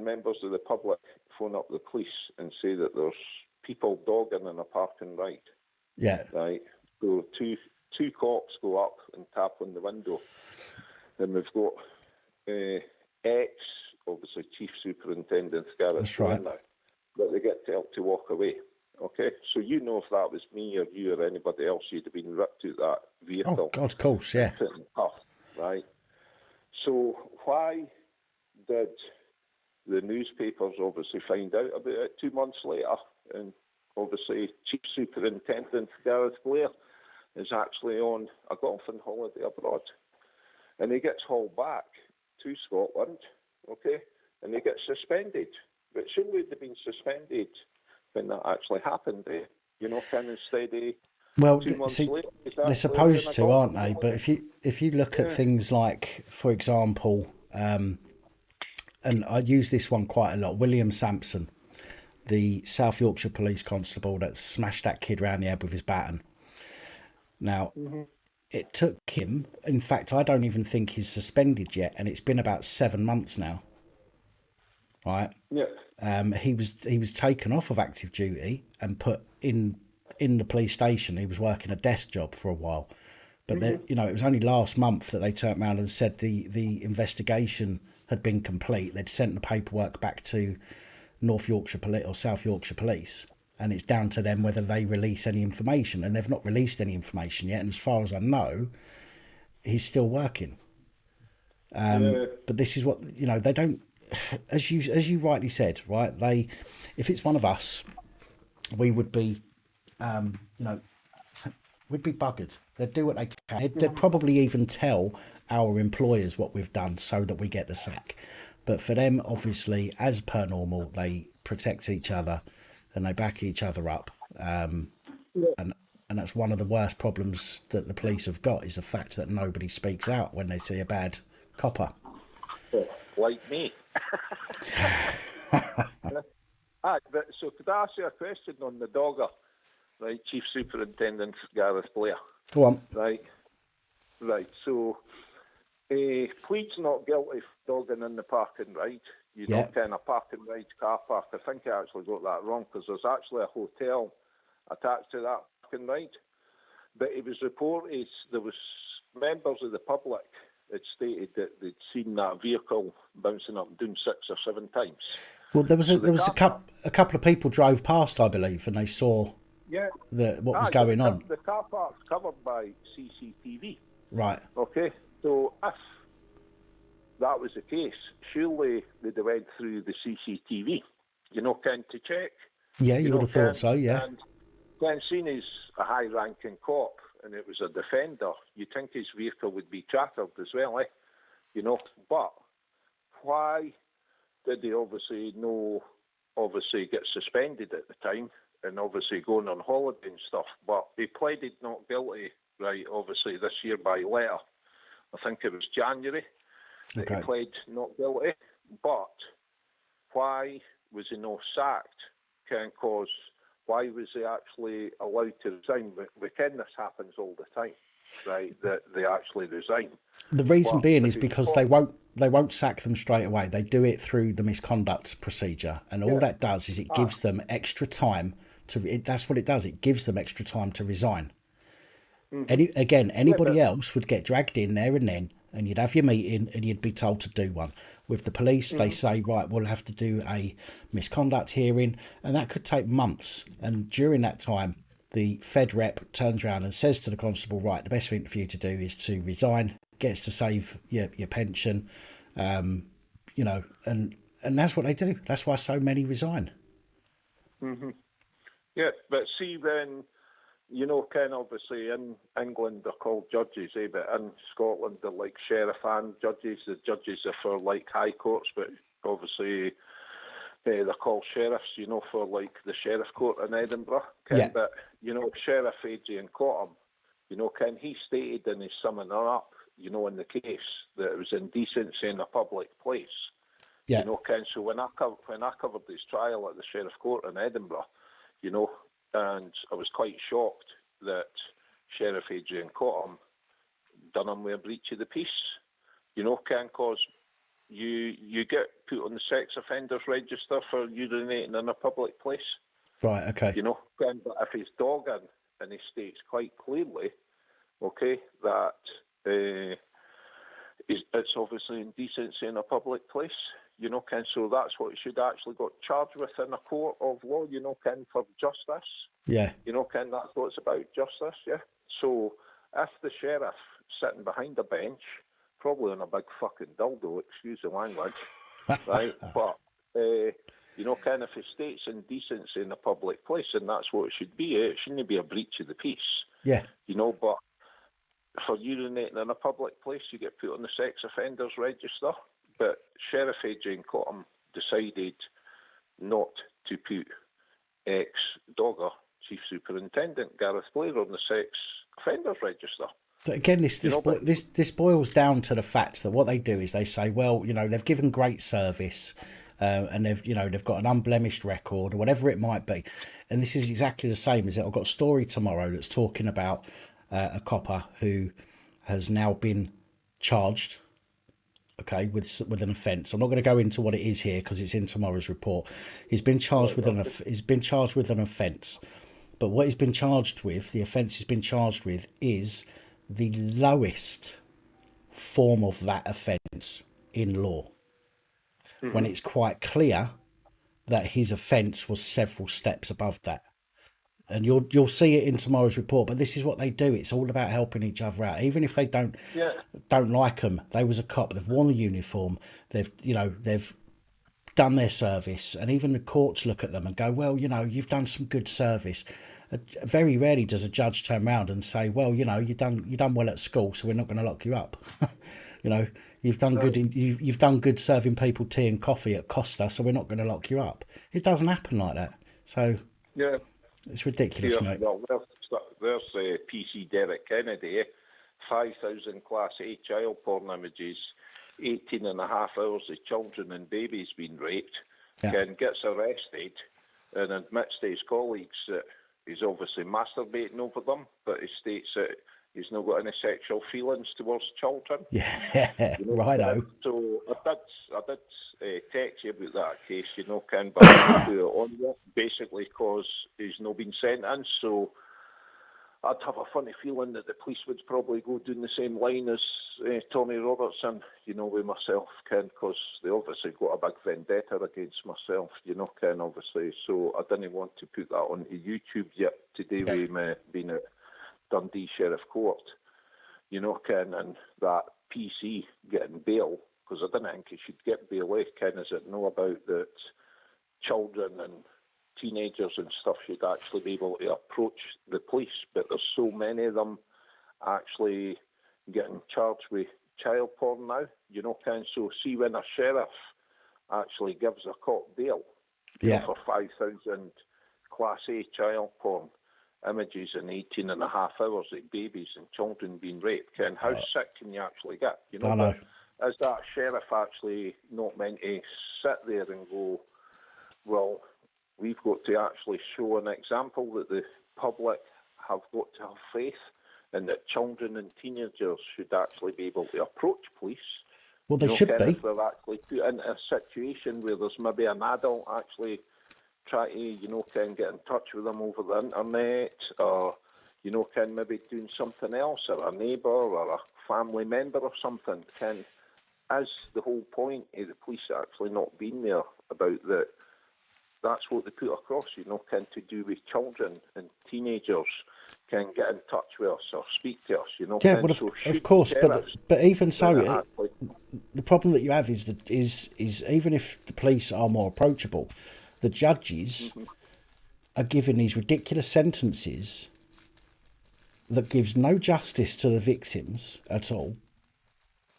members of the public phone up the police and say that there's people dogging in a parking right? Yeah. Right. So two cops go up and tap on the window. Then we've got obviously Chief Superintendent Gareth. That's right. Now, but they get told to walk away. Okay, so you know if that was me or you or anybody else, you'd have been ripped out that vehicle. Oh God, of course, yeah. Right. So why did the newspapers obviously find out about it 2 months later? And obviously Chief Superintendent Gareth Blair is actually on a golfing holiday abroad. and he gets hauled back to Scotland, okay, and he gets suspended. But shouldn't have been suspended when that actually happened, you know, kind of steady. Well, 2 months see, later, they're supposed to, aren't they? But if you look at things like, for example, and I use this one quite a lot, William Sampson, the South Yorkshire police constable that smashed that kid round the head with his baton. Now, it took him, in fact, I don't even think he's suspended yet, and it's been about 7 months now. Right? Yeah. He was taken off of active duty and put in the police station. He was working a desk job for a while. But you know, it was only last month that they turned around and said the investigation had been complete. They'd sent the paperwork back to North Yorkshire Police or South Yorkshire Police, and it's down to them whether they release any information. And they've not released any information yet. And as far as I know, he's still working. But this is what, you know, they don't, as you rightly said, right? If it's one of us, we would be, you know, we'd be buggered. They'd do what they can. They'd probably even tell our employers what we've done so that we get the sack. But for them, obviously, as per normal, they protect each other and they back each other up. And that's one of the worst problems that the police have got, is the fact that nobody speaks out when they see a bad copper. Like me. So could I ask you a question on the Dogger? Right, Chief Superintendent Gareth Blair. Go on. Right. So, pleads not guilty for dogging in the parking right. You don't kind of parking right car park. I think I actually got that wrong, because there's actually a hotel attached to that parking right. But it was reported there was members of the public had stated that they'd seen that vehicle bouncing up and down 6 or 7 times. Well, there was a couple of people drove past, I believe, and they saw what was going on. The car park's covered by CCTV. Right. Okay, so if that was the case, surely they'd have went through the CCTV, you know, to check. Yeah, you would have thought so, yeah. And Ken, seen as a high-ranking cop, and it was a defender, you'd think his vehicle would be trackered as well, you know. But why did he obviously get suspended at the time, and obviously going on holiday and stuff? But he pleaded not guilty, right, obviously this year by letter. I think it was January that he pled not guilty. But why was he not sacked? Because why was he actually allowed to resign? We ken this happens all the time, right, that they actually resign. The reason being is because they won't sack them straight away. They do it through the misconduct procedure, and all that does is it gives them extra time that's what it does. It gives them extra time to resign. Anybody else would get dragged in there and then, and you'd have your meeting and you'd be told to do one. With the police, they say, right, we'll have to do a misconduct hearing, and that could take months. And during that time, the Fed rep turns around and says to the constable, right, the best thing for you to do is to resign, gets to save your pension, you know, and that's what they do. That's why so many resign. Yeah, but see, then, you know, Ken, obviously in England they're called judges, but in Scotland they're like sheriff and judges. The judges are for like high courts, but obviously they're called sheriffs, you know, for like the sheriff court in Edinburgh. Ken, but, you know, Sheriff Adrian Cottam, you know, Ken, he stated in his summing up, you know, in the case that it was indecency in a public place. Yeah. You know, Ken, so when I covered this trial at the sheriff court in Edinburgh, you know, and I was quite shocked that Sheriff Adrian Cottam done him with a breach of the peace. You know, Ken, because you get put on the sex offenders register for urinating in a public place. Right, okay. You know, Ken, but if he's dogging, and he states quite clearly, okay, that it's obviously indecency in a public place. You know, Ken, so that's what he should actually got charged with in a court of law, you know, Ken, for justice. Yeah. You know, Ken, that's what it's about, justice, yeah? So if the sheriff sitting behind a bench, probably on a big fucking dildo, excuse the language, right, but, you know, Ken, if he states indecency in a public place, and that's what it should be, it shouldn't be a breach of the peace. Yeah. You know, but for urinating in a public place, you get put on the sex offenders register. But Sheriff Adrian Cottam decided not to put ex-Dogger Chief Superintendent Gareth Blair on the sex offenders register. But again, this boils down to the fact that what they do is they say, well, they've given great service, and they've got an unblemished record or whatever it might be, and this is exactly the same as it. I've got a story tomorrow that's talking about a copper who has now been charged, okay, with an offence. I'm not going to go into what it is here because it's in tomorrow's report. He's been charged with an offence, but what he's been charged with, the offence he's been charged with, is the lowest form of that offence in law, when it's quite clear that his offence was several steps above that. And you'll see it in tomorrow's report. But this is what they do. It's all about helping each other out, even if they don't like them. They was a cop. They've worn the uniform. They've done their service, and even the courts look at them and go, well, you've done some good service. Very rarely does a judge turn around and say, well, you've done well at school, so we're not going to lock you up. You've done good. You've done good serving people tea and coffee at Costa, so we're not going to lock you up. It doesn't happen like that. So it's ridiculous, mate. Well, there's PC Derek Kennedy, 5,000 Class A child porn images, 18 and a half hours of children and babies being raped, and gets arrested and admits to his colleagues that he's obviously masturbating over them, but he states that he's not got any sexual feelings towards children. Yeah, righto. So I did text you about that case, Ken, but I do it on there, basically because he's not been sentenced, so I'd have a funny feeling that the police would probably go down the same line as Tommy Robertson, with myself, Ken, because they obviously got a big vendetta against myself, Ken, obviously. So I didn't want to put that onto YouTube yet today with me being at Dundee Sheriff Court, Ken, and that PC getting bail, because I didn't think he should get bail, Ken, is it know about that children and teenagers and stuff should actually be able to approach the police, but there's so many of them actually getting charged with child porn now, Ken. So see when a sheriff actually gives a cop bail for 5,000 Class A child porn images in 18 and a half hours of babies and children being raped, Ken, how sick can you actually get? I know. Is that sheriff actually not meant to sit there and go, well, we've got to actually show an example that the public have got to have faith, and that children and teenagers should actually be able to approach police. Well, they should be. If they're actually put into a situation where there's maybe an adult actually try to, Ken, get in touch with them over the internet, or, Ken, maybe doing something else, or a neighbour or a family member or something, Ken, as the whole point of the police actually not being there about that. That's what they put across, Ken, to do with children and teenagers can get in touch with us or speak to us, Yeah, Ken. well, So of course, but even so, actually, the problem that you have is even if the police are more approachable, the judges are giving these ridiculous sentences that gives no justice to the victims at all.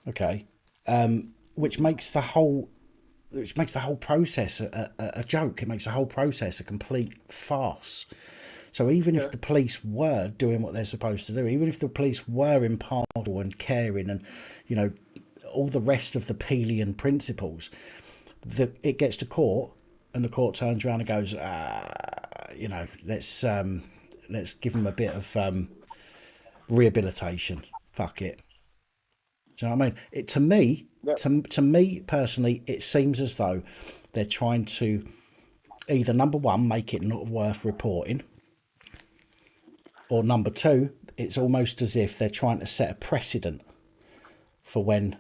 Okay, which makes the whole process a joke. It makes the whole process a complete farce. So even if the police were doing what they're supposed to do, even if the police were impartial and caring and, all the rest of the Pelian principles, it gets to court and the court turns around and goes, let's give them a bit of rehabilitation. Fuck it. Do you know what I mean? To me personally, it seems as though they're trying to either, number one, make it not worth reporting, or number two, it's almost as if they're trying to set a precedent for when,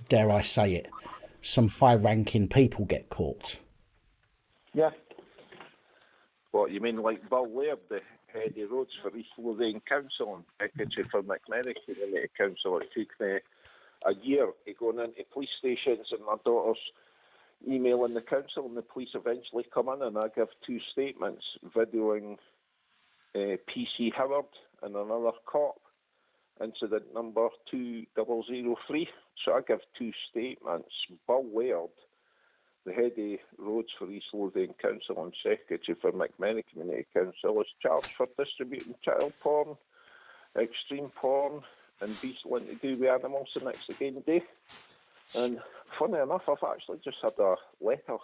dare I say it, some high-ranking people get caught. Yeah. What, you mean like Bill Laird, the head of roads for East Lothian Council and secretary for McMennick Community Council? It took me a year of going into police stations and my daughter's emailing the council, and the police eventually come in and I give two statements videoing PC Howard and another cop incident number 2003. So I give two statements. Bill Laird, the head of roads for East Lothian Council and secretary for McMenny Community Council, is charged for distributing child porn, extreme porn, and beastling to do with animals the next again day. And funny enough, I've actually just had a letter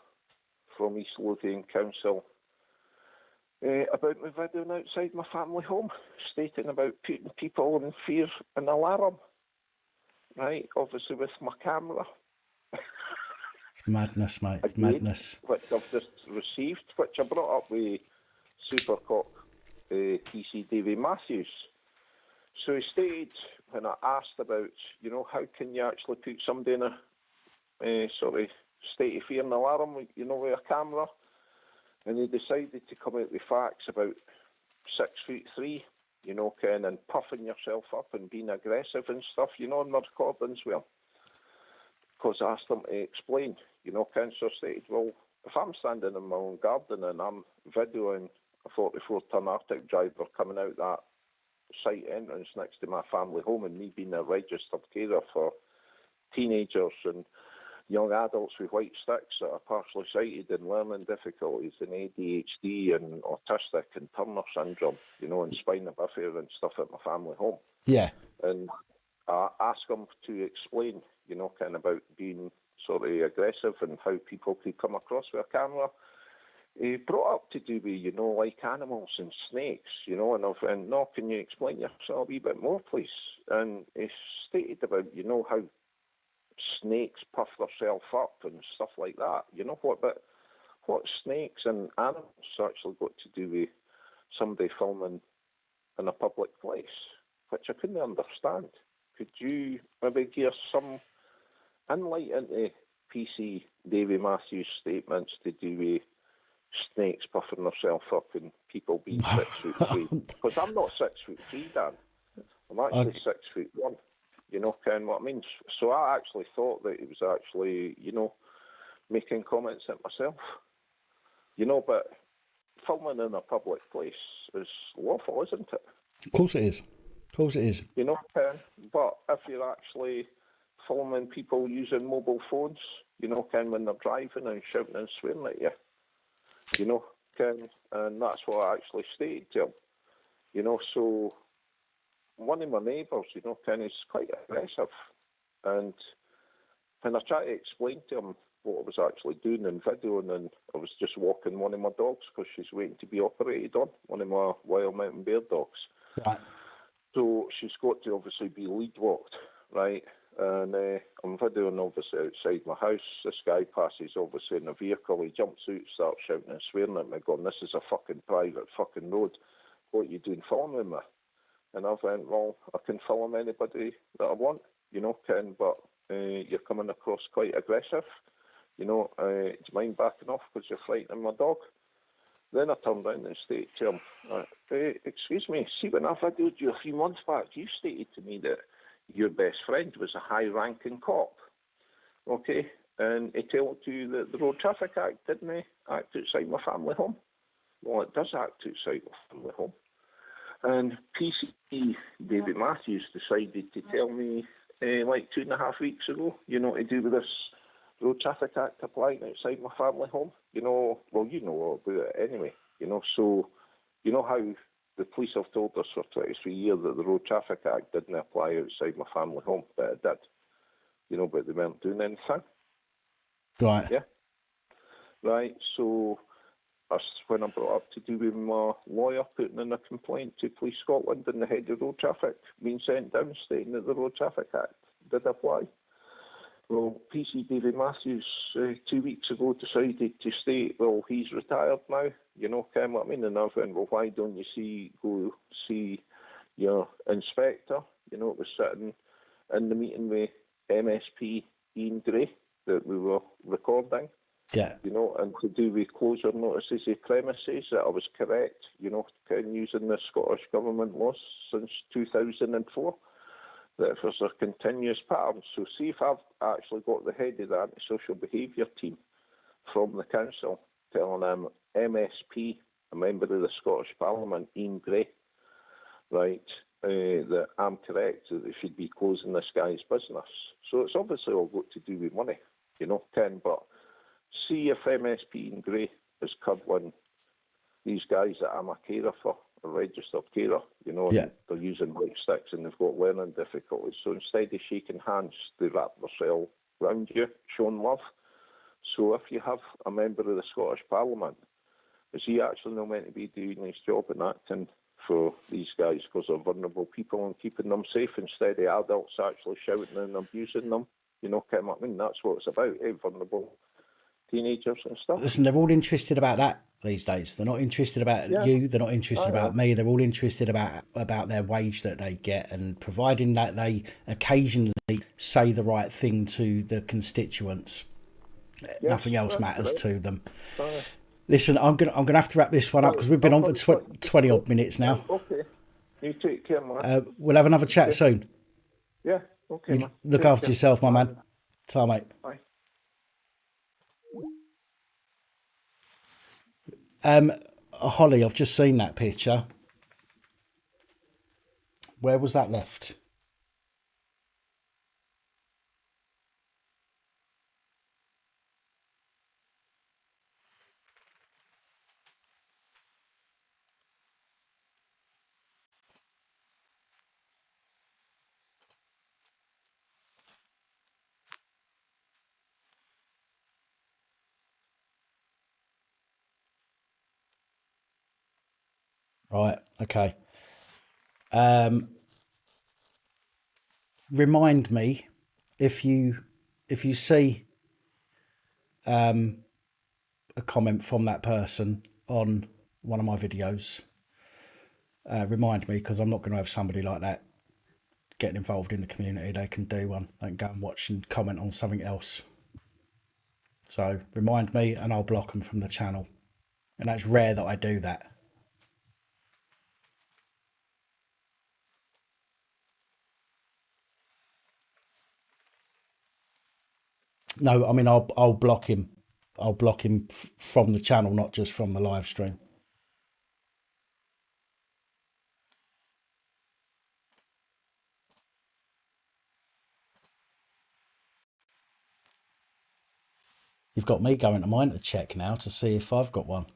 from East Lothian Council about me videoing outside my family home, stating about putting people in fear and alarm. Right, obviously with my camera. Madness, mate. Again, Madness. Which I've just received, which I brought up with Supercock PC Davy Matthews. So he stated, when I asked about, how can you actually put somebody in a sort of state of fear and alarm, with a camera? And he decided to come out with facts about 6'3", Ken, and puffing yourself up and being aggressive and stuff, in the recordings, well. Because I asked him to explain, Ken, so I stated, well, if I'm standing in my own garden and I'm videoing a 44-ton Arctic driver coming out that site entrance next to my family home and me being a registered carer for teenagers and young adults with white sticks that are partially sighted and learning difficulties and ADHD and autistic and Turner syndrome, and spina bifida and stuff at my family home. Yeah. And I asked him to explain, kind of about being sort of aggressive and how people could come across with a camera. He brought up to do with, like animals and snakes, and I went, no, can you explain yourself a wee bit more, please? And he stated about, how snakes puff themselves up and stuff like that. What snakes and animals actually got to do with somebody filming in a public place, which I couldn't understand. Could you maybe give some inlight into PC Davy Matthews' statements to do with snakes puffing themselves up and people being 6'3"? Because I'm not 6'3", Dan. I'm actually 6'1". Ken, what I mean? So I actually thought that he was actually, making comments at myself. But filming in a public place is lawful, isn't it? Of course it is. Of course it is. Ken, but if you're actually filming people using mobile phones, Ken, when they're driving and shouting and swearing at you, Ken, and that's what I actually stated to him. So one of my neighbours, Ken, is quite aggressive. And when I tried to explain to him what I was actually doing in videoing, and I was just walking one of my dogs because she's waiting to be operated on, one of my wild mountain bear dogs. Right. So she's got to obviously be lead walked, right? And I'm videoing obviously outside my house. This guy passes obviously in a vehicle. He jumps out, starts shouting and swearing at me, going, "This is a fucking private fucking road. What are you doing filming me?" And I went, "Well, I can film anybody that I want, Ken, but you're coming across quite aggressive. Do you mind backing off because you're frightening my dog?" Then I turned around and stated to him, "Excuse me, see, when I videoed you a few months back, you stated to me that your best friend was a high-ranking cop, okay? And he told you that the Road Traffic Act didn't act outside my family home. Well, it does act outside my family home." And PC David Matthews decided to tell me, like 2.5 weeks ago, to do with this Road Traffic Act applying outside my family home. Well, you know all about it anyway. So how the police have told us for 23 years that the Road Traffic Act didn't apply outside my family home, but it did. But they weren't doing anything. Right. Yeah. Right, so that's when I brought up to do with my lawyer putting in a complaint to Police Scotland and the head of road traffic being sent down stating that the Road Traffic Act did apply. Well, PC David Matthews 2 weeks ago decided to state, well, he's retired now, Ken, what I mean? And I went, well, why don't you go see your inspector? It was sitting in the meeting with MSP Ian Gray that we were recording. Yeah. And to do with closure notices of premises, that I was correct, Ken, using the Scottish Government laws since 2004. That if there's a continuous pattern. So see if I've actually got the head of the antisocial behaviour team from the council telling him MSP, a member of the Scottish Parliament, Ian Gray, right, that I'm correct, that they should be closing this guy's business. So it's obviously all got to do with money, Ken. But see if MSP and Grey is cuddling these guys that I'm a carer for, a registered carer, Yeah. they're using white sticks and they've got learning difficulties. So instead of shaking hands, they wrap themselves round you, showing love. So if you have a member of the Scottish Parliament, is he actually not meant to be doing his job and acting for these guys because they're vulnerable people and keeping them safe instead of adults actually shouting and abusing them? Ken, I mean, that's what it's about, vulnerable teenagers and stuff. Listen, they're all interested about that these days. They're not interested about you. They're not interested about me. They're all interested about their wage that they get, and providing that they occasionally say the right thing to the constituents. Nothing else matters to them. Listen, I'm gonna have to wrap this one up because we've been on for 20 odd minutes now. Okay. You take care, man. We'll have another chat soon. Yeah. Okay, man. Look after yourself, my man. Ta, mate. Bye. Holly, I've just seen that picture. Where was that left? Right, okay. Remind me if you see a comment from that person on one of my videos, remind me, because I'm not going to have somebody like that getting involved in the community. They can do one. They can go and watch and comment on something else. So remind me and I'll block them from the channel. And that's rare that I do that. No, I mean, I'll block him. I'll block him from the channel, not just from the live stream. You've got me going to mine to check now to see if I've got one.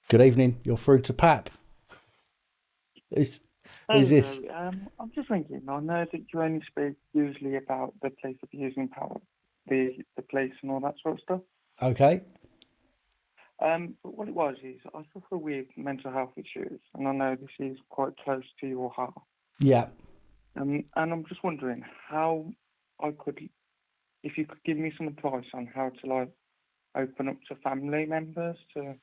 Good evening. You're through to Pap. Who's this? I'm just thinking, I know that you only speak usually about the police abusing power, the police and all that sort of stuff. Okay. But what it was is I suffer with mental health issues, and I know this is quite close to your heart. Yeah. And I'm just wondering how I could, if you could give me some advice on how to open up to family members to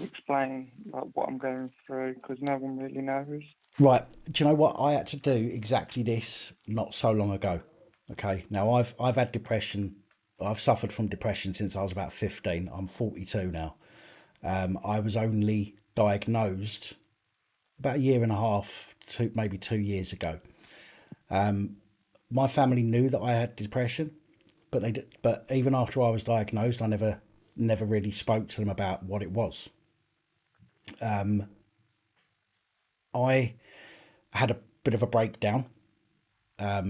explain what I'm going through, because no one really knows. Right. Do you know what? I had to do exactly this not so long ago. Okay. Now I've had depression. I've suffered from depression since I was about 15. I'm 42 now. I was only diagnosed about a year and a half, maybe 2 years ago. My family knew that I had depression, but even after I was diagnosed, I never really spoke to them about what it was. I had a bit of a breakdown. I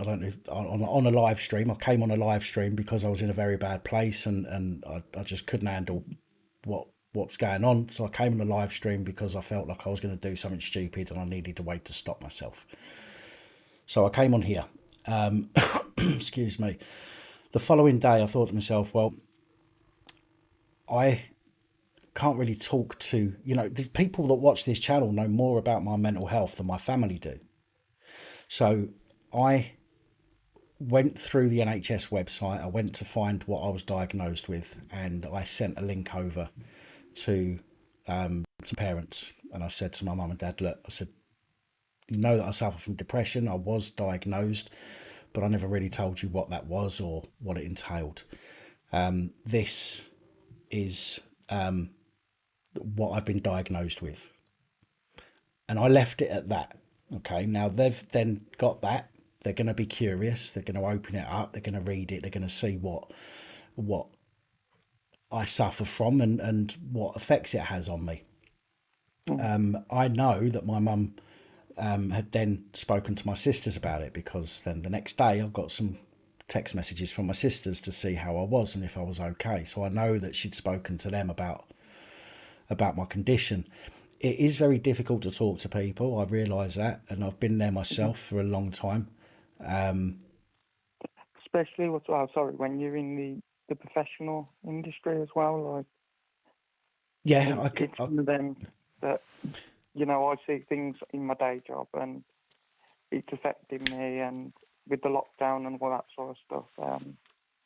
don't know, on a live stream. I came on a live stream because I was in a very bad place and I just couldn't handle what's going on. So I came on a live stream because I felt like I was going to do something stupid and I needed a way to stop myself. So I came on here. Excuse me. The following day, I thought to myself, well, I can't really talk to, the people that watch this channel know more about my mental health than my family do. So I went through the NHS website. I went to find what I was diagnosed with, and I sent a link over to parents. And I said to my mum and dad, look, I said, you know that I suffer from depression. I was diagnosed, but I never really told you what that was or what it entailed. This is what I've been diagnosed with. And I left it at that. Okay, now they've then got that. They're going to be curious. They're going to open it up. They're going to read it. They're going to see what I suffer from and what effects it has on me. I know that my mum had then spoken to my sisters about it, because then the next day I got some text messages from my sisters to see how I was and if I was okay. So I know that she'd spoken to them about my condition. It is very difficult to talk to people. I realise that, and I've been there myself for a long time. Especially when you're in the professional industry as well. Like, yeah, it's one of them that, you know, I see things in my day job and it's affecting me, and with the lockdown and all that sort of stuff,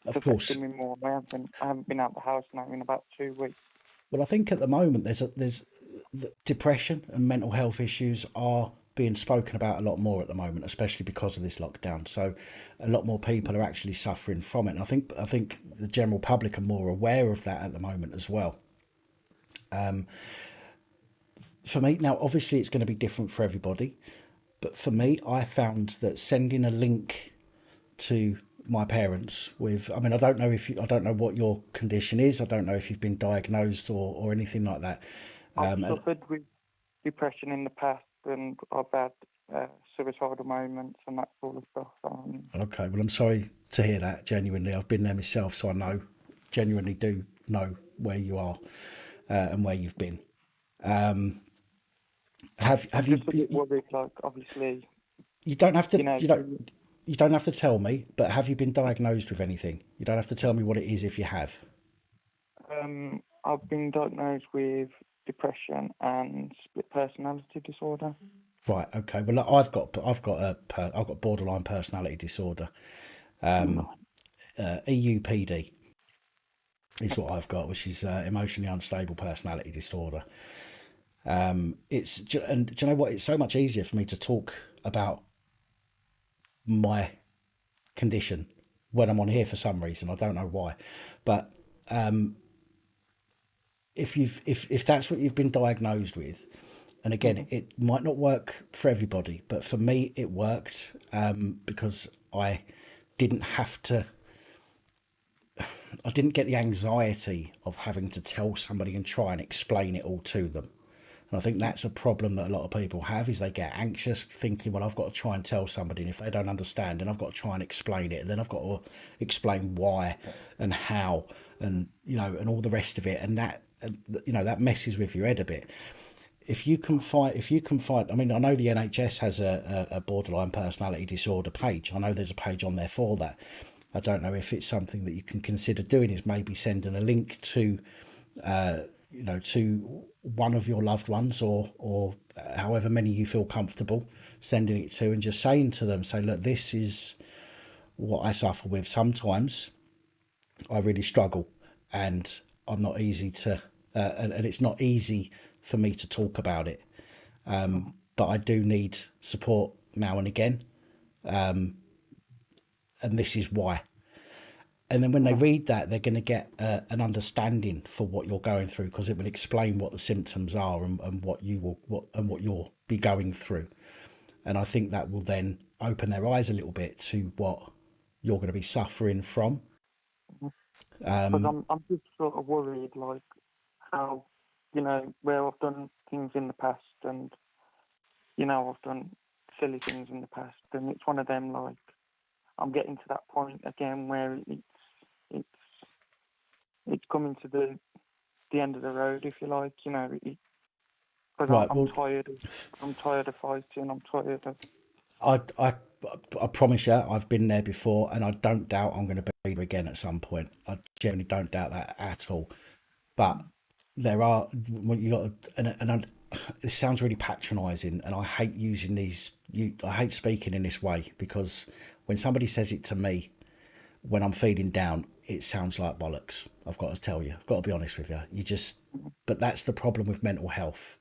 it's affecting me more. I haven't been out the house now in about 2 weeks. Well, I think at the moment there's depression and mental health issues are being spoken about a lot more at the moment, especially because of this lockdown. So a lot more people are actually suffering from it. And I think the general public are more aware of that at the moment as well. For me, now obviously it's going to be different for everybody, but for me, I found that sending a link to my parents with, I mean, I don't know what your condition is. I don't know if you've been diagnosed or anything like that. I've suffered with depression in the past, and I've had suicidal moments and that sort of stuff. Okay, well, I'm sorry to hear that, genuinely. I've been there myself, so I genuinely do know where you are and where you've been. Have you been worried, like, obviously, you don't have to, you know, you don't have to tell me, but have you been diagnosed with anything? You don't have to tell me what it is if you have. I've been diagnosed with depression and split personality disorder. Right. Okay. Well, I've got borderline personality disorder. EUPD is what I've got, which is emotionally unstable personality disorder. And do you know what? It's so much easier for me to talk about my condition when I'm on here for some reason. I don't know why, but if that's what you've been diagnosed with, and again, it might not work for everybody, but for me it worked because I didn't get the anxiety of having to tell somebody and try and explain it all to them. And I think that's a problem that a lot of people have, is they get anxious thinking, well, I've got to try and tell somebody, and if they don't understand, then I've got to try and explain it, and then I've got to explain why and how, and, you know, and all the rest of it. And that, you know, that messes with your head a bit. If you can find, I mean, I know the NHS has a borderline personality disorder page. I know there's a page on there for that. I don't know if it's something that you can consider doing, is maybe sending a link to, to one of your loved ones, or however many you feel comfortable sending it to, and just saying to them, say, look, this is what I suffer with. Sometimes I really struggle, and I'm not easy to, and it's not easy for me to talk about it. But I do need support now and again. And this is why. And then when they read that, they're going to get an understanding for what you're going through, because it will explain what the symptoms are and what you'll be going through. And I think that will then open their eyes a little bit to what you're going to be suffering from. Because I'm just sort of worried, like, how, you know, where I've done things in the past, and, you know, I've done silly things in the past, and it's one of them, like, I'm getting to that point again where it's coming to the end of the road, if you like, you know. Because right, I'm tired of fighting. I'm tired of. I promise you, I've been there before, and I don't doubt I'm going to be there again at some point. I genuinely don't doubt that at all. But there are, well, you got, and this sounds really patronising, and I hate using these. I hate speaking in this way, because when somebody says it to me when I'm feeling down, it sounds like bollocks. I've got to tell you. I've got to be honest with you. But that's the problem with mental health.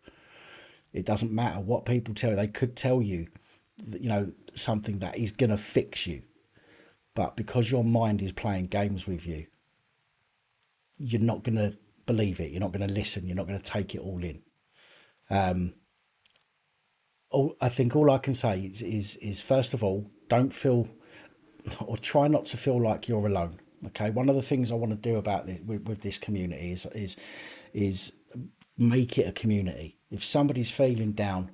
It doesn't matter what people tell you. They could tell you, you know, something that is going to fix you, but because your mind is playing games with you, you're not going to believe it. You're not going to listen. You're not going to take it all in. I think all I can say is first of all, don't feel, or try not to feel like you're alone. Okay, one of the things I want to do about this, with this community is make it a community. If somebody's feeling down,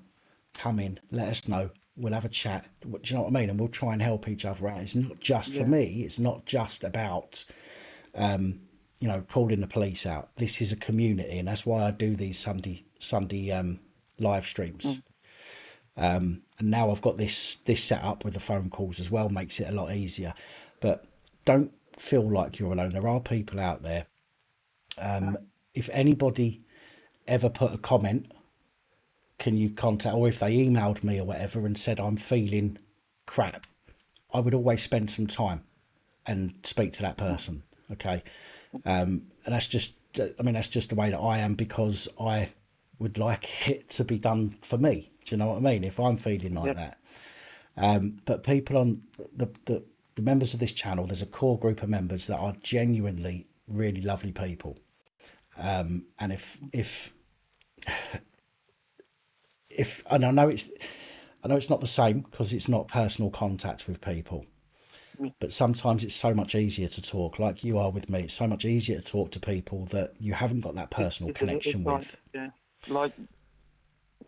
come in, let us know. We'll have a chat. Do you know what I mean? And we'll try and help each other out. It's not just for me. It's not just about calling the police out. This is a community, and that's why I do these Sunday live streams. And now I've got this set up with the phone calls as well, makes it a lot easier. But don't feel like you're alone. There are people out there. If anybody ever put a comment, can you contact, or if they emailed me or whatever and said I'm feeling crap, I would always spend some time and speak to that person. Okay. And that's just the way that I am, because I would like it to be done for me. Do you know what I mean? If I'm feeling like that. But people on the members of this channel, there's a core group of members that are genuinely really lovely people. And if and I know it's not the same because it's not personal contact with people, but sometimes it's so much easier to talk, like you are with me. It's so much easier to talk to people that you haven't got that personal connection with. Like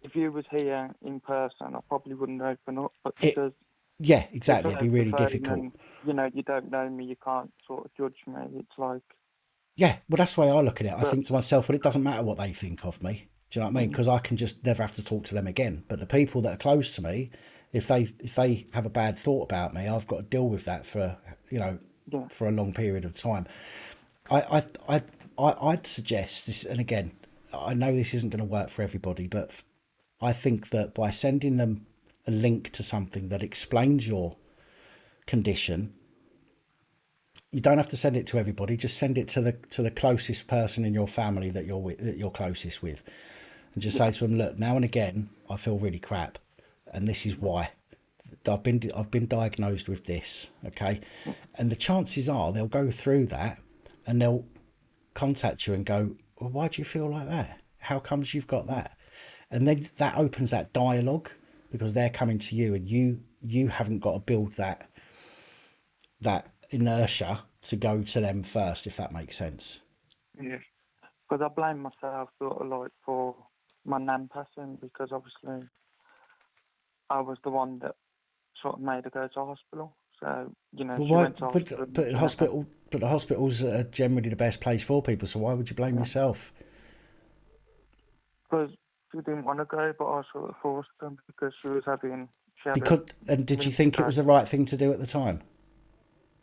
if you was here in person, I probably wouldn't open up, but because exactly, it'd be really difficult. And, you don't know me, you can't sort of judge me. It's like, well, that's the way I look at it. I think to myself, well, it doesn't matter what they think of me. Do you know what I mean? Because I can just never have to talk to them again. But the people that are close to me, if they have a bad thought about me, I've got to deal with that for for a long period of time. I'd suggest this, and again, I know this isn't going to work for everybody, but I think that by sending them a link to something that explains your condition, you don't have to send it to everybody. Just send it to the closest person in your family that you're closest with, and just say to them, look, now and again I feel really crap, and this is why. I've been diagnosed with this, okay? And the chances are they'll go through that and they'll contact you and go, well, why do you feel like that? How comes you've got that? And then that opens that dialogue, because they're coming to you, and you haven't got to build that inertia to go to them first, if that makes sense. Yeah, because I blame myself sort of like for my nan passing, because obviously I was the one that sort of made her go to hospital. So she went to hospital. But the hospitals are generally the best place for people. So why would you blame yourself? Because she didn't want to go, but I sort of forced them because she was having. And did you think it was the right thing to do at the time?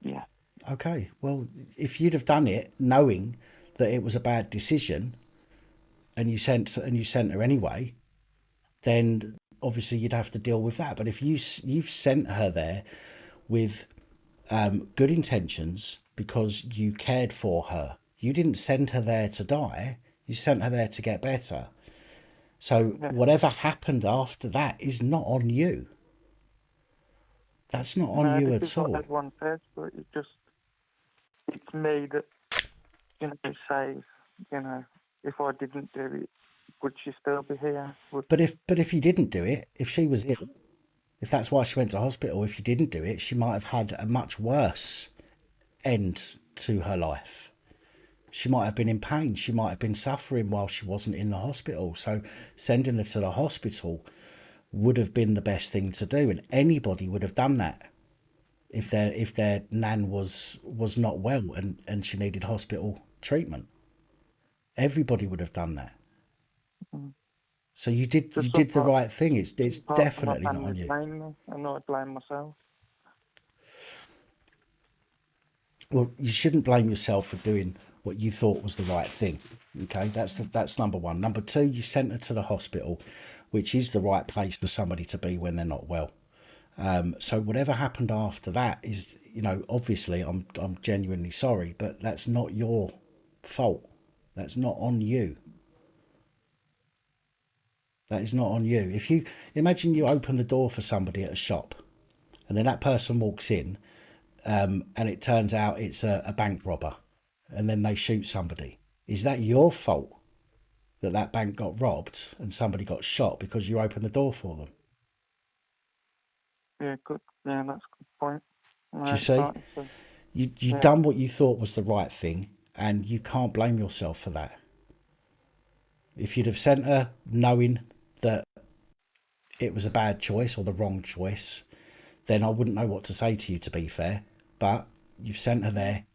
Yeah. Okay. Well, if you'd have done it knowing that it was a bad decision, and you sent her anyway, then obviously you'd have to deal with that. But if you've sent her there with good intentions because you cared for her, you didn't send her there to die. You sent her there to get better. So whatever happened after that is not on you. That's not on you at all. What everyone says, but it's me that says, if I didn't do it, would she still be here? But if you didn't do it, if she was ill, if that's why she went to hospital, if you didn't do it, she might have had a much worse end to her life. She might have been in pain. She might have been suffering while she wasn't in the hospital. So sending her to the hospital would have been the best thing to do, and anybody would have done that if their nan was not well and she needed hospital treatment. Everybody would have done that. So you did the right thing. It's definitely not on you. I'm not blaming myself. Well, you shouldn't blame yourself for doing what you thought was the right thing. Okay, that's number one. Number two, you sent her to the hospital, which is the right place for somebody to be when they're not well. So whatever happened after that is, obviously I'm genuinely sorry, but that's not your fault. That's not on you. That is not on you. If you imagine you open the door for somebody at a shop, and then that person walks in, and it turns out it's a bank robber, and then they shoot somebody. Is that your fault that bank got robbed and somebody got shot because you opened the door for them? Yeah, good. Yeah, that's a good point. Do you see? You done what you thought was the right thing, and you can't blame yourself for that. If you'd have sent her knowing that it was a bad choice or the wrong choice, then I wouldn't know what to say to you, to be fair. But you've sent her there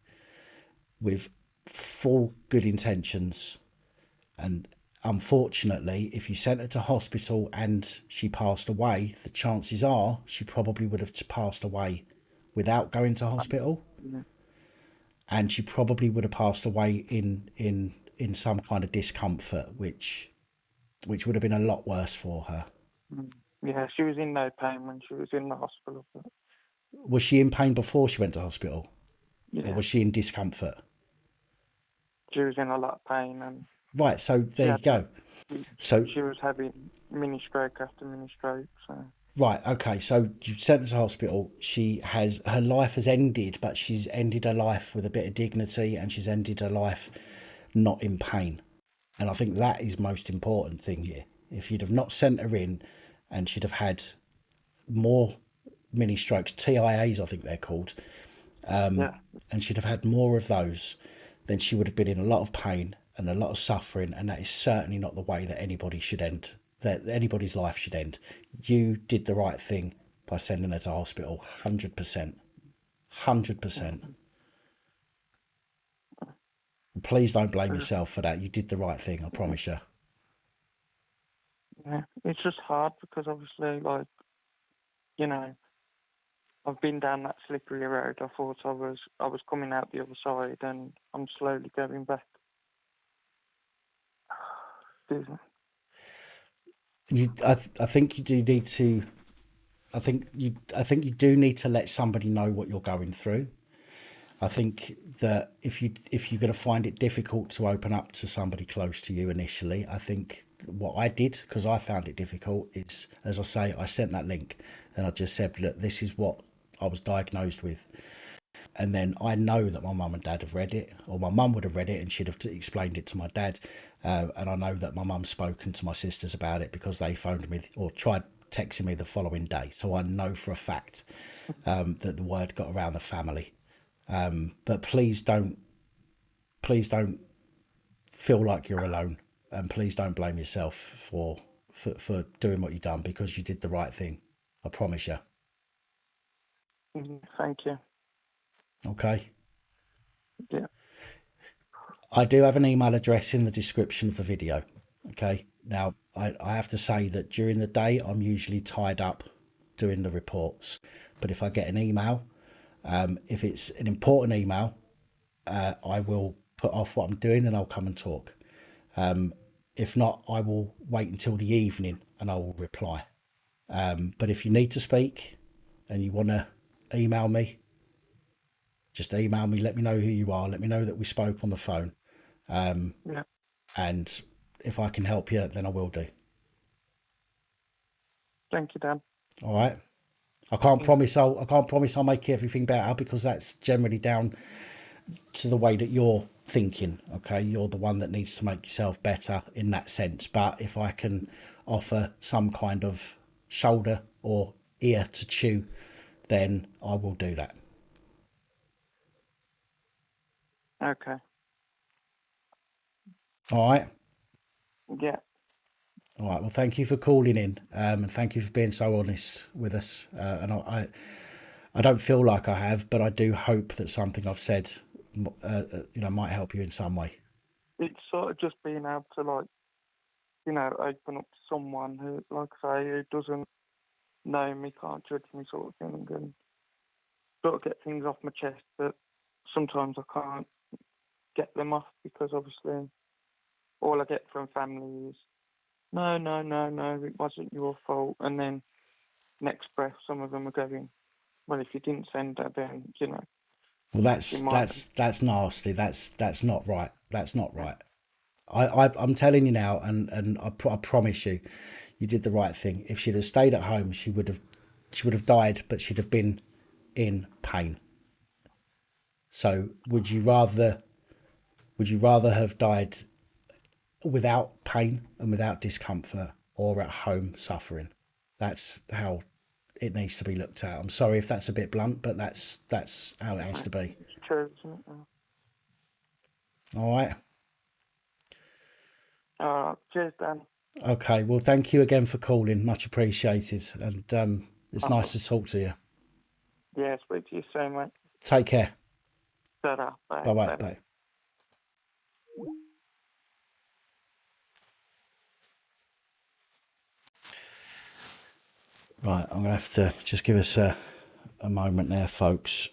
with full good intentions, and unfortunately, if you sent her to hospital and she passed away, the chances are she probably would have passed away without going to hospital, and she probably would have passed away in some kind of discomfort, which would have been a lot worse for her. Yeah, she was in no pain when she was in the hospital. But... Was she in pain before she went to hospital? Yeah. Or was she in discomfort? She was in a lot of pain, and right. So there you go. So she was having mini stroke after mini stroke. So right, okay. So you've sent her to hospital. Her life has ended, but she's ended her life with a bit of dignity, and she's ended her life not in pain. And I think that is most important thing here. If you'd have not sent her in, and she'd have had more mini strokes, TIAs, I think they're called, and she'd have had more of those, then she would have been in a lot of pain and a lot of suffering, and that is certainly not the way that anybody should end, that anybody's life should end. You did the right thing by sending her to hospital, 100%. 100%. Please don't blame yourself for that. You did the right thing, I promise you. Yeah, it's just hard because obviously, like, you know, I've been down that slippery road. I thought I was coming out the other side, and I'm slowly going back. I think you do need to. I think you do need to let somebody know what you're going through. I think that if you're going to find it difficult to open up to somebody close to you initially, I think what I did, because I found it difficult, is, as I say, I sent that link and I just said, look, this is what I was diagnosed with. And then I know that my mum and dad have read it, or my mum would have read it and she'd have explained it to my dad. And I know that my mum's spoken to my sisters about it because they phoned me or tried texting me the following day. So I know for a fact that the word got around the family. But please don't feel like you're alone, and please don't blame yourself for doing what you've done, because you did the right thing. I promise you. Thank you. Okay. Yeah. I do have an email address in the description of the video. Okay. Now, I have to say that during the day, I'm usually tied up doing the reports. But if I get an email, if it's an important email, I will put off what I'm doing and I'll come and talk. If not, I will wait until the evening and I will reply. But if you need to speak and you want to email me, just email me, let me know who you are, let me know that we spoke on the phone. And if I can help you, then I will do. Thank you, Dan. All right. I can't promise I'll make everything better, because that's generally down to the way that you're thinking. Okay, you're the one that needs to make yourself better in that sense. But if I can offer some kind of shoulder or ear to chew, then I will do that. Okay. All right. Yeah. All right. Well, thank you for calling in, and thank you for being so honest with us. And I don't feel like I have, but I do hope that something I've said, might help you in some way. It's sort of just being able to, like, open up to someone who, like I say, who doesn't know me, can't judge me, sort of thing, and sort of get things off my chest that sometimes I can't get them off, because obviously all I get from family is no, it wasn't your fault. And then next breath, some of them are going, well, if you didn't send her, then, Well, that's nasty. That's not right. That's not right. I'm telling you now, and I promise you, you did the right thing. If she'd have stayed at home, she would have died, but she'd have been in pain. So would you rather have died without pain and without discomfort, or at home suffering? That's how it needs to be looked at. I'm sorry if that's a bit blunt, but that's how it has to be. It's true, isn't it? All right. Cheers, Dan. Okay. Well, thank you again for calling. Much appreciated. And it's nice to talk to you. Yeah, speak to you soon, mate. Take care. Ta-ra. Bye. Bye-bye. Bye. Right, I'm going to have to just give us a moment there, folks.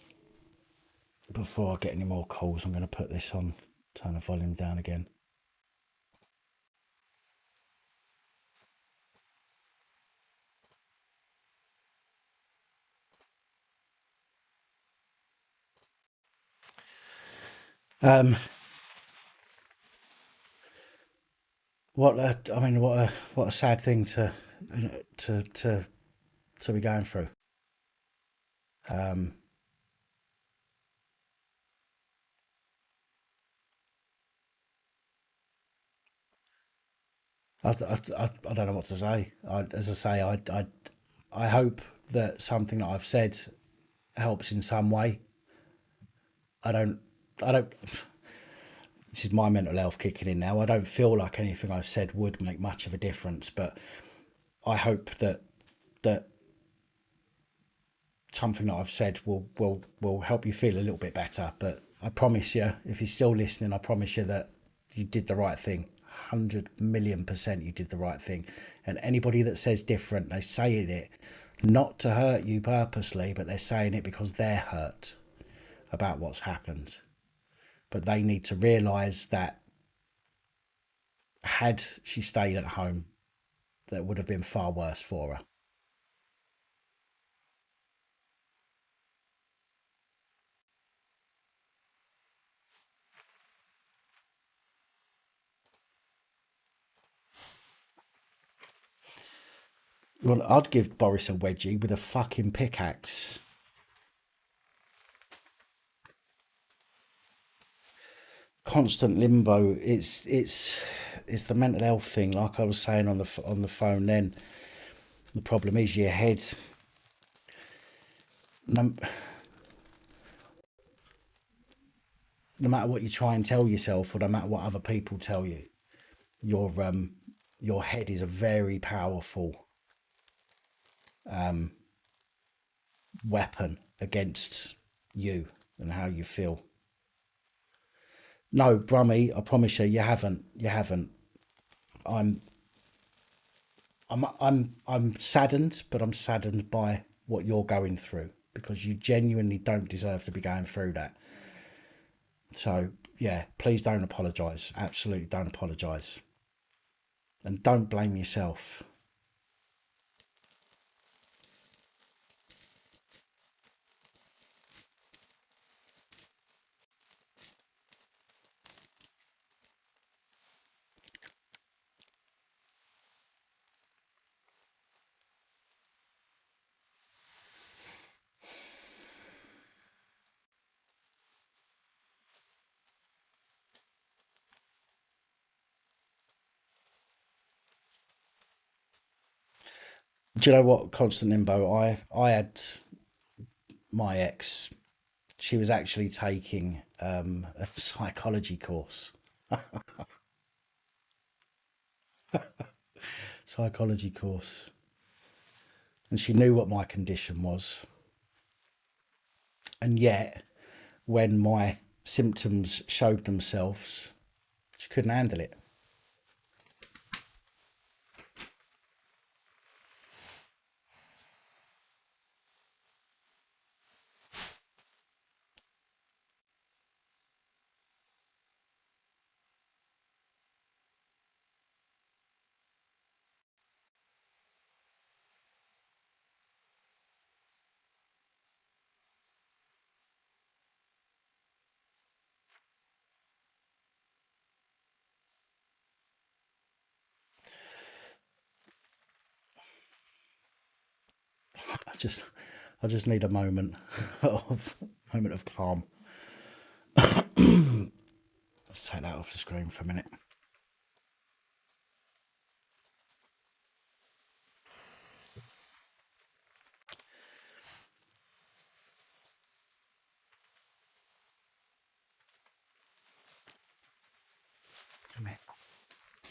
Before I get any more calls, I'm going to put this on, turn the volume down again. What a sad thing to be going through. I don't know what to say. I hope that something that I've said helps in some way. I don't. This is my mental health kicking in now. I don't feel like anything I've said would make much of a difference, but I hope that something that I've said will help you feel a little bit better. But I promise you, if you're still listening, I promise you that you did the right thing. 100,000,000% you did the right thing. And anybody that says different, they're saying it not to hurt you purposely, but they're saying it because they're hurt about what's happened. But they need to realise that had she stayed at home, that would have been far worse for her. Well, I'd give Boris a wedgie with a fucking pickaxe. Constant limbo. It's the mental health thing. Like I was saying on the phone then, the problem is your head. No matter what you try and tell yourself, or no matter what other people tell you, your head is a very powerful weapon against you and how you feel. No, Brummy, I promise you, you haven't. I'm saddened, but I'm saddened by what you're going through, because you genuinely don't deserve to be going through that. So yeah, please don't apologise. Absolutely don't apologise. And don't blame yourself. Do you know what, Constant Limbo? I had my ex. She was actually taking a psychology course. Psychology course. And she knew what my condition was. And yet, when my symptoms showed themselves, she couldn't handle it. I just need a moment of calm. Let's take that off the screen for a minute.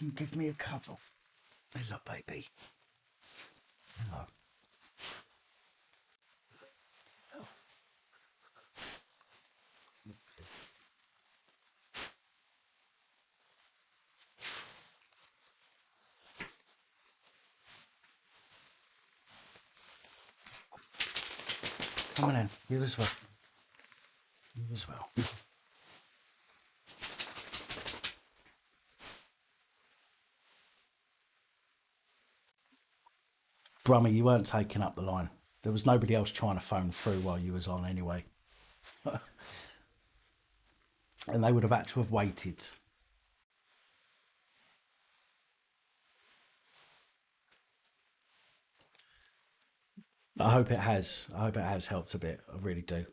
Can you give me a cuddle? Hello, baby. Hello. Come on in. You as well. You as well. Brummy, you weren't taking up the line. There was nobody else trying to phone through while you was on anyway. And they would have had to have waited. I hope it has. I hope it has helped a bit. I really do.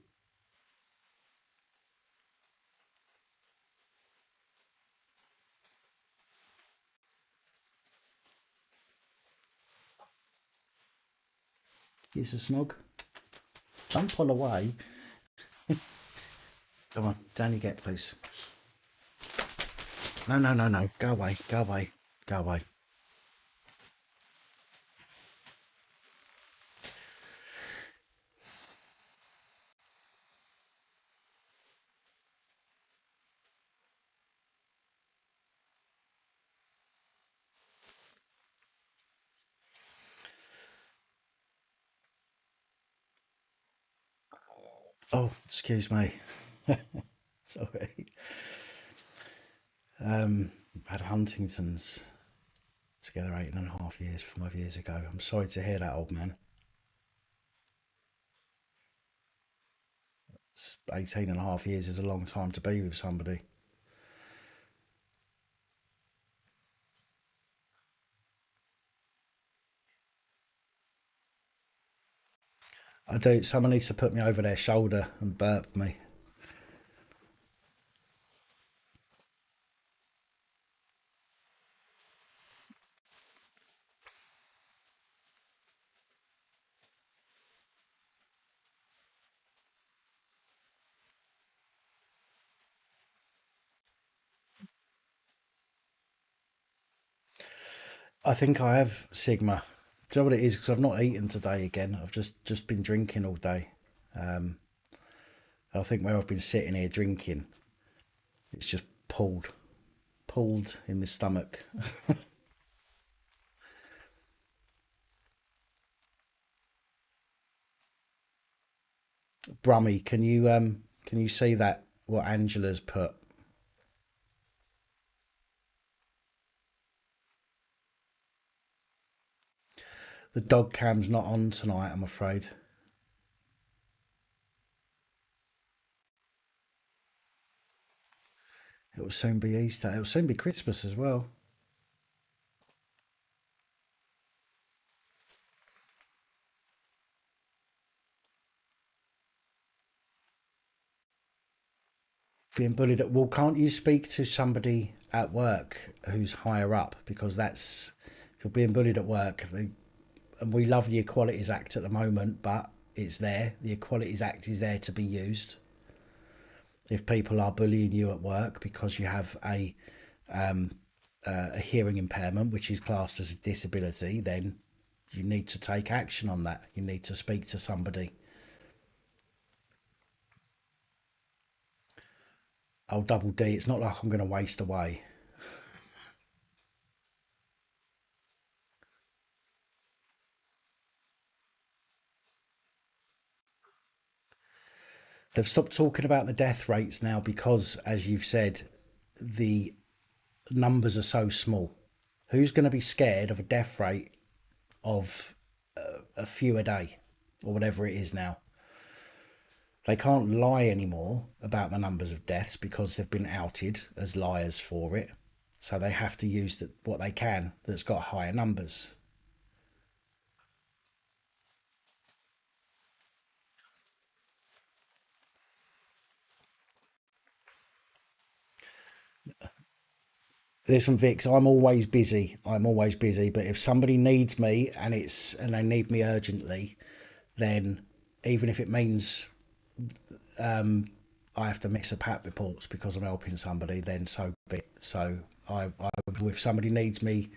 Here's a snog. Don't pull away. Come on, down you get, please. No, no, no, no. Go away, go away, go away. Oh, excuse me. Sorry. Had Huntington's together 8.5 years, 5 years ago. I'm sorry to hear that, old man. 18.5 years is a long time to be with somebody. I do. Someone needs to put me over their shoulder and burp me. I think I have Sigma. Do you know what it is? Because I've not eaten today again. I've just been drinking all day. I think where I've been sitting here drinking, it's just pulled in my stomach. Brummy, can you see that what Angela's put? The dog cam's not on tonight, I'm afraid. It will soon be Easter. It will soon be Christmas as well. Being bullied at, well, can't you speak to somebody at work who's higher up? Because that's, if you're being bullied at work, and we love the Equalities Act at the moment, but it's there. The Equalities Act is there to be used. If people are bullying you at work because you have a hearing impairment, which is classed as a disability, then you need to take action on that. You need to speak to somebody. Oh, double D, it's not like I'm going to waste away. They've stopped talking about the death rates now because, as you've said, the numbers are so small. Who's going to be scared of a death rate of a few a day or whatever it is now? They can't lie anymore about the numbers of deaths because they've been outed as liars for it. So they have to use what they can that's got higher numbers. Listen, Vix, I'm always busy. But if somebody needs me and they need me urgently, then even if it means I have to miss a PAT reports because I'm helping somebody, then so be it. So If somebody needs me,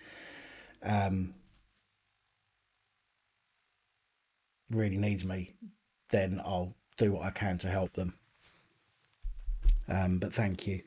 really needs me, then I'll do what I can to help them. But thank you.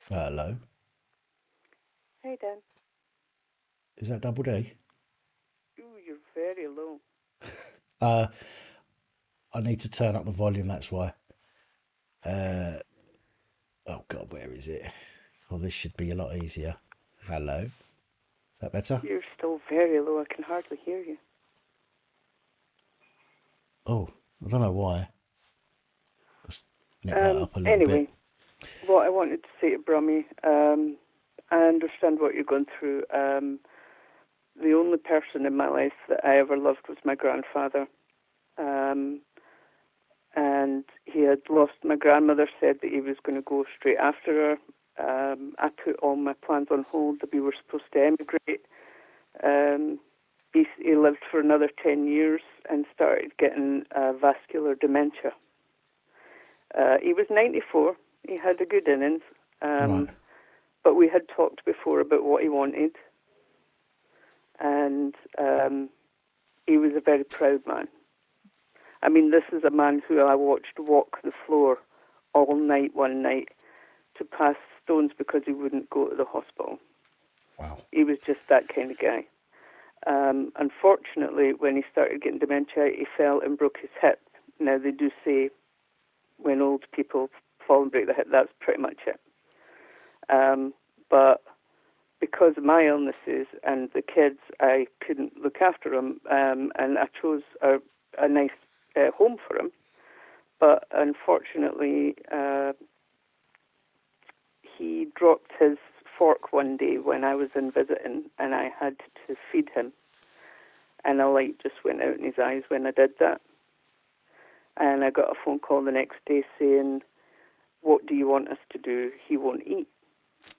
Hello. Hey, Dan. Is that Double D? Ooh, you're very low. I need to turn up the volume, that's why. Oh God, where is it? Well, this should be a lot easier. Hello. Is that better? You're still very low. I can hardly hear you. Oh, I don't know why. Let's nip that up a little Anyway, bit. what I wanted to say to Brummy, I understand what you're going through. The only person in my life that I ever loved was my grandfather. And he had lost, my grandmother said that he was going to go straight after her. I put all my plans on hold that we were supposed to emigrate. He lived for another 10 years and started getting vascular dementia. He was 94. He had a good innings. Right. But we had talked before about what he wanted. And he was a very proud man. I mean, this is a man who I watched walk the floor all night one night to pass stones because he wouldn't go to the hospital. Wow. He was just that kind of guy. Unfortunately, when he started getting dementia, he fell and broke his hip. Now, they do say when old people fall and break the hip, that's pretty much it. But because of my illnesses and the kids, I couldn't look after him, and I chose a nice home for him. But unfortunately, he dropped his fork one day when I was in visiting, and I had to feed him. And a light just went out in his eyes when I did that. And I got a phone call the next day saying, "What do you want us to do? He won't eat."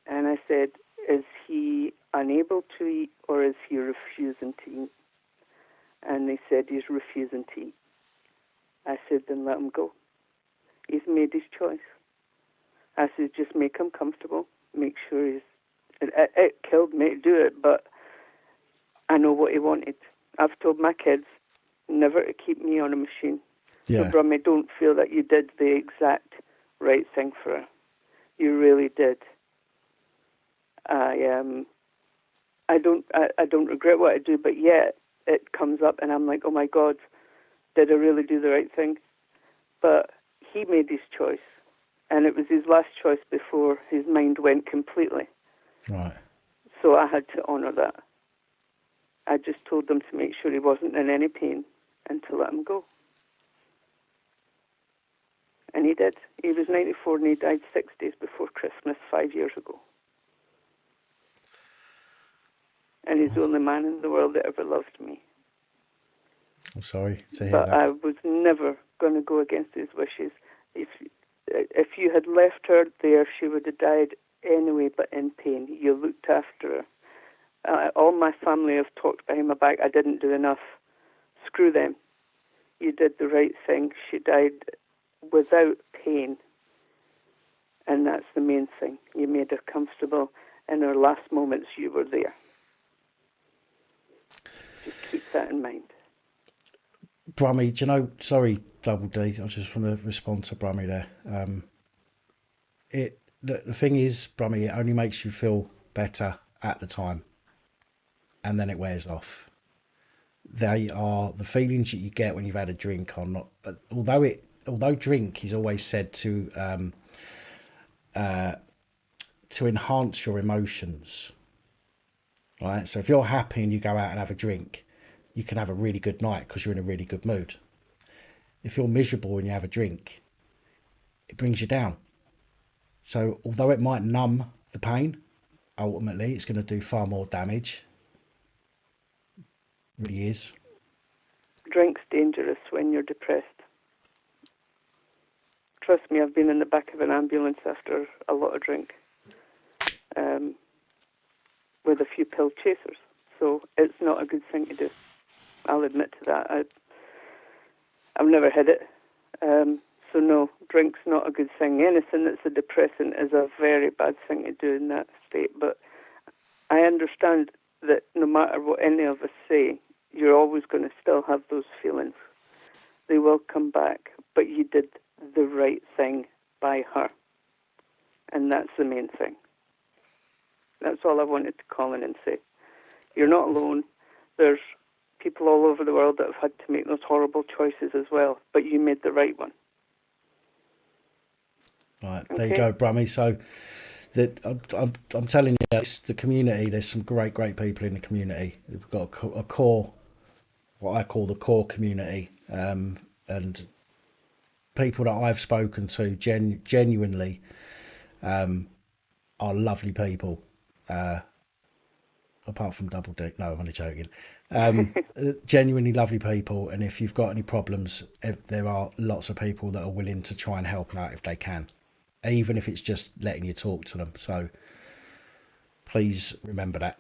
And I said, "Is he unable to eat, or is he refusing to eat?" And they said, "He's refusing to eat." I said, "Then let him go. He's made his choice." I said, "Just make him comfortable. Make sure he's..." It killed me to do it, but I know what he wanted. I've told my kids never to keep me on a machine. Yeah. So, Brummy, don't feel that you did the exact right thing for her. You really did. I don't regret what I do, but yet it comes up and I'm like, oh my God, did I really do the right thing? But he made his choice, and it was his last choice before his mind went completely. Right. So I had to honour that. I just told them to make sure he wasn't in any pain and to let him go. And he did. He was 94 and he died 6 days before Christmas 5 years ago. And he's the only man in the world that ever loved me. I'm sorry to hear But that. I was never going to go against his wishes. If you had left her there, she would have died anyway, but in pain. You looked after her. All my family have talked behind my back. I didn't do enough. Screw them. You did the right thing. She died without pain. And that's the main thing. You made her comfortable. In her last moments, you were there. Just keep that in mind. Brummy, do you know, sorry, Double D, I just want to respond to Brummy there. The thing is, Brummy, it only makes you feel better at the time, and then it wears off. They are the feelings that you get when you've had a drink are not, although drink is always said to enhance your emotions, right? So if you're happy and you go out and have a drink, you can have a really good night because you're in a really good mood. If you're miserable and you have a drink, it brings you down. So although it might numb the pain, ultimately it's going to do far more damage It really is. Drink's dangerous when you're depressed. Trust me, I've been in the back of an ambulance after a lot of drink, with a few pill chasers. So it's not a good thing to do. I'll admit to that. I've never had it. So no, drink's not a good thing. Anything that's a depressant is a very bad thing to do in that state. But I understand that no matter what any of us say, you're always going to still have those feelings. They will come back, but you did the right thing by her. And that's the main thing. That's all I wanted to call in and say. You're not alone. There's people all over the world that have had to make those horrible choices as well, but you made the right one. Right, there you go, Brummy. So that I'm telling you, it's the community. There's some great people in the community. We've got a core, what I call the core community, and people that I've spoken to genuinely are lovely people. Apart from Double D, no, I'm only joking. Genuinely lovely people, and if you've got any problems, there are lots of people that are willing to try and help out if they can, even if it's just letting you talk to them. So please remember that.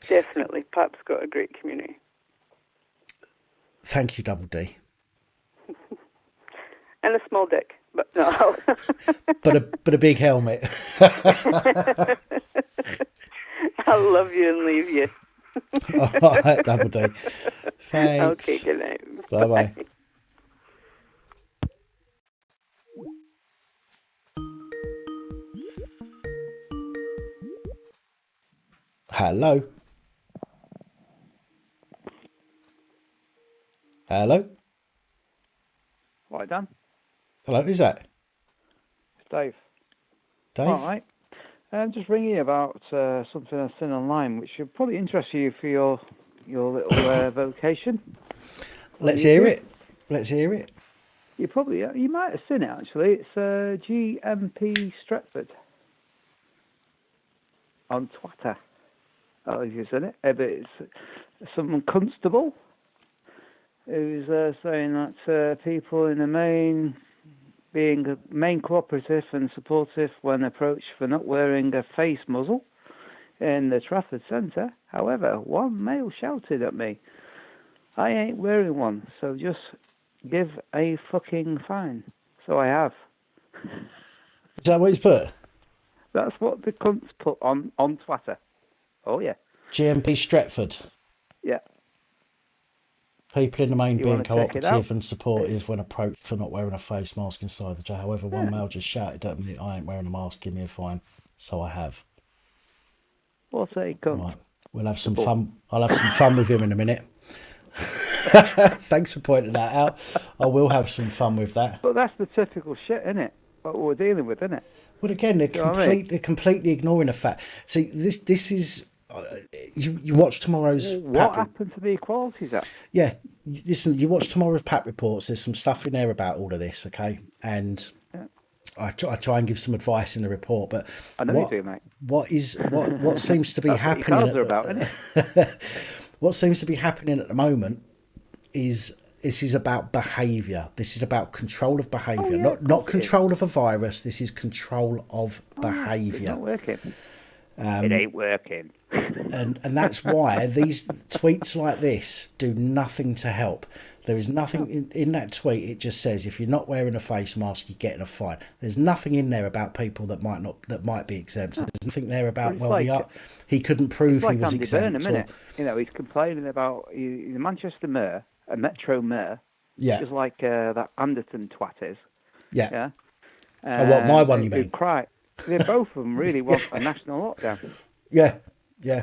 Definitely, Pap's got a great community. Thank you, Double D. And a small dick, but no. but a big helmet. I'll love you and leave you. All right, Double D. Thanks. Okay, good night. Bye-bye. Hello. Hello. Right, Dan. Hello, who's that? It's Dave. Dave? All right. I'm just ringing you about something I've seen online, which should probably interest you for your little vocation. Let's hear it. Let's hear it. You might have seen it actually. It's GMP Stretford on Twitter. Oh, have you seen it? But it's some constable who's saying that people in the main being cooperative and supportive when approached for not wearing a face muzzle in the Trafford Centre. However, one male shouted at me, "I ain't wearing one, so just give a fucking fine." So I have. Is that what he's put? That's what the cunts put on Twitter. Oh, yeah. GMP Stretford. Yeah. People in the main You being wanna check it cooperative out? and supportive when approached for not wearing a face mask inside the jail. However, one male just shouted at me, "I ain't wearing a mask, give me a fine." So I have. What's a cunt? Right. We'll have some fun. I'll have some fun with him in a minute. Thanks for pointing that out. I will have some fun with that. But that's the typical shit, isn't it? What we're dealing with, isn't it? Well, again, they're they're completely ignoring the fact. See, this is you watch tomorrow's. What happened to the Equalities Act? Yeah, listen. You watch tomorrow's PAT reports. There's some stuff in there about all of this, okay? And I try and give some advice in the report, but I know you do, mate. What seems to be That's happening? what your cards are about, isn't it? What seems to be happening at the moment is this is about behaviour. This is about control of behaviour, not control of a virus. This is control of behaviour. It's not working. It ain't working. And that's why these tweets like this do nothing to help. There is nothing in that tweet. It just says if you're not wearing a face mask, you're getting a fine. There's nothing in there about people that might be exempt. There's nothing there about he couldn't prove he was Andy exempt. Burnham, you know, he's complaining about he's a Manchester mayor, a Metro mayor. Yeah. Just like that Anderton twat is. Yeah. What my one you mean? Cry. Both of them really want a national lockdown. Yeah.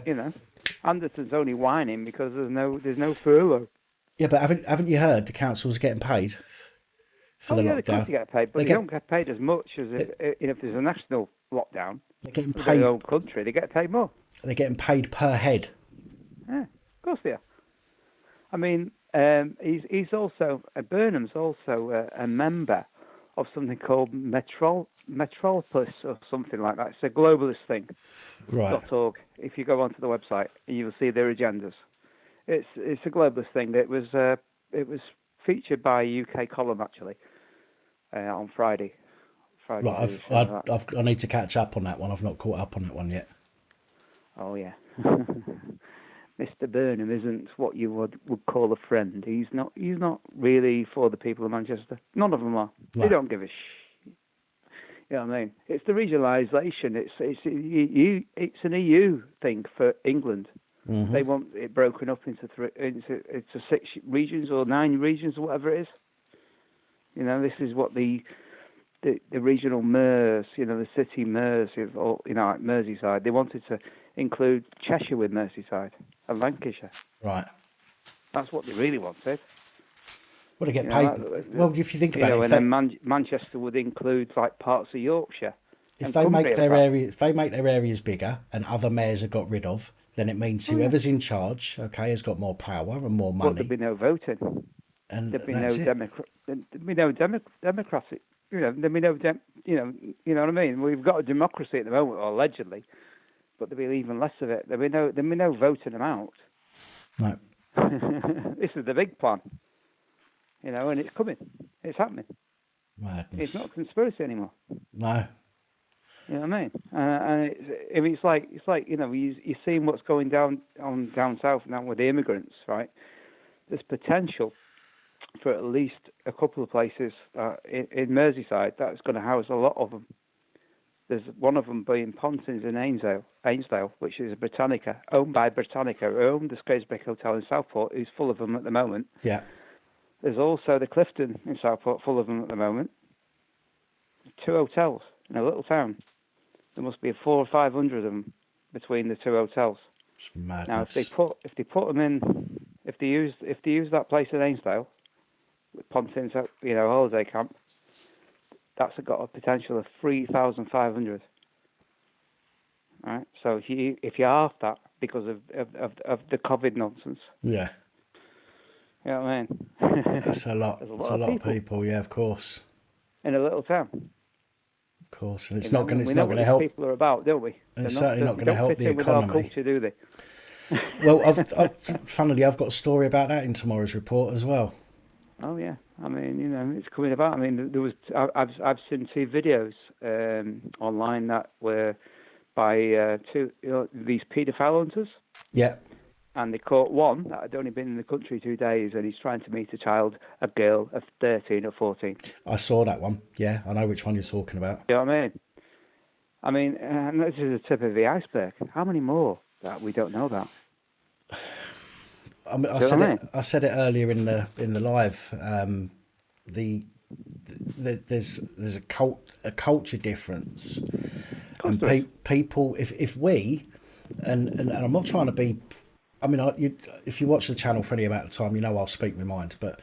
You know, Anderton's only whining because there's no furlough. Yeah, but haven't you heard the councils are getting paid for the lockdown? They can't get paid, but they don't get paid as much as if there's a national lockdown. They're getting for paid. their own country, they get paid more. They're getting paid per head. Yeah, of course they are. I mean, he's also Burnham's also a member of something called Metropolis or something like that. It's a globalist thing. Right. .org. If you go onto the website, you will see their agendas. It's a globalist thing. It was featured by a UK column actually on Friday. Right, I need to catch up on that one. I've not caught up on that one yet. Oh yeah. Mr. Burnham isn't what you would call a friend. He's not really for the people of Manchester. None of them are. Right. They don't give a You know what I mean? It's the regionalisation. It's an EU thing for England. Mm-hmm. They want it broken up into 6 regions or 9 regions or whatever it is. You know, this is what the regional mayors, you know, the city mayors, or, you know, like Merseyside, they wanted to include Cheshire with Merseyside and Lancashire. Right. That's what they really wanted. Well, to get paid. Well, if you think about it, and then Manchester would include like parts of Yorkshire. If they make their areas bigger and other mayors are got rid of, then it means whoever's in charge, okay, has got more power and more money. But there'd be no voting. And there'd be no democratic. You know, there'd be no you know what I mean. We've got a democracy at the moment, allegedly, but there'd be even less of it. There'd be no voting them out. No. This is the big plan. You know, and it's coming. It's happening. Madness. It's not a conspiracy anymore. No. You know what I mean? And it's like you know, you're seeing what's going down south now with the immigrants, right? There's potential for at least a couple of places in Merseyside that's going to house a lot of them. There's one of them being Pontins in Ainsdale, which is a Britannica, owned by Britannica, who own the Scraesbeck Hotel in Southport, who's full of them at the moment. Yeah. There's also the Clifton in Southport, full of them at the moment. 2 hotels in a little town. There must be 400 or 500 of them between the 2 hotels. It's madness. Now, if they put them in, if they use that place in Ainsdale, with Pontins, you know, holiday camp, that's got a potential of 3,500. Right. So if you half that because of the COVID nonsense. Yeah. You know what I mean? That's a lot. It's a lot of people. Yeah, of course. In a little town. Of course, and it's not going to help. People are about, don't we? It's certainly not going to help the economy. With our culture, do they? Well, funnily, I've got a story about that in tomorrow's report as well. Oh yeah, I mean, you know, it's coming about. I mean, I've seen 2 videos online that were by 2 these paedophile hunters. Yeah. And they caught one that had only been in the country 2 days, and he's trying to meet a girl of 13 or 14. I saw that one. Yeah, I know which one you're talking about. You know what I mean? I mean, and this is the tip of the iceberg. How many more that we don't know about? I mean, I said it earlier in the live. There's a culture difference, and people. If we, and I'm not trying to be. I mean, if you watch the channel for any amount of time, you know I'll speak my mind. But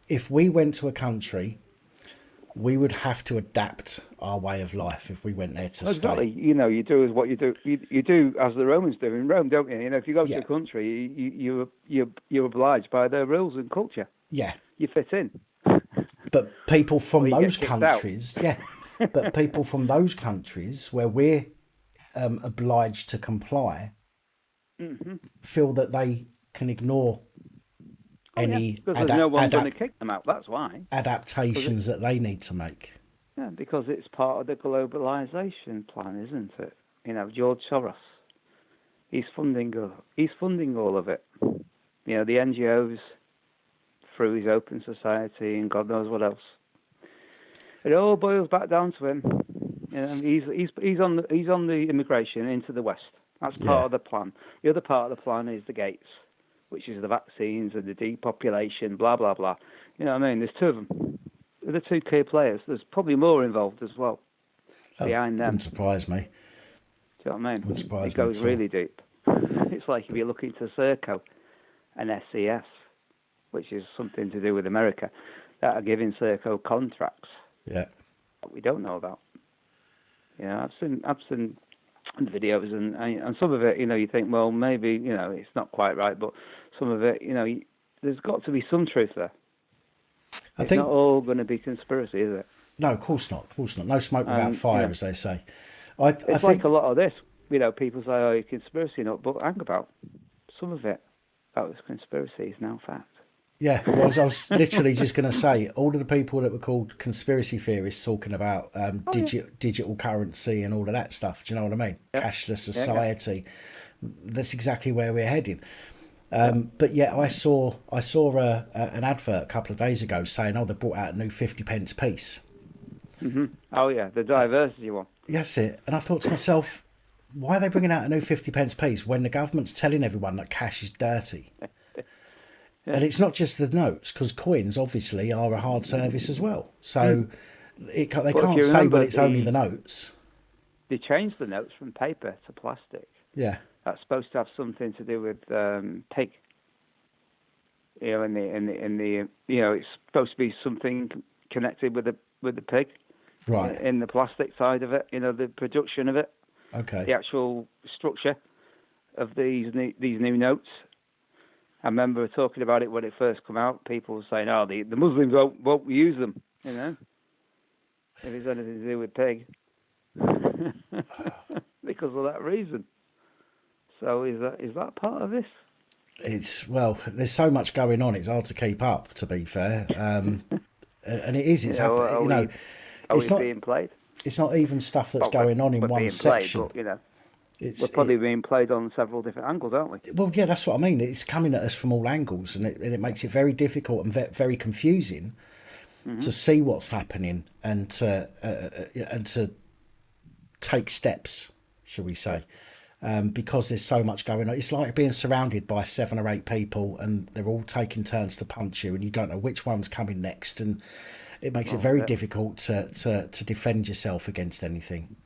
if we went to a country, we would have to adapt our way of life if we went there to exactly. stay. You know, you do as what you do. You do as the Romans do in Rome, don't you? You know, if you go to a country, you're obliged by their rules and culture. Yeah, you fit in. But people from those countries, but people from those countries where we're obliged to comply. Mm-hmm. Feel that they can ignore any because there's no one going to kick them out. That's why adaptations that they need to make. Yeah, because it's part of the globalization plan, isn't it? You know, George Soros, he's funding all of it. You know, the NGOs through his Open Society and God knows what else. It all boils back down to him. You know, he's on the immigration into the West. That's part of the plan. The other part of the plan is the gates, which is the vaccines and the depopulation, blah, blah, blah. You know what I mean? There's 2 of them. They're the 2 key players. There's probably more involved as well behind them. Wouldn't surprise me. Do you know what I mean? Wouldn't surprise me. It goes really deep. It's like if you look into Serco and SES, which is something to do with America, that are giving Serco contracts that we don't know about. You know, I've seen videos and some of it, you know, you think, well, maybe, you know, it's not quite right, but some of it, you know, there's got to be some truth there. It's not all going to be conspiracy, is it? No, of course not. Of course not. No smoke without fire, as they say. I think like a lot of this, you know, people say, oh, you're conspiracy, not, but hang about some of it. that was conspiracy is now fact. Yeah, well, I was literally just going to say, all of the people that were called conspiracy theorists talking about digital currency and all of that stuff, do you know what I mean? Yep. Cashless society. That's exactly where we're heading. But yeah, I saw an advert a couple of days ago saying, they brought out a new 50p piece. Mm-hmm. Oh yeah, the diversity one. That's it. And I thought to myself, why are they bringing out a new 50p piece when the government's telling everyone that cash is dirty? And it's not just the notes, because coins obviously are a hard service as well. So they can't say, well, it's only the notes. They changed the notes from paper to plastic. Yeah. That's supposed to have something to do with pig. In the it's supposed to be something connected with the pig. Right. In the plastic side of it, the production of it. Okay. The actual structure of these new notes. I remember talking about it when it first came out. People were saying, "Oh, the Muslims won't use them," if it's anything to do with pig, because of that reason. So is that part of this? There's so much going on. It's hard to keep up, to be fair. And it is. It's happening. It's not being played. It's not even stuff that's going on in one section. But, we're probably being played on several different angles, aren't we? Well, yeah, that's what I mean. It's coming at us from all angles, and it makes it very difficult and very confusing to see what's happening and to take steps, shall we say, because there's so much going on. It's like being surrounded by 7 or 8 people, and they're all taking turns to punch you, and you don't know which one's coming next, and it makes it very difficult to defend yourself against anything.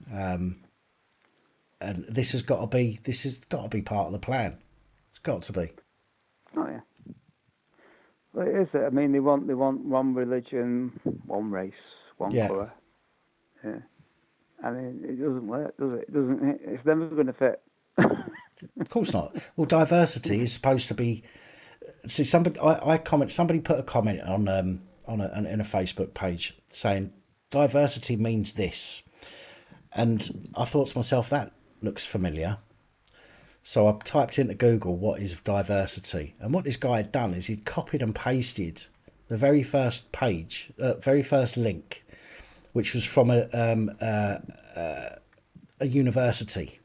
And this has got to be part of the plan. It's got to be. Oh yeah. Well, it is. I mean, they want one religion, one race, one colour. Yeah. I mean, it doesn't work, does it? It's never going to fit. Of course not. Well, diversity is supposed to be. See, somebody put a comment on in a Facebook page saying diversity means this, and I thought to myself, that looks familiar. So I typed into Google, what is diversity? And what this guy had done is he'd copied and pasted the very first page, very first link, which was from a university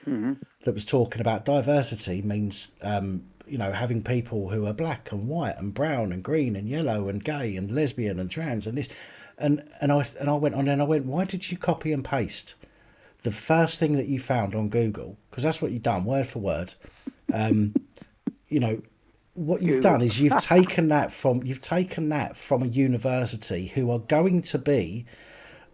that was talking about diversity means, having people who are black and white and brown and green and yellow and gay and lesbian and trans and this. And I went on and I went, why did you copy and paste the first thing that you found on Google? Because that's what you've done, word for word. What you've done is you've taken that from a university who are going to be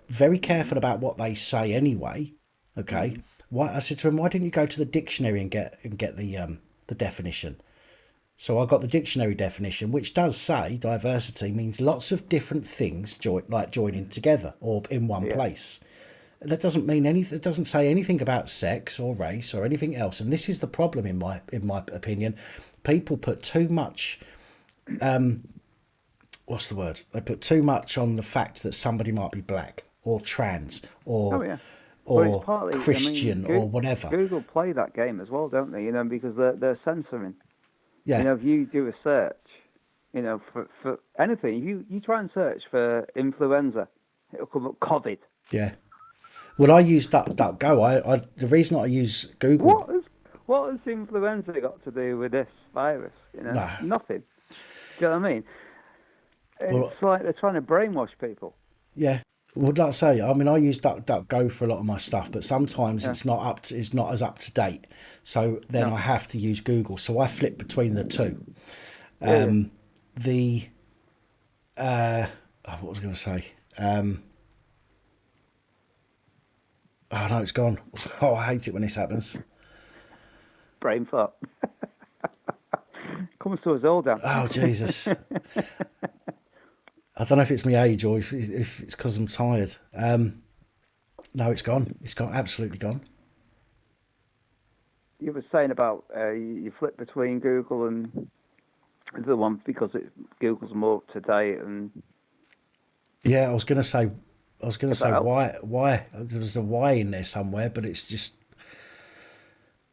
very careful about what they say anyway. Okay. I said to him, why didn't you go to the dictionary and get the definition? So I got the dictionary definition, which does say diversity means lots of different things joining together or in one place. That doesn't mean anything. It doesn't say anything about sex or race or anything else. And this is the problem, in my opinion. People put too much. What's the word? They put too much on the fact that somebody might be black or trans or Christian or whatever. Google play that game as well, don't they? Because they're censoring. Yeah. If you do a search, for anything, you try and search for influenza, it'll come up COVID. Yeah. Well, I use DuckDuckGo. The reason I use Google. What has influenza got to do with this virus? No. Nothing. Do you know what I mean? It's like they're trying to brainwash people. Yeah. Well, like I say, I mean, I use DuckDuckGo for a lot of my stuff, but sometimes it's not as up to date. So then I have to use Google. So I flip between the two. What was I going to say? Oh no, it's gone. Oh, I hate it when this happens. Brain fart. Comes to us all, Dan. Oh Jesus. I don't know if it's my age or if it's because I'm tired. No, it's gone. It's gone. Absolutely gone. You were saying about you flip between Google and the one because Google's more up to date and. Yeah, I was going to say why there was a why in there somewhere, but it's just.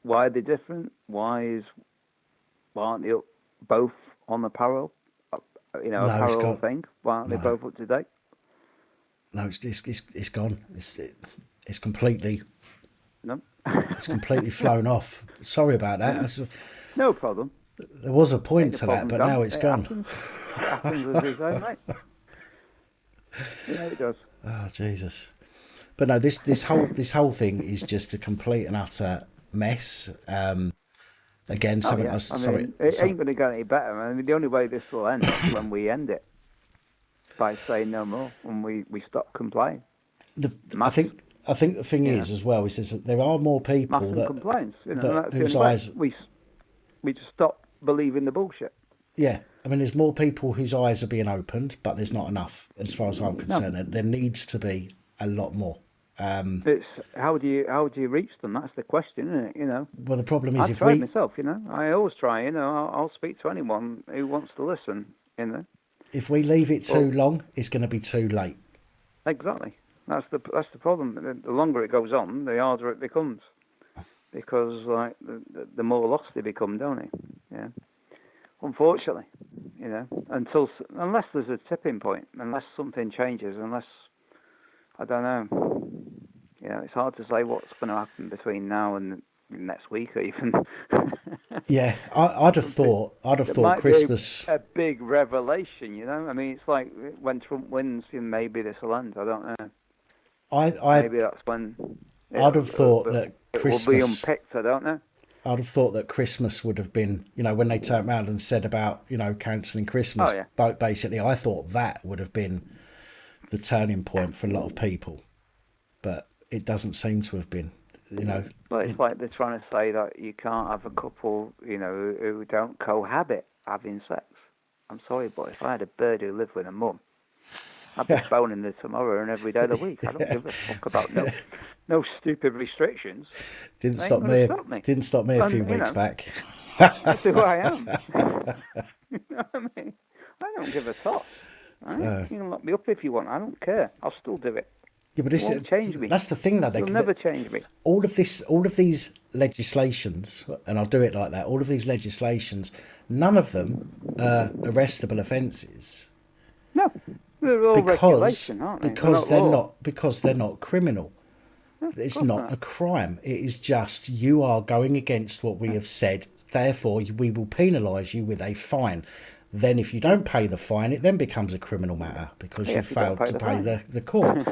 Why are they different? Why Why aren't they both on the parallel? A No, it's parallel gone. thing. Why aren't they No. both up to date? No, it's gone. It's completely. No. It's completely flown off. Sorry about that. No problem. There was a point Ain't to no that, problem, but Tom. now it's It gone. happens. It happens, as they say, mate. Yeah, it does. Oh Jesus! But no, this whole thing is just a complete and utter mess. Again, Oh, something. yeah. It ain't going to get any better. I mean, the only way this will end is when we end it by saying no more, when we stop complying. I think the thing is as well is that there are more people Mass that compliance. That's the whose only way. eyes. We just stop believing the bullshit. Yeah, I mean, there's more people whose eyes are being opened, but there's not enough, as far as I'm concerned. No. There needs to be a lot more. It's how do you reach them? That's the question, isn't it? You know. Well, the problem is I've tried myself. You know, I always try. You know, I'll speak to anyone who wants to listen. You know. If we leave it too long, it's going to be too late. Exactly. That's the problem. The longer it goes on, the harder it becomes, because like the more lost they become, don't they? Yeah. Unfortunately, you know, unless there's a tipping point, unless something changes, unless I don't know. You know, it's hard to say what's going to happen between now and next week, or even. Yeah, I'd have thought Christmas. Be a big revelation, you know. I mean, it's like when Trump wins, maybe this will end. I don't know. Maybe that's when. I'd have thought that Christmas will be unpicked. I don't know. I'd have thought that Christmas would have been, you know, when they turned around and said about, you know, cancelling Christmas. Oh, yeah. But basically, I thought that would have been the turning point for a lot of people, but it doesn't seem to have been. You know, well, it's like they're trying to say that you can't have a couple, you know, who don't cohabit having sex. I'm sorry, but if I had a bird who lived with a mum, I'd be phoning her tomorrow and every day of the week. I don't give a fuck about no stupid restrictions. Didn't stop me. Didn't stop me a few weeks back. That's who I am. You know what I mean? I don't give a toss. Right? You can lock me up if you want. I don't care. I'll still do it. Yeah, but it won't change me. That's the thing, though. It'll never change me. All of these legislations, and I'll do it like that. All of these legislations, none of them are arrestable offences. No, they're all regulation, aren't they? Because they're not criminal. No, it's not a crime. It is just you are going against what we have said. Therefore, we will penalise you with a fine. Then if you don't pay the fine, it then becomes a criminal matter because you failed to pay the court.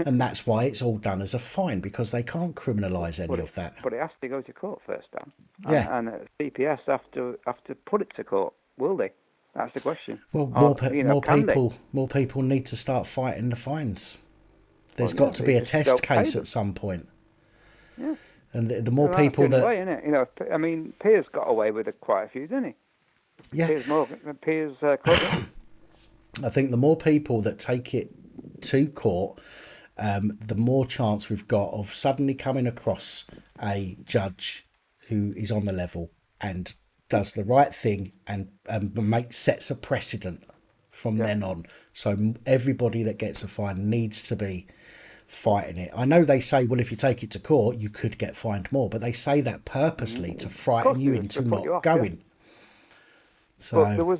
And that's why it's all done as a fine, because they can't criminalise any of that. But it has to go to court first, Dan. Yeah. And CPS have to put it to court, will they? That's the question. Well, more people need to start fighting the fines. There's got to be a test case at some point. Yeah. And the more people that... Way, isn't it? You know, I mean, Piers got away with quite a few, didn't he? Yeah. Piers I think the more people that take it to court, the more chance we've got of suddenly coming across a judge who is on the level and does the right thing and sets a precedent from then on. So everybody that gets a fine needs to be fighting it. I know they say, well, if you take it to court, you could get fined more, but they say that purposely to frighten you into not going. Yeah. So, but there was,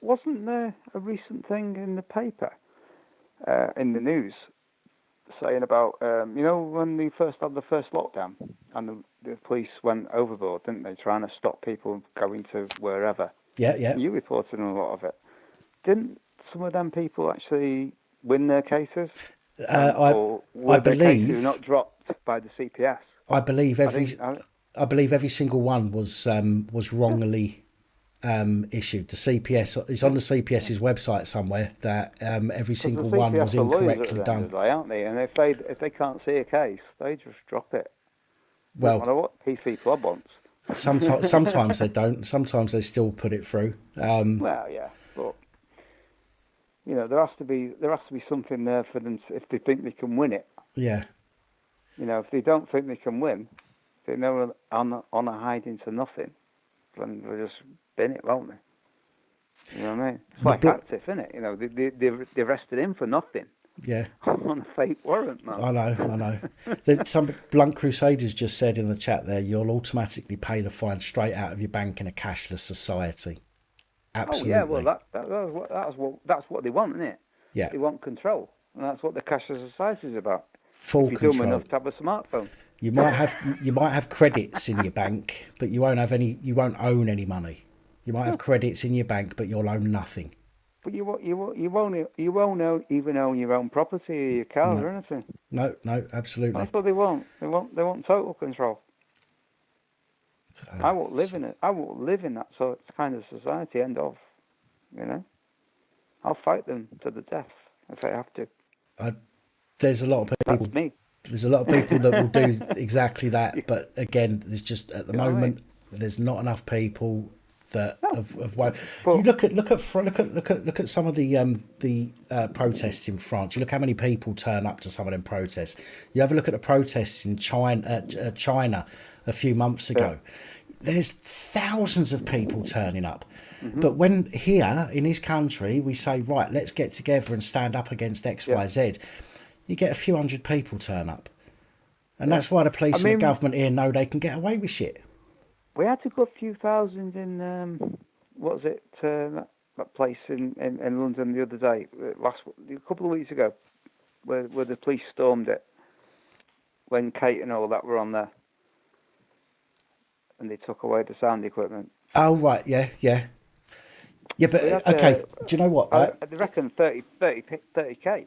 wasn't there a recent thing in the paper, in the news, saying about, you know, when they first had the first lockdown and the police went overboard, didn't they, trying to stop people going to wherever? Yeah, yeah. You reported on a lot of it. Didn't some of them people actually win their cases? Or were their cases not dropped by the CPS? I believe every single one was wrongly issued. The CPS is on the CPS's website somewhere that every single one was incorrectly done. Aren't they? And if they can't see a case, they just drop it. Well, no matter what PC Club wants. Sometimes they don't. Sometimes they still put it through. Well, yeah, but you know, there has to be something there for them if they think they can win it. Yeah. You know, if they don't think they can win, if they know on a hiding to nothing, then they'll just bin it, won't they? You know what I mean? It's like active, isn't it? You know, they arrested him for nothing. Yeah. on a fake warrant, man. I know. Some Blunt Crusaders just said in the chat there, you'll automatically pay the fine straight out of your bank in a cashless society. Absolutely. Oh yeah, well that's what they want, isn't it? Yeah. They want control, and that's what the cashless society is about. Full if you're control. dumb enough to have a smartphone. You might have credits in your bank, but you won't have any. You won't own any money. You might have credits in your bank, but you'll own nothing. But you won't even own your own property or your car or anything. No, absolutely. That's what they want. They want total control. I won't live in it. I won't live in that sort of kind of society. End of. You know, I'll fight them to the death if I have to. There's a lot of people. That's me. There's a lot of people that will do exactly that, but again, there's just at the moment there's not enough people that have. You look at some of the protests in France. You look how many people turn up to some of them protests. You have a look at the protests in China a few months ago. There's thousands of people turning up. Mm-hmm. But when here in this country we say, right, let's get together and stand up against X, Y, Z, you get a few hundred people turn up. And that's why the police and the government here know they can get away with shit. We had to go a few thousand in, that place in London the other day, a couple of weeks ago, where the police stormed it, when Kate and all that were on there. And they took away the sound equipment. Oh, right, yeah. Yeah, but, okay, do you know what? I reckon 30K.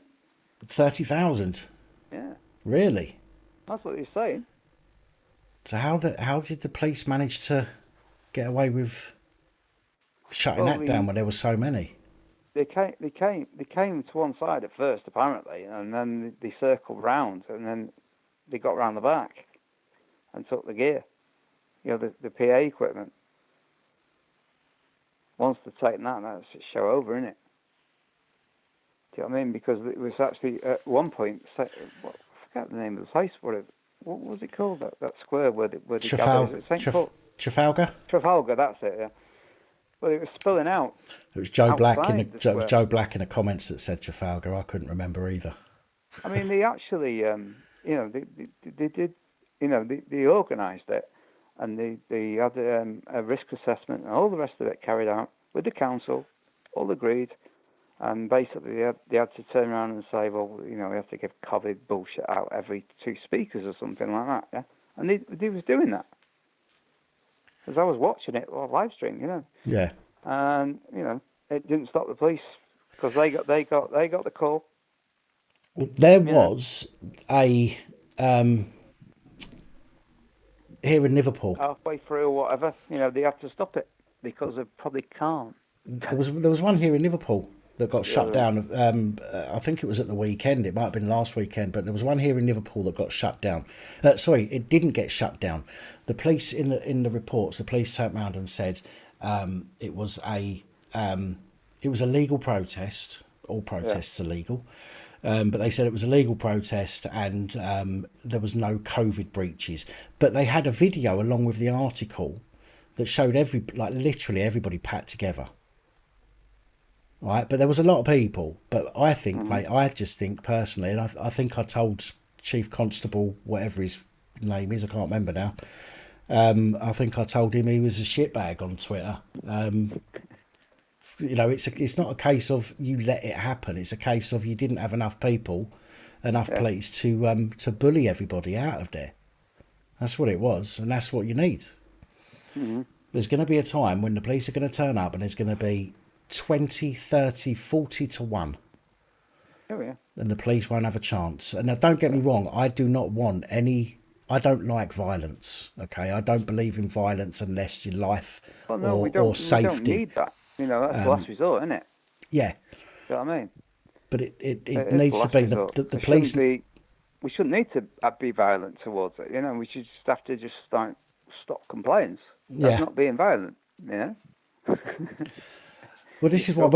30,000? Yeah. Really? That's what he's saying. So how did the police manage to get away with shutting that down when there were so many? They came to one side at first, apparently, and then they circled round, and then they got round the back and took the gear. You know, the PA equipment. Once they've taken that, that's a show over, isn't it? Do you know what I mean? Because it was actually at one point, I forget the name of the place. What was it called? That square where the Trafalgar. Trafalgar, that's it. Yeah. Well, it was spilling out. It was Joe Black in the comments that said Trafalgar. I couldn't remember either. I mean, they actually, they did, they organised it, and they had a risk assessment and all the rest of it carried out with the council, all agreed. And basically, they had to turn around and say, well, we have to give COVID bullshit out every 2 speakers or something like that, yeah? And they was doing that. Because I was watching it on live stream, Yeah. And, it didn't stop the police, because they got the call. Well, there was a, here in Liverpool. Halfway through or whatever, they had to stop it, because they probably can't. There was one here in Liverpool that got shut down. I think it was at the weekend. It might have been last weekend, but there was one here in Liverpool that got shut down. Sorry, it didn't get shut down. The police in the reports, the police turned around and said it was a legal protest. All protests are legal, but they said it was a legal protest and there was no COVID breaches. But they had a video along with the article that showed literally everybody packed together. Right, but there was a lot of people. But I think, mate, I just think personally, and I think I told Chief Constable, whatever his name is, I can't remember now. I think I told him he was a shitbag on Twitter. It's not a case of you let it happen. It's a case of you didn't have enough police to bully everybody out of there. That's what it was, and that's what you need. Mm-hmm. There's going to be a time when the police are going to turn up and there's going to be 20, 30, 40 to 1. Oh, yeah. And the police won't have a chance. And now, don't get me wrong, I don't like violence, okay? I don't believe in violence unless your life or safety. We don't need that. That's the last resort, isn't it? Yeah. You know what I mean? But it needs to be the police. We shouldn't need to be violent towards it, We should just have to stop compliance. That's not being violent, Well, this is why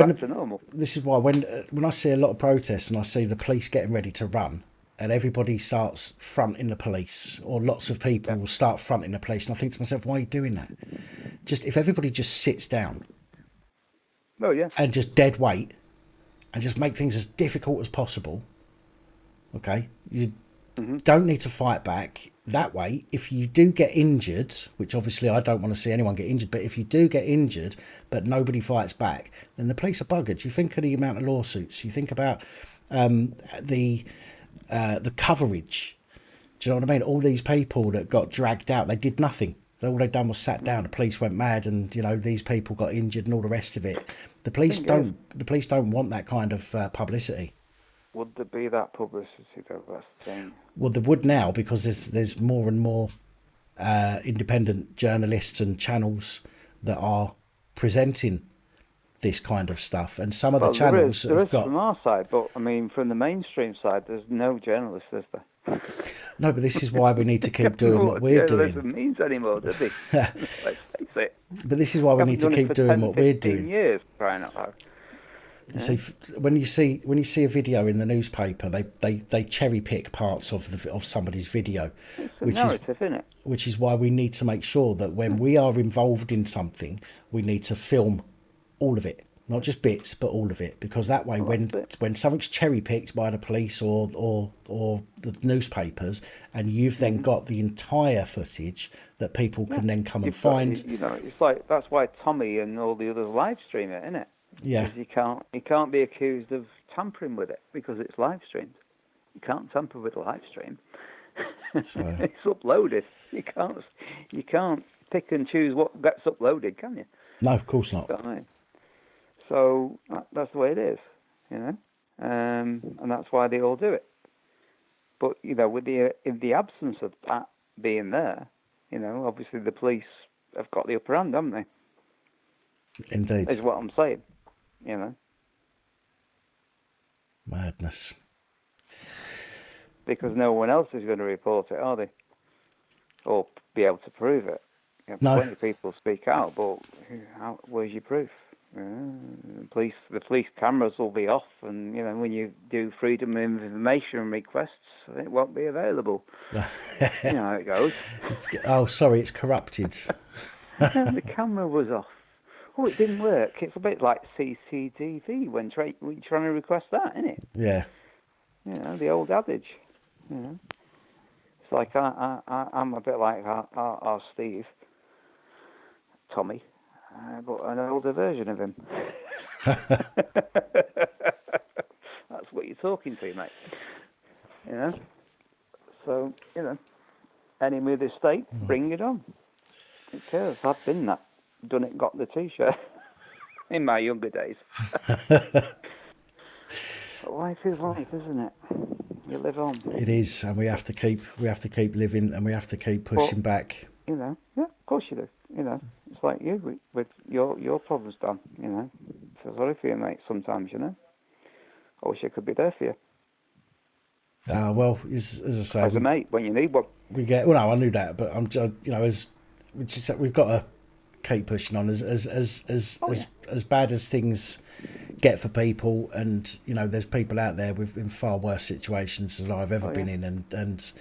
when I see a lot of protests and I see the police getting ready to run, and everybody starts fronting the police, or lots of people will start fronting the police, and I think to myself, why are you doing that? If everybody just sits down, and just dead weight, and just make things as difficult as possible, Okay, you don't need to fight back. That way, if you do get injured, which obviously I don't want to see anyone get injured, but if you do get injured but nobody fights back, then the police are buggered. You think of the amount of lawsuits. You think about the coverage. Do you know what I mean? All these people that got dragged out, they did nothing. All they'd done was sat down. The police went mad, and these people got injured and all the rest of it. The police don't want that kind of publicity. Would there be that publicity though? That's the thing. Well, there would now, because there's more and more independent journalists and channels that are presenting this kind of stuff, and some of the channels there have is got. From our side, but I mean, from the mainstream side, there's no journalists, is there? No, but this is why we need to keep doing what we're doing. Journalism means anymore, does it? Let's face it. But this is why we need to keep doing what we're doing. Years, crying out loud. You see, when you see a video in the newspaper, they cherry pick parts of somebody's video, It's a narrative, isn't it? Which is why we need to make sure that when we are involved in something, we need to film all of it, not just bits, but all of it, because that way, when something's cherry picked by the police or the newspapers, and you've then got the entire footage that people can then come and find. It's like that's why Tommy and all the others live stream it, isn't it? Yeah. Because you can't be accused of tampering with it because it's live streamed. You can't tamper with a live stream. So. It's uploaded. You can't pick and choose what gets uploaded, can you? No, of course not. So that's the way it is, and that's why they all do it. But with in the absence of that being there, obviously the police have got the upper hand, haven't they? Indeed. Is what I'm saying. Madness. Because no one else is going to report it, are they? Or be able to prove it. No. Plenty of people speak out, but where's your proof? The police cameras will be off, and when you do freedom of information requests, it won't be available. You know how it goes. Oh, sorry, it's corrupted. The camera was off. Oh, it didn't work. It's a bit like CCTV when you're trying to request that, isn't it? Yeah. The old adage. It's like I'm a bit like our Steve, Tommy, but an older version of him. That's what you're talking to, mate. So, enemy of the state, bring it on. Who cares? I've been that. Done it, got the T-shirt in my younger days. But life is life, isn't it? You live on. It is, and we have to keep living, and we have to keep pushing back. Yeah, of course you do. It's like you with your problems, Dan. Feel sorry for you, mate. Sometimes, I wish I could be there for you. Well, as I say, as a mate, when you need one. We get. Well, no, I knew that, but I'm, we've got to keep pushing on as bad as things get for people, and there's people out there in far worse situations than I've ever been in, and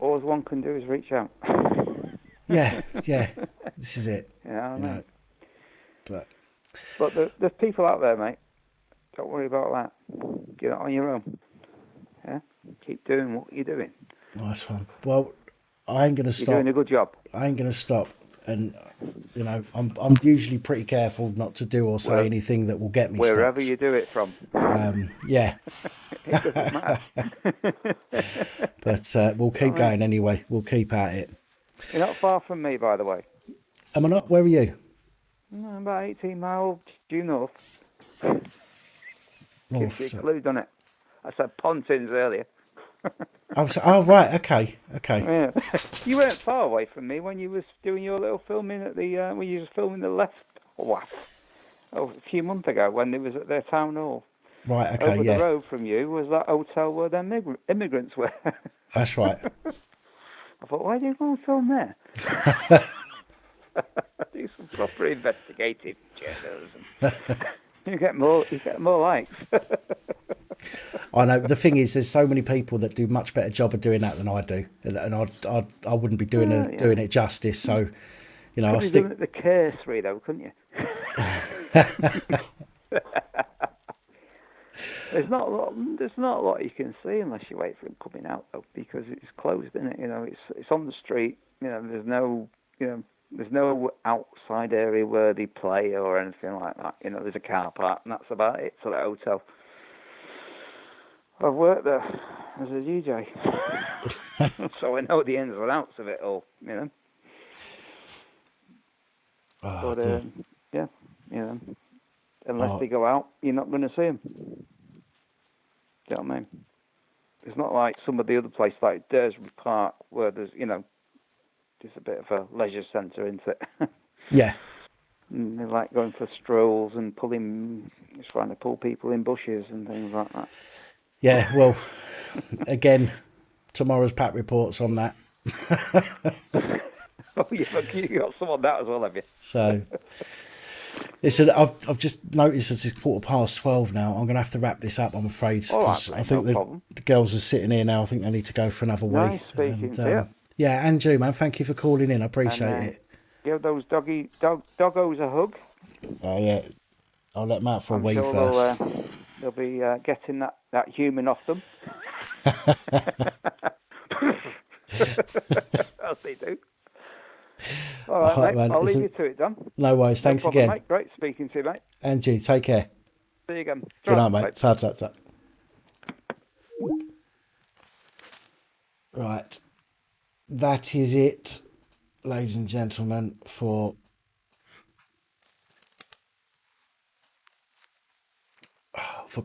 all one can do is reach out. yeah, this is it. Yeah, I know. But there's people out there, mate. Don't worry about that. Get it on your own. Yeah, keep doing what you're doing. Nice one. Well, I ain't gonna stop. You're doing a good job. I ain't gonna stop. And I'm usually pretty careful not to do or say anything that will get me wherever stopped. you do it from. Yeah. It doesn't matter. But we'll keep going anyway. We'll keep at it. You're not far from me, by the way. Am I not? Where are you? No, about 18 miles due north. North. Gives you a clue, doesn't it? I said Pontins earlier. Oh, right. Okay. Yeah. You weren't far away from me when you was doing your little filming at the when you was filming the left a few months ago when it was at their town hall. Right. Okay. Over yeah. the road from you was that hotel where them immigrants were. That's right. I thought, why do you go and film there? Do some proper investigative journalism. You get more likes. I know. The thing is, there's so many people that do much better job of doing that than I do, and I wouldn't be doing it justice. So, I stick. Doing it the cursory though, couldn't you? There's not a lot you can see unless you wait for it coming out, though, because it's closed, isn't it? You know, it's on the street. You know, there's no outside area where they play or anything like that. You know, there's a car park, and that's about it. So the hotel. I've worked there as a DJ, so I know the ins and outs of it all. You know. Oh, but yeah, you know, unless they go out, you're not going to see them. Do you know what I mean? It's not like some of the other places like Dursbury Park where there's, you know, just a bit of a leisure centre, isn't it? Yeah. And they like going for strolls and trying to pull people in bushes and things like that. Yeah, well, again, tomorrow's Pat reports on that. Oh, you got some on that as well, have you? So, listen, I've just noticed it's 12:15 now. I'm going to have to wrap this up, I'm afraid. All right, mate, I think problem. the girls are sitting here now. I think they need to go for another Nice week. speaking to you. Yeah, and you, man. Thank you for calling in. I appreciate it. Give those doggos a hug. Oh, yeah. I'll let them out for a week sure first. They'll be getting that human off them. As they do. All right, mate. man. I'll leave you to it, Dan. No worries. Thanks problem, again. Mate. Great speaking to you, mate. And you, take care. See you again. Good night, mate. Bye. Ta, ta, ta. Right. That is it, ladies and gentlemen, for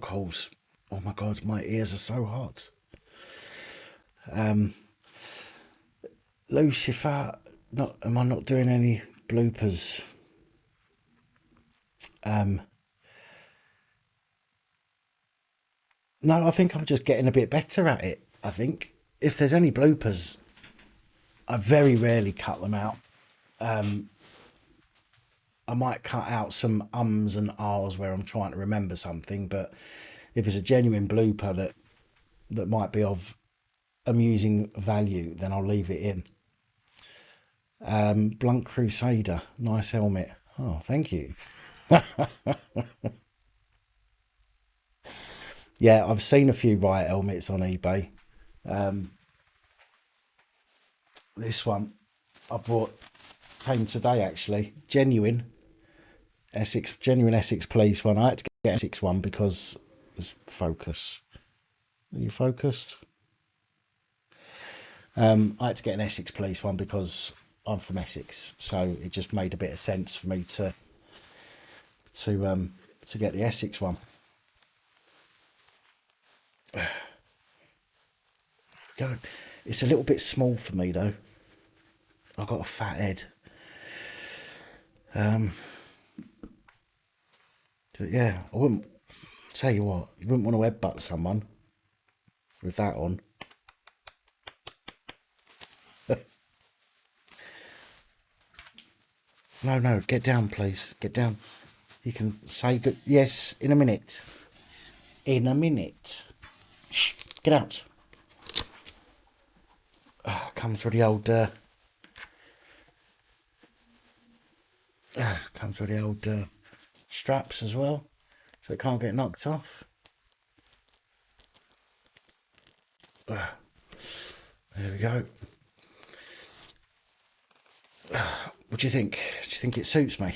calls. Oh my God, my ears are so hot. Lucifer, am I not doing any bloopers? No, I think I'm just getting a bit better at it. I think if there's any bloopers, I very rarely cut them out. I might cut out some ums and ahs where I'm trying to remember something, but if it's a genuine blooper that might be of amusing value, then I'll leave it in. Blunt Crusader, nice helmet. Oh, thank you. Yeah, I've seen a few Riot helmets on eBay. This one I bought, came today actually, genuine Essex police one. I had to get an Essex one because it's focus. Are you focused? I had to get an Essex police one because I'm from Essex, so it just made a bit of sense for me to get the Essex one. Go. It's a little bit small for me though. I've got a fat head. But yeah, I wouldn't tell you what. You wouldn't want to headbutt someone with that on. No, get down, please. Get down. You can say good. Yes, in a minute. In a minute. Shh, get out. Comes with the old. Comes with the old straps as well, so it can't get knocked off. There we go. What do you think? Do you think it suits me?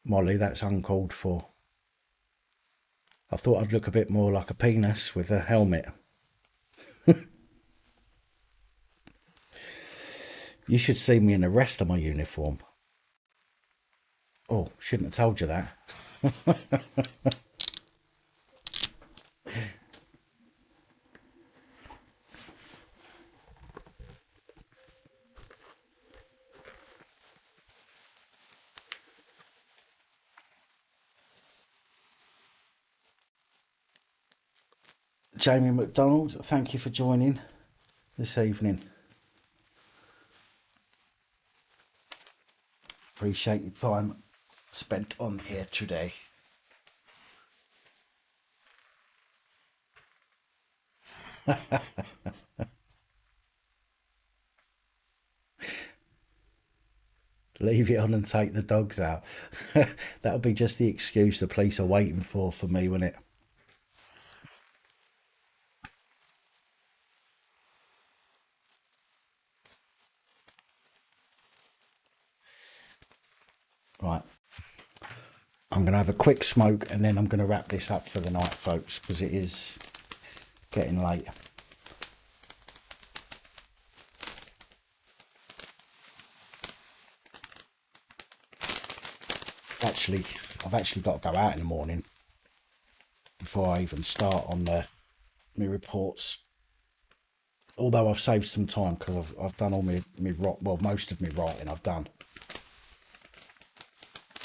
Molly, that's uncalled for. I thought I'd look a bit more like a penis with a helmet. You should see me in the rest of my uniform. Oh, shouldn't have told you that. Jamie McDonald, thank you for joining this evening. Appreciate your time spent on here today. Leave it on and take the dogs out. That'll be just the excuse the police are waiting for me, won't it? Right. I'm going to have a quick smoke and then I'm going to wrap this up for the night, folks, because it is getting late. I've actually got to go out in the morning before I even start on my reports. Although I've saved some time because I've done all most of my writing I've done.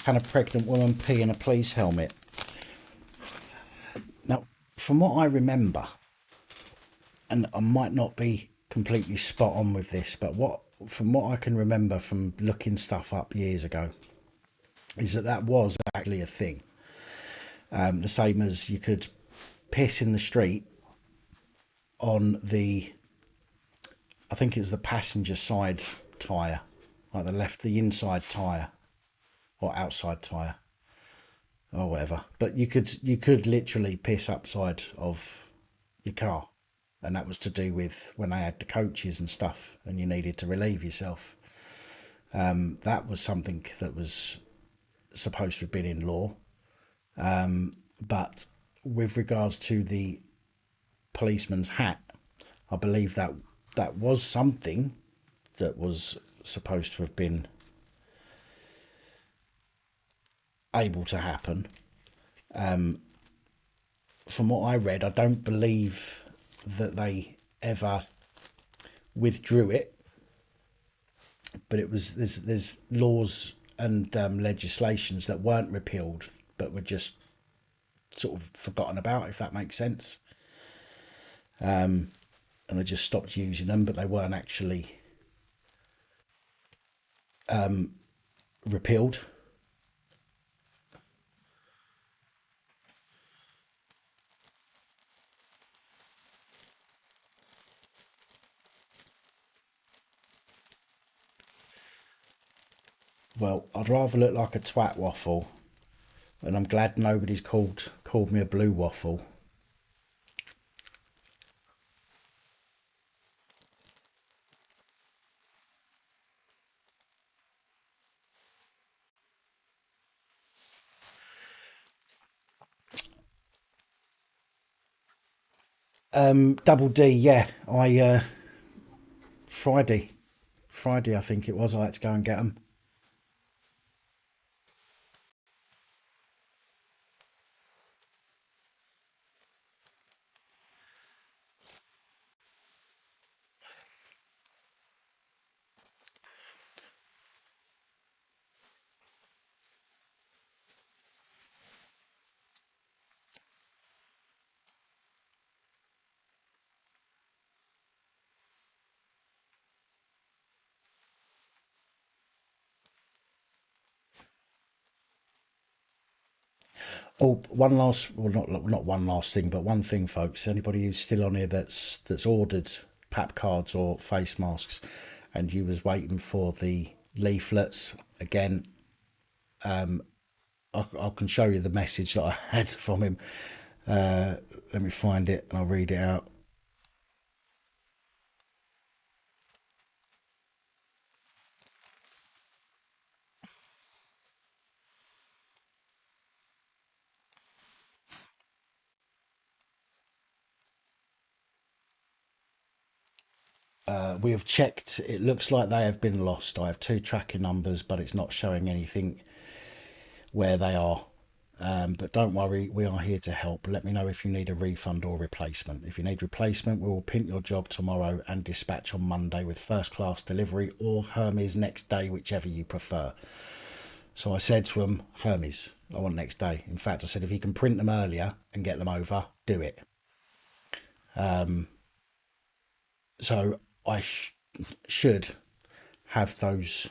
Can a pregnant woman pee in a police helmet? Now, from what I remember, and I might not be completely spot on with this, but from what I can remember from looking stuff up years ago, is that was actually a thing. The same as you could piss in the street on the, I think it was the passenger side tyre, like the inside tyre or outside tyre or whatever. But you could literally piss upside of your car, and that was to do with when they had the coaches and stuff and you needed to relieve yourself. That was something that was supposed to have been in law, but with regards to the policeman's hat, I believe that was something that was supposed to have been able to happen. From what I read, I don't believe that they ever withdrew it, but it was there's laws and legislations that weren't repealed but were just sort of forgotten about, if that makes sense. And they just stopped using them, but they weren't actually repealed. Well, I'd rather look like a twat waffle, and I'm glad nobody's called me a blue waffle. Double D, yeah. Friday, I think it was. I had to go and get them. Oh, one last, well, not one last thing, but one thing, folks. Anybody who's still on here that's ordered PAP cards or face masks, and you was waiting for the leaflets again, I can show you the message that I had from him. Let me find it and I'll read it out. We have checked. It looks like they have been lost. I have 2 tracking numbers, but it's not showing anything where they are. But don't worry, we are here to help. Let me know if you need a refund or replacement. If you need replacement, we will pint your job tomorrow and dispatch on Monday with first class delivery or Hermes next day, whichever you prefer. So I said to him, Hermes, I want next day. In fact, I said, if you can print them earlier and get them over, do it. So I should have those.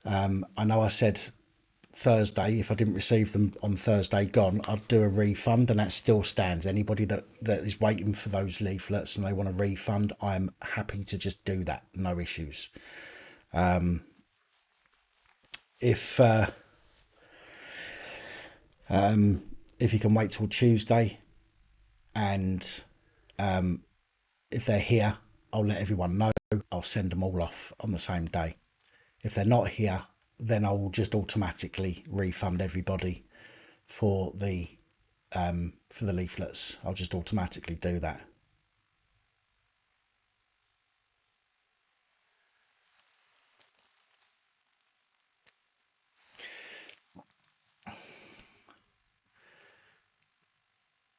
I know I said Thursday, if I didn't receive them on Thursday gone, I'd do a refund, and that still stands. Anybody that is waiting for those leaflets and they want a refund, I'm happy to just do that, no issues. If you can wait till Tuesday, and if they're here, I'll let everyone know. I'll send them all off on the same day. If they're not here, then I will just automatically refund everybody for the leaflets. I'll just automatically do that.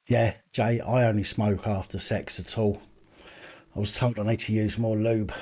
Yeah, Jay, I only smoke after sex at all. I was told I need to use more lube.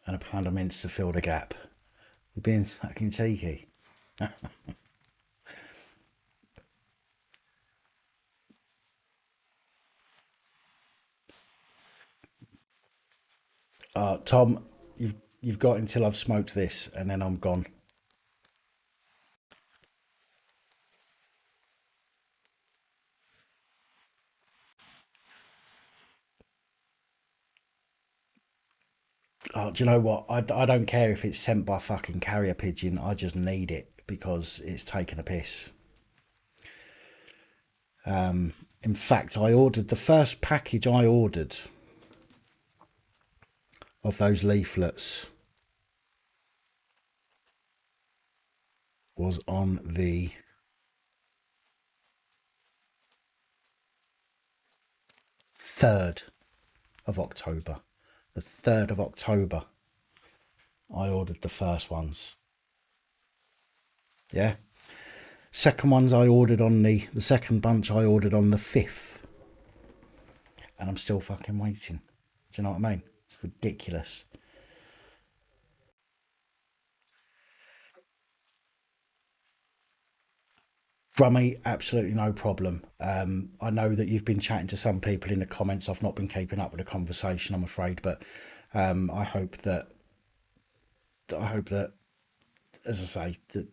And a pound of mince to fill the gap. You're being fucking cheeky. Tom, you've got until I've smoked this, and then I'm gone. Oh, do you know what? I don't care if it's sent by fucking carrier pigeon. I just need it because it's taken a piss. In fact, I ordered the first package I ordered of those leaflets was on the 3rd of October. The 3rd of October, I ordered the first ones. Yeah. Second ones I ordered on the second bunch I ordered on the 5th. And I'm still fucking waiting. Do you know what I mean? It's ridiculous. Brummy, absolutely no problem. I know that you've been chatting to some people in the comments. I've not been keeping up with the conversation, I'm afraid, but I hope that, as I say, that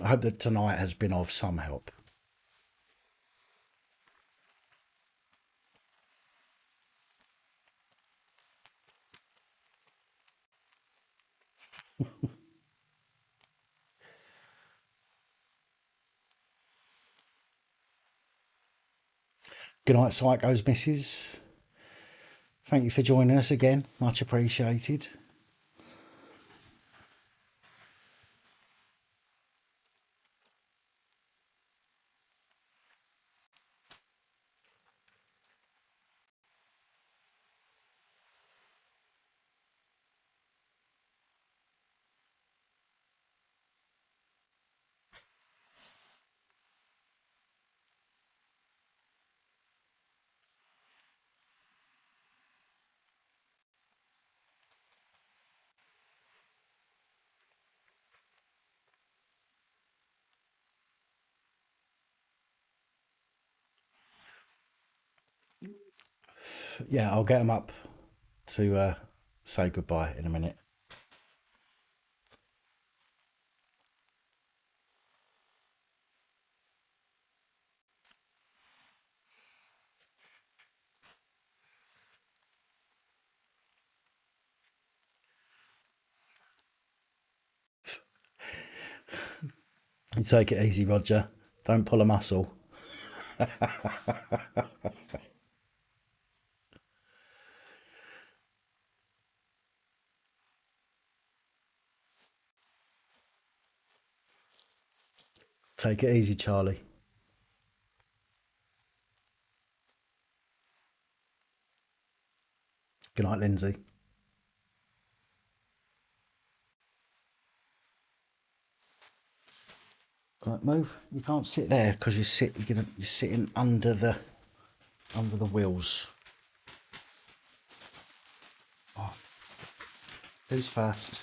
I hope that tonight has been of some help. Good night, Psychos, missus. Thank you for joining us again. Much appreciated. Yeah, I'll get them up to say goodbye in a minute. You take it easy, Roger. Don't pull a muscle. Take it easy, Charlie. Good night, Lindsay. Right, move. You can't sit there because you're sitting under the wheels. Oh. Who's first?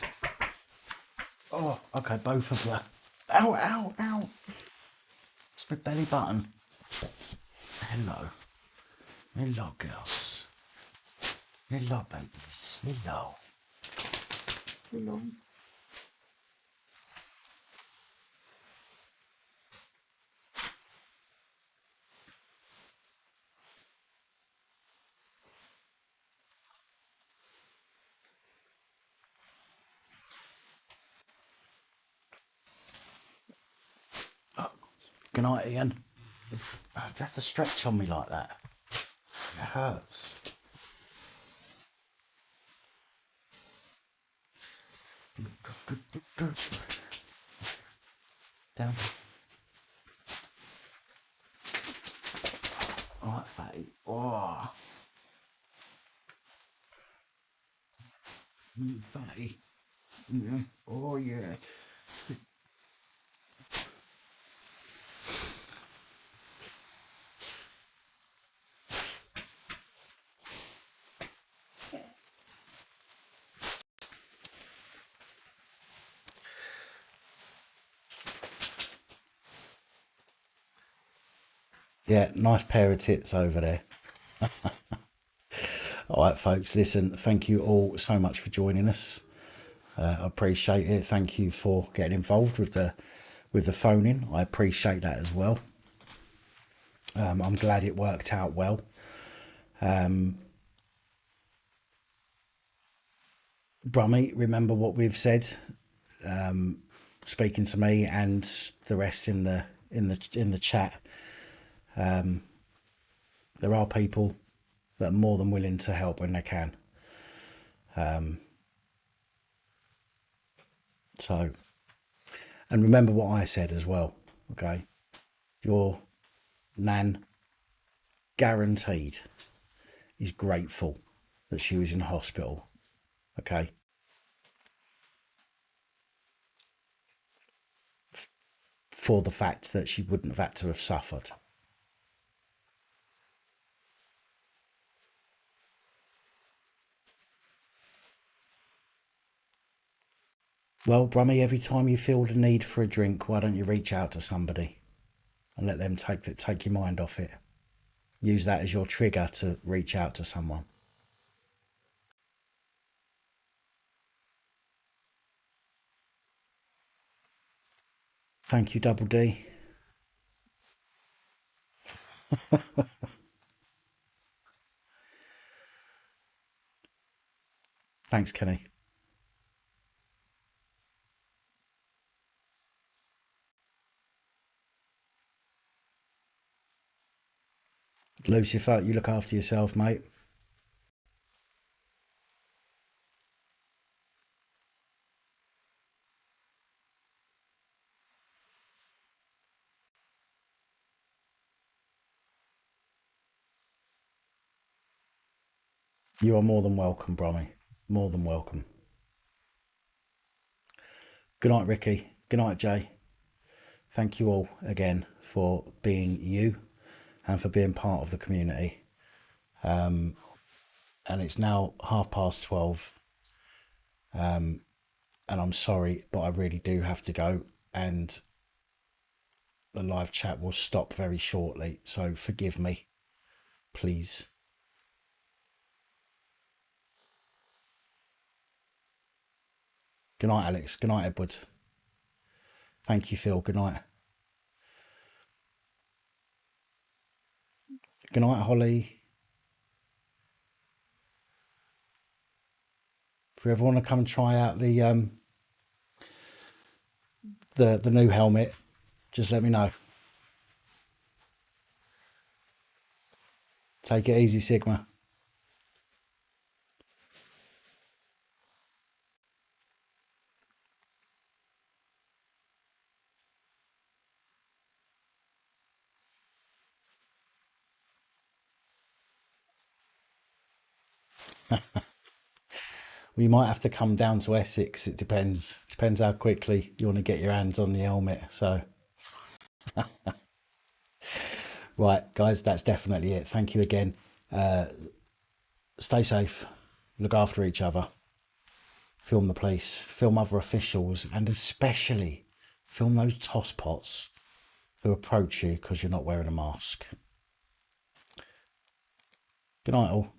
Oh, okay, both of you. Ow, ow, ow. It's my belly button. Hello. Hello, girls. Hello, babies. Hello. Hello. Oh, good night, Ian. You have to stretch on me like that. It hurts. Down. All right, fatty. Oh. Fatty. Yeah. Oh, yeah. Yeah, nice pair of tits over there. All right, folks, listen, thank you all so much for joining us. I appreciate it. Thank you for getting involved with the phoning. I appreciate that as well. I'm glad it worked out well. Brummy, remember what we've said. Speaking to me and the rest in the chat. There are people that are more than willing to help when they can. So, and remember what I said as well. Okay, your nan, guaranteed, is grateful that she was in hospital. Okay. For the fact that she wouldn't have had to have suffered. Well, Brummy, every time you feel the need for a drink, why don't you reach out to somebody and let them take your mind off it? Use that as your trigger to reach out to someone. Thank you, Double D. Thanks, Kenny. Lucifer, you look after yourself, mate. You are more than welcome, Brummy. More than welcome. Good night, Ricky. Good night, Jay. Thank you all again for being you and for being part of the community. And it's now 12:30. And I'm sorry, but I really do have to go. And the live chat will stop very shortly. So forgive me, please. Good night, Alex. Good night, Edward. Thank you, Phil. Good night. Good night, Holly. If you ever want to come and try out the new helmet, just let me know. Take it easy, Sigma. We might have to come down to Essex. It depends. Depends how quickly you want to get your hands on the helmet. So, right, guys, that's definitely it. Thank you again. Stay safe. Look after each other. Film the police. Film other officials. And especially film those tosspots who approach you because you're not wearing a mask. Good night, all.